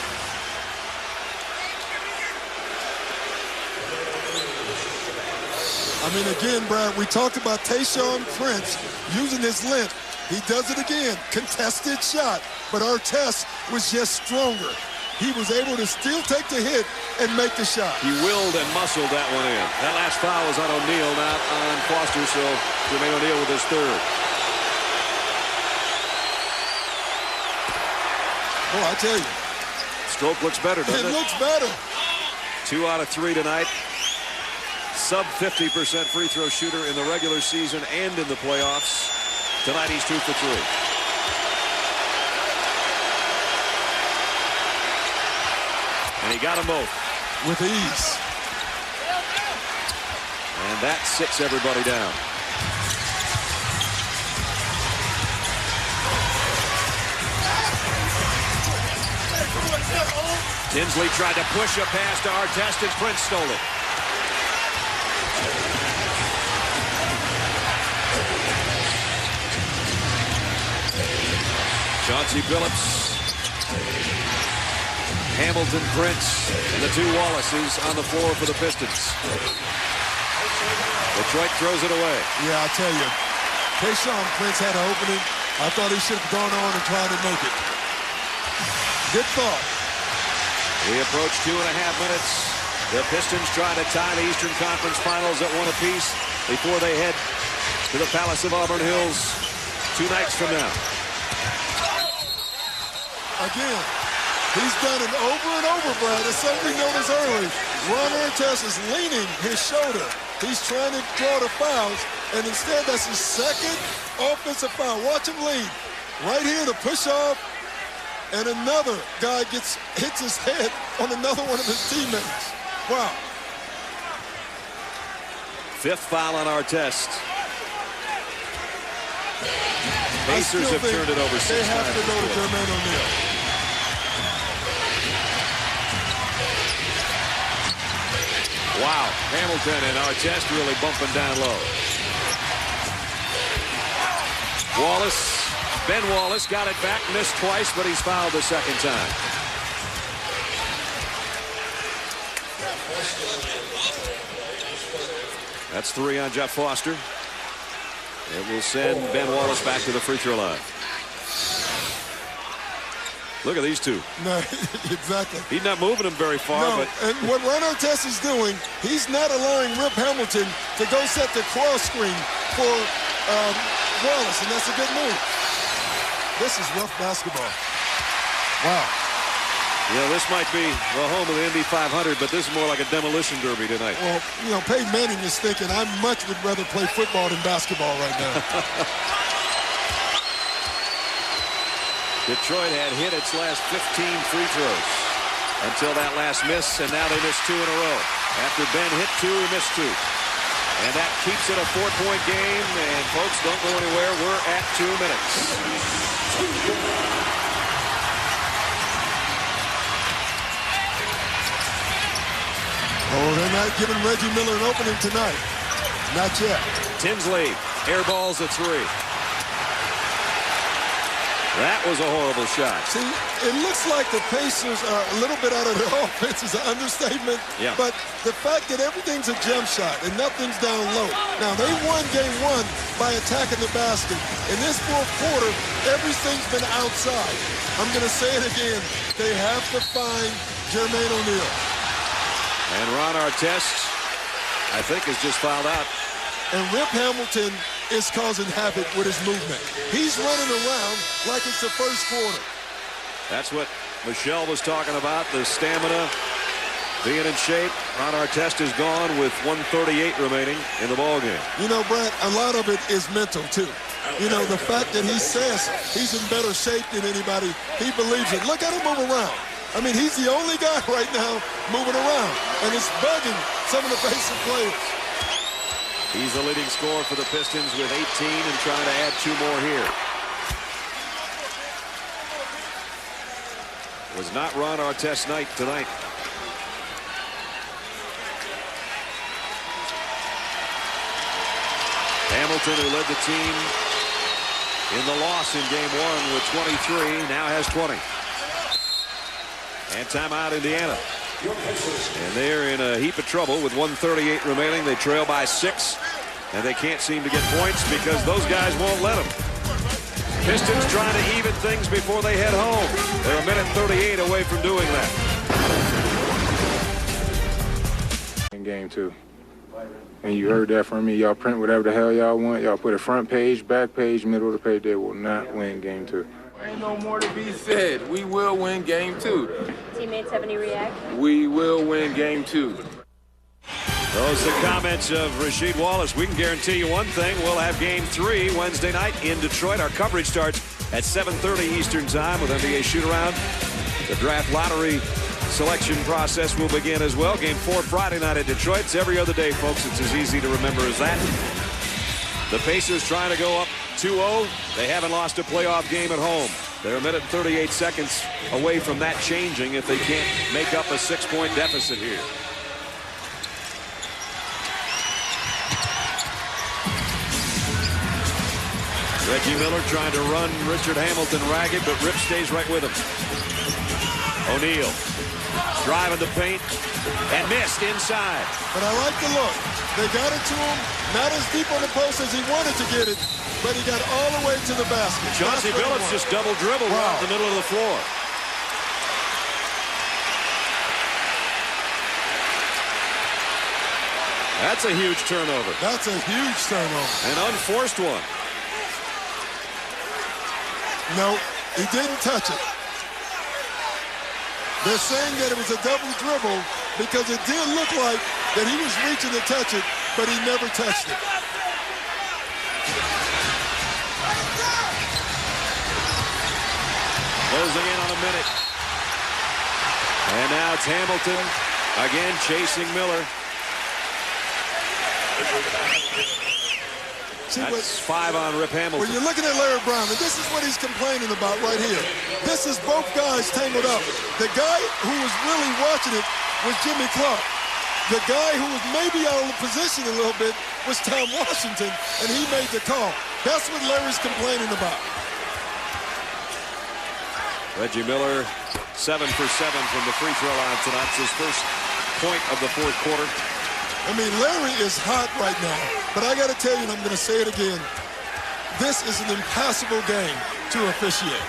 Speaker 2: I mean, again, Brad, we talked about Tayshaun Prince using his length. He does it again. Contested shot. But Artest was just stronger. He was able to still take the hit and make the shot.
Speaker 6: He willed and muscled that one in. That last foul was on O'Neal, not on Foster, so Jermaine O'Neal with his 3rd.
Speaker 2: Oh, I tell you.
Speaker 6: Stroke looks better, doesn't it?
Speaker 2: It looks better.
Speaker 6: 2 out of 3 tonight. Sub 50% free throw shooter in the regular season and in the playoffs. Tonight he's 2 for 3. And he got them both.
Speaker 2: With ease.
Speaker 6: And that sits everybody down. Tinsley tried to push a pass to Artest, and Prince stole it. Chauncey Billups, Hamilton, Prince, and the two Wallaces on the floor for the Pistons. Detroit throws it away.
Speaker 2: Yeah, I tell you, Tayshaun Prince had an opening. I thought he should have gone on and tried to make it. Good thought.
Speaker 6: We approach 2.5 minutes. The Pistons trying to tie the Eastern Conference Finals at 1 apiece before they head to the Palace of Auburn Hills 2 nights from now.
Speaker 2: Again, he's done it over and over, Brad. It's something we noticed early. Ron Artest is leaning his shoulder. He's trying to draw the fouls, and instead that's his second offensive foul. Watch him lead. Right here, the push-off, and another guy hits his head on another one of his teammates. Wow.
Speaker 6: 5th foul on Artest. Pacers have turned it over 6 times.
Speaker 2: They have to go to Jermaine O'Neal.
Speaker 6: Wow, Hamilton and Artest really bumping down low. Ben Wallace got it back, missed twice, but he's fouled the second time. That's 3 on Jeff Foster. It will send Ben Wallace back to the free throw line. Look at these two.
Speaker 2: No, exactly.
Speaker 6: He's not moving them very far.
Speaker 2: No,
Speaker 6: but
Speaker 2: and what Ron Artest is doing, he's not allowing Rip Hamilton to go set the cross screen for Wallace, and that's a good move. This is rough basketball. Wow.
Speaker 6: Yeah, this might be the home of the Indy 500, but this is more like a demolition derby tonight.
Speaker 2: Well, you know, Peyton Manning is thinking, I much would rather play football than basketball right now.
Speaker 6: Detroit had hit its last 15 free throws until that last miss, and now they missed 2 in a row. After Ben hit 2, he missed 2. And that keeps it a 4-point game, and folks, don't go anywhere. We're at 2 minutes.
Speaker 2: Oh, they're not giving Reggie Miller an opening tonight. Not yet.
Speaker 6: Tinsley airballs a 3. That was a horrible shot.
Speaker 2: See, it looks like the Pacers are a little bit out of their offense is an understatement.
Speaker 6: Yeah.
Speaker 2: But the fact that everything's a jump shot and nothing's down low. Now, they won game 1 by attacking the basket. In this fourth quarter, everything's been outside. I'm going to say it again. They have to find Jermaine O'Neal.
Speaker 6: And Ron Artest, I think, is just fouled out.
Speaker 2: And Rip Hamilton is causing havoc with his movement. He's running around like it's the first quarter.
Speaker 6: That's what Michelle was talking about, the stamina, being in shape. Ron Artest is gone with 1:38 remaining in the ballgame.
Speaker 2: You know, Brad, a lot of it is mental, too. You know, the fact that he says he's in better shape than anybody, he believes it. Look at him move around. I mean, he's the only guy right now moving around, and it's bugging some of the Pacers players.
Speaker 6: He's the leading scorer for the Pistons with 18 and trying to add 2 more here. Was not Ron Artest's night tonight. Hamilton, who led the team in the loss in game 1 with 23, now has 20. And timeout, Indiana. And they're in a heap of trouble with 1:38 remaining. They trail by 6, and they can't seem to get points because those guys won't let them. Pistons trying to even things before they head home. They're a minute 38 away from doing that.
Speaker 10: In game 2. And you heard that from me. Y'all print whatever the hell y'all want. Y'all put a front page, back page, middle of the page. They will not win game 2.
Speaker 18: Ain't no more to be said. We will win game 2.
Speaker 8: Teammates have any react?
Speaker 18: We will win game 2.
Speaker 6: Those are the comments of Rasheed Wallace. We can guarantee you one thing. We'll have game 3 Wednesday night in Detroit. Our coverage starts at 7:30 Eastern time with NBA shoot-around. The draft lottery selection process will begin as well. Game 4 Friday night at Detroit. It's every other day, folks. It's as easy to remember as that. The Pacers trying to go up 2-0. They haven't lost a playoff game at home. They're a minute and 38 seconds away from that changing if they can't make up a 6-point deficit here. Reggie Miller trying to run Richard Hamilton ragged, but Rip stays right with him. O'Neal driving the paint and missed inside.
Speaker 2: But I like the look. They got it to him, not as deep on the post as he wanted to get it, but he got all the way to the basket.
Speaker 6: Chauncey Billups just double dribbled right in the middle of the floor. That's a huge turnover.
Speaker 2: That's a huge turnover.
Speaker 6: An unforced one.
Speaker 2: No, he didn't touch it. They're saying that it was a double dribble because it did look like that he was reaching to touch it, but he never touched it.
Speaker 6: Closing in on a minute. And now it's Hamilton again chasing Miller. That's 5 on Rip Hamilton.
Speaker 2: When you're looking at Larry Brown, and this is what he's complaining about right here. This is both guys tangled up. The guy who was really watching it was Jimmy Clark. The guy who was maybe out of position a little bit was Tom Washington, and he made the call. That's what Larry's complaining about.
Speaker 6: Reggie Miller, 7 for 7 from the free throw line tonight. It's his first point of the fourth quarter.
Speaker 2: I mean, Larry is hot right now, but I got to tell you, and I'm going to say it again, this is an impossible game to officiate.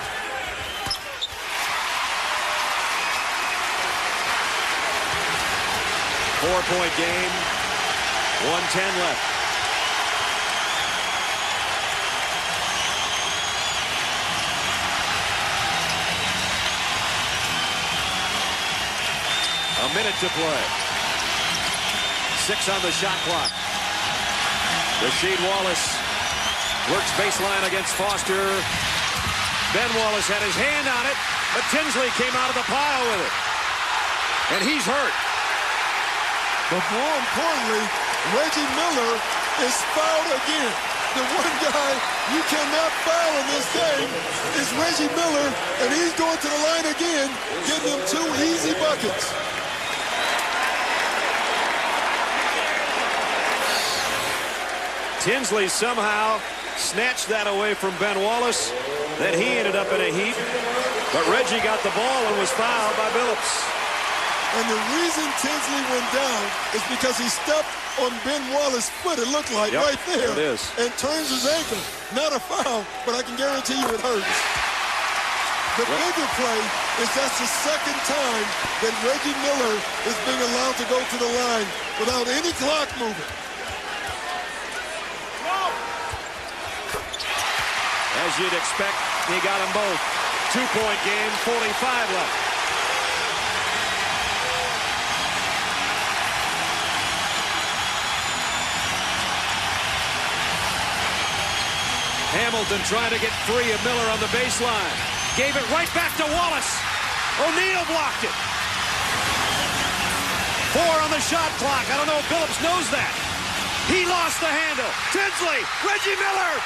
Speaker 6: Four-point game, 1:10 left. A minute to play. 6 on the shot clock. Rasheed Wallace works baseline against Foster. Ben Wallace had his hand on it, but Tinsley came out of the pile with it. And he's hurt.
Speaker 2: But more importantly, Reggie Miller is fouled again. The one guy you cannot foul in this game is Reggie Miller, and he's going to the line again, getting them 2 easy buckets.
Speaker 6: Tinsley somehow snatched that away from Ben Wallace. Then he ended up in a heap. But Reggie got the ball and was fouled by Billups.
Speaker 2: And the reason Tinsley went down is because he stepped on Ben Wallace's foot, it looked like, right there.
Speaker 6: It is.
Speaker 2: And turns his ankle. Not a foul, but I can guarantee you it hurts. The bigger play is that's the second time that Reggie Miller is being allowed to go to the line without any clock moving.
Speaker 6: As you'd expect, he got them both. 2-point game, 45 left. Hamilton trying to get free of Miller on the baseline. Gave it right back to Wallace. O'Neal blocked it. 4 on the shot clock. I don't know if Billups knows that. He lost the handle. Tinsley, Reggie Miller.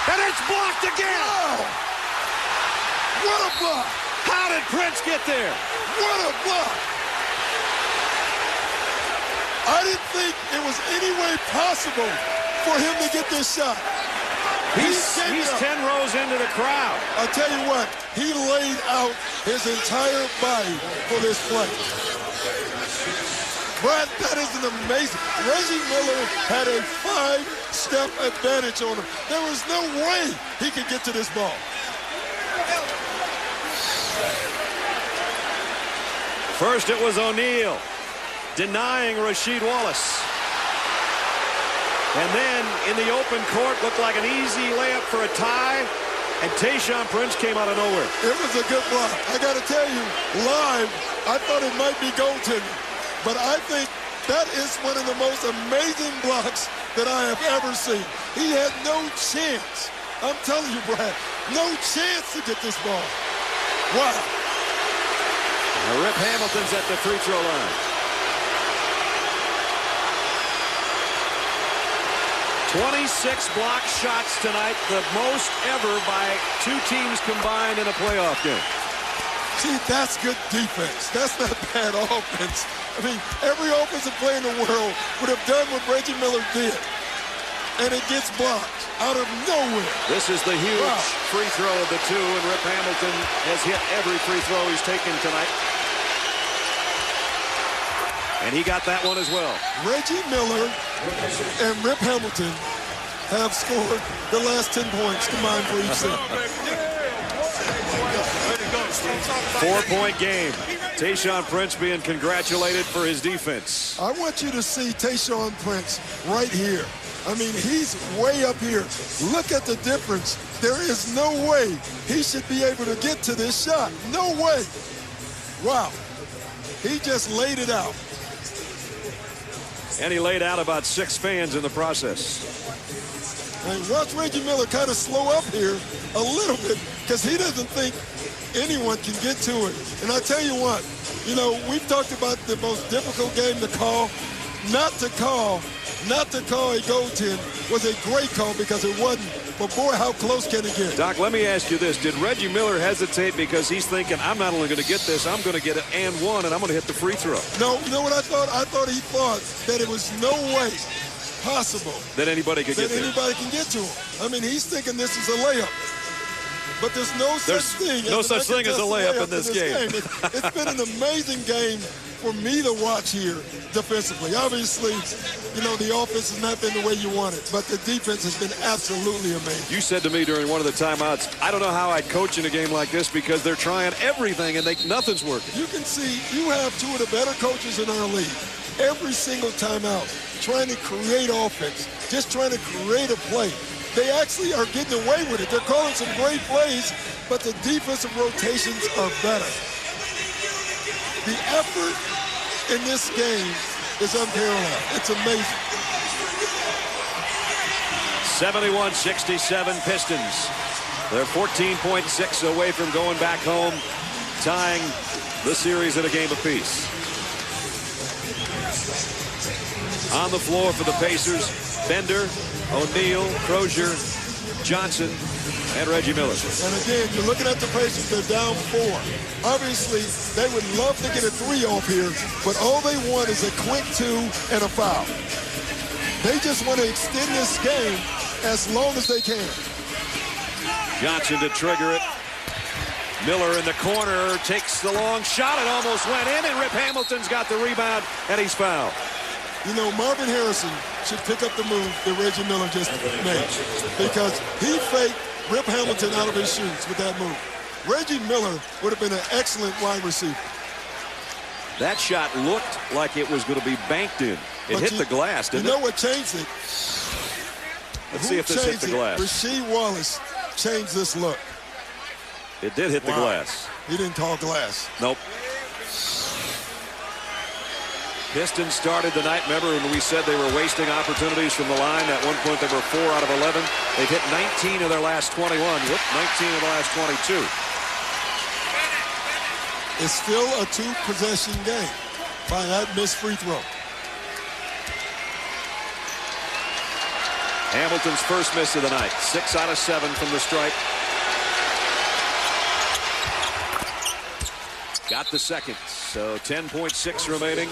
Speaker 6: And it's blocked again.
Speaker 2: Wow. What a block.
Speaker 6: How did Prince get there?
Speaker 2: What a block. I didn't think it was any way possible for him to get this shot.
Speaker 6: He's 10 rows into the crowd.
Speaker 2: I'll tell you what, he laid out his entire body for this play. Brad, that is an amazing. Reggie Miller had a 5-step advantage on him. There was no way he could get to this ball.
Speaker 6: First it was O'Neal denying Rasheed Wallace. And then in the open court, looked like an easy layup for a tie. And Tayshaun Prince came out of nowhere.
Speaker 2: It was a good block. I got to tell you, live, I thought it might be goaltending. But I think that is one of the most amazing blocks that I have ever seen. He had no chance. I'm telling you, Brad, no chance to get this ball. Wow.
Speaker 6: Rip Hamilton's at the free throw line. 26 block shots tonight, the most ever by 2 teams combined in a playoff game.
Speaker 2: See, that's good defense. That's not bad offense. I mean, every offensive player in the world would have done what Reggie Miller did. and it gets blocked out of nowhere.
Speaker 6: This is the huge free throw of the two, and Rip Hamilton has hit every free throw he's taken tonight. And he got that one as well.
Speaker 2: Reggie Miller and Rip Hamilton have scored the last 10 points combined for each team.
Speaker 6: 4-point game. Tayshaun Prince being congratulated for his defense.
Speaker 2: I want you to see Tayshaun Prince right here. I mean, he's way up here. Look at the difference. There is no way he should be able to get to this shot. No way. Wow. He just laid it out.
Speaker 6: And he laid out about 6 fans in the process.
Speaker 2: And watch Reggie Miller kind of slow up here a little bit because he doesn't think anyone can get to it. And I tell you what, you know, we've talked about the most difficult game to call. Not to call a goaltend was a great call because it wasn't. But boy, how close can it get?
Speaker 6: Doc, let me ask you this. Did Reggie Miller hesitate because he's thinking, I'm not only going to get this, I'm going to get it and one, and I'm going to hit the free throw?
Speaker 2: No, you know what I thought? I thought he thought that it was no way possible
Speaker 6: that anybody could get there.
Speaker 2: Anybody can get to him. I mean, he's thinking this is a layup. But there's no such thing as a layup in this game. It's been an amazing game for me to watch here defensively. Obviously, you know, the offense has not been the way you want it, but the defense has been absolutely amazing.
Speaker 6: You said to me during one of the timeouts, I don't know how I'd coach in a game like this because they're trying everything and nothing's working.
Speaker 2: You can see you have two of the better coaches in our league. Every single timeout, trying to create offense, just trying to create a play. They actually are getting away with it. They're calling some great plays, but the defensive rotations are better. The effort in this game is unparalleled. It's amazing.
Speaker 6: 71-67 Pistons. They're 14.6 away from going back home, tying the series at a game apiece. On the floor for the Pacers, Bender, O'Neal, Crozier, Johnson, and Reggie Miller.
Speaker 2: And again, you're looking at the Pacers, they're down 4. Obviously, they would love to get a 3 off here, but all they want is a quick 2 and a foul. They just want to extend this game as long as they can.
Speaker 6: Johnson to trigger it. Miller in the corner takes the long shot. It almost went in, and Rip Hamilton's got the rebound, and he's fouled.
Speaker 2: You know, Marvin Harrison should pick up the move that Reggie Miller just made because he faked Rip Hamilton out of his shoes with that move. Reggie Miller would have been an excellent wide receiver.
Speaker 6: That shot looked like it was going to be banked in. It hit the glass, didn't it?
Speaker 2: You know what changed it?
Speaker 6: Let's see if this hit the glass.
Speaker 2: Rasheed Wallace changed this look.
Speaker 6: It did hit the glass.
Speaker 2: He didn't call glass.
Speaker 6: Nope. Pistons started the night, remember when we said they were wasting opportunities from the line? At one point they were 4 out of 11. They've hit 19 of their last 21. 19 of the last 22.
Speaker 2: It's still a 2-possession game by that missed free throw.
Speaker 6: Hamilton's first miss of the night. 6 out of 7 from the stripe. Got the second. So 10.6 remaining.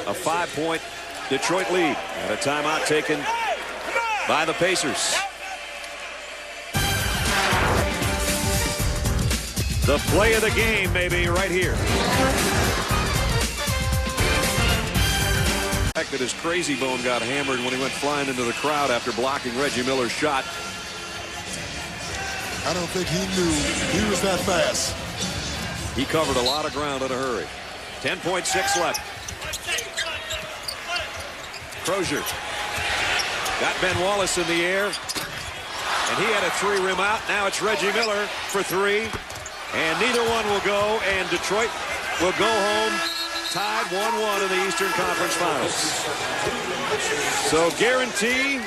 Speaker 6: A 5-point Detroit lead. And a timeout taken by the Pacers. The play of the game may be right here. The fact that his crazy bone got hammered when he went flying into the crowd after blocking Reggie Miller's shot.
Speaker 2: I don't think he knew he was that fast.
Speaker 6: He covered a lot of ground in a hurry. 10.6 left. Crozier got Ben Wallace in the air, and he had a 3-rim out. Now it's Reggie Miller for 3, and neither one will go, and Detroit will go home tied 1-1 in the Eastern Conference Finals. So guarantee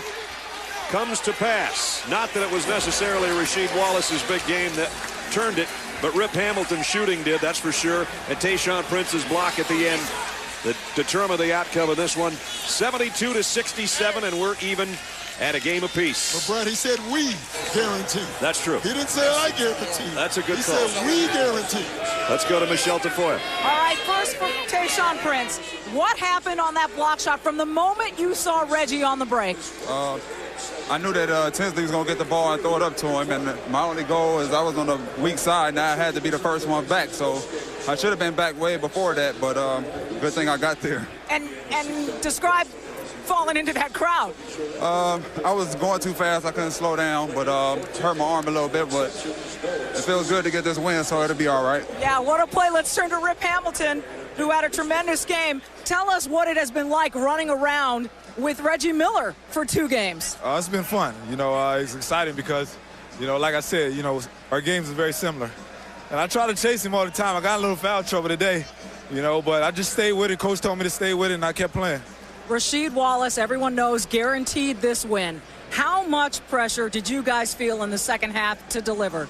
Speaker 6: comes to pass. Not that it was necessarily Rasheed Wallace's big game that turned it, but Rip Hamilton's shooting did, that's for sure. And Tayshaun Prince's block at the end that determined the outcome of this one. 72-67, and we're even at a game apiece.
Speaker 2: But Brad, he said we guarantee.
Speaker 6: That's true.
Speaker 2: He didn't say I guarantee.
Speaker 6: That's a good
Speaker 2: call.
Speaker 6: He
Speaker 2: said we guarantee.
Speaker 6: Let's go to Michelle Tafoya.
Speaker 3: All right, first for Tayshaun Prince. What happened on that block shot from the moment you saw Reggie on the break?
Speaker 19: I knew that Tinsley was going to get the ball and throw it up to him, and my only goal is I was on the weak side, and I had to be the first one back, so I should have been back way before that, but good thing I got there.
Speaker 3: And describe falling into that crowd.
Speaker 19: I was going too fast. I couldn't slow down, but hurt my arm a little bit, but it feels good to get this win, so it'll be all right.
Speaker 3: Yeah, what a play. Let's turn to Rip Hamilton, who had a tremendous game. Tell us what it has been like running around with Reggie Miller for 2 games.
Speaker 20: It's been fun. It's exciting because, like I said, our games are very similar. And I try to chase him all the time. I got a little foul trouble today, but I just stayed with it. Coach told me to stay with it, and I kept playing.
Speaker 3: Rasheed Wallace, everyone knows, guaranteed this win. How much pressure did you guys feel in the second half to deliver?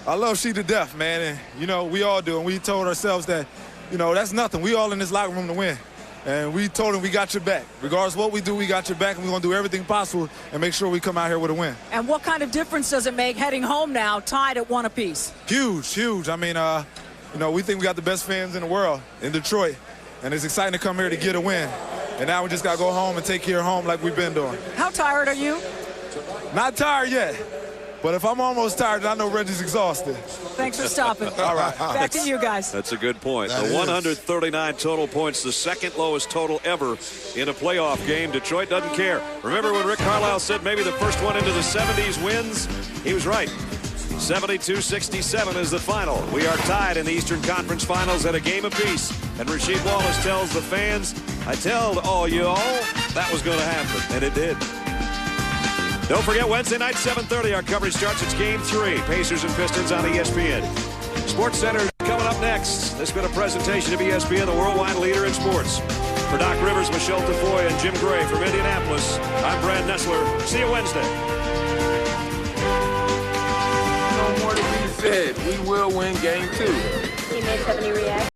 Speaker 20: I love Sheed to death, man. And, we all do. And we told ourselves that, that's nothing. We all in this locker room to win. And we told him we got your back. Regardless of what we do, we got your back, and we're going to do everything possible and make sure we come out here with a win.
Speaker 3: And what kind of difference does it make heading home now, tied at 1 apiece?
Speaker 20: Huge, huge. I mean, we think we got the best fans in the world in Detroit. And it's exciting to come here to get a win. And now we just got to go home and take care of home like we've been doing.
Speaker 3: How tired are you?
Speaker 20: Not tired yet. But if I'm almost tired, I know Reggie's exhausted.
Speaker 3: Thanks for stopping.
Speaker 20: All right.
Speaker 3: Back to you guys.
Speaker 6: That's a good point. The 139 total points, the second lowest total ever in a playoff game. Detroit doesn't care. Remember when Rick Carlisle said maybe the first one into the 70s wins? He was right. 72-67 is the final. We are tied in the Eastern Conference Finals at a game apiece. And Rasheed Wallace tells the fans, I told all you all that was going to happen, and it did. Don't forget, Wednesday night, 7:30, our coverage starts. It's Game 3, Pacers and Pistons on ESPN. Sports Center coming up next. This has been a presentation of ESPN, the worldwide leader in sports. For Doc Rivers, Michelle Tafoya, and Jim Gray from Indianapolis, I'm Brad Nessler. See you Wednesday.
Speaker 18: No more to be said. We will win Game 2.
Speaker 8: Teammates have any reaction?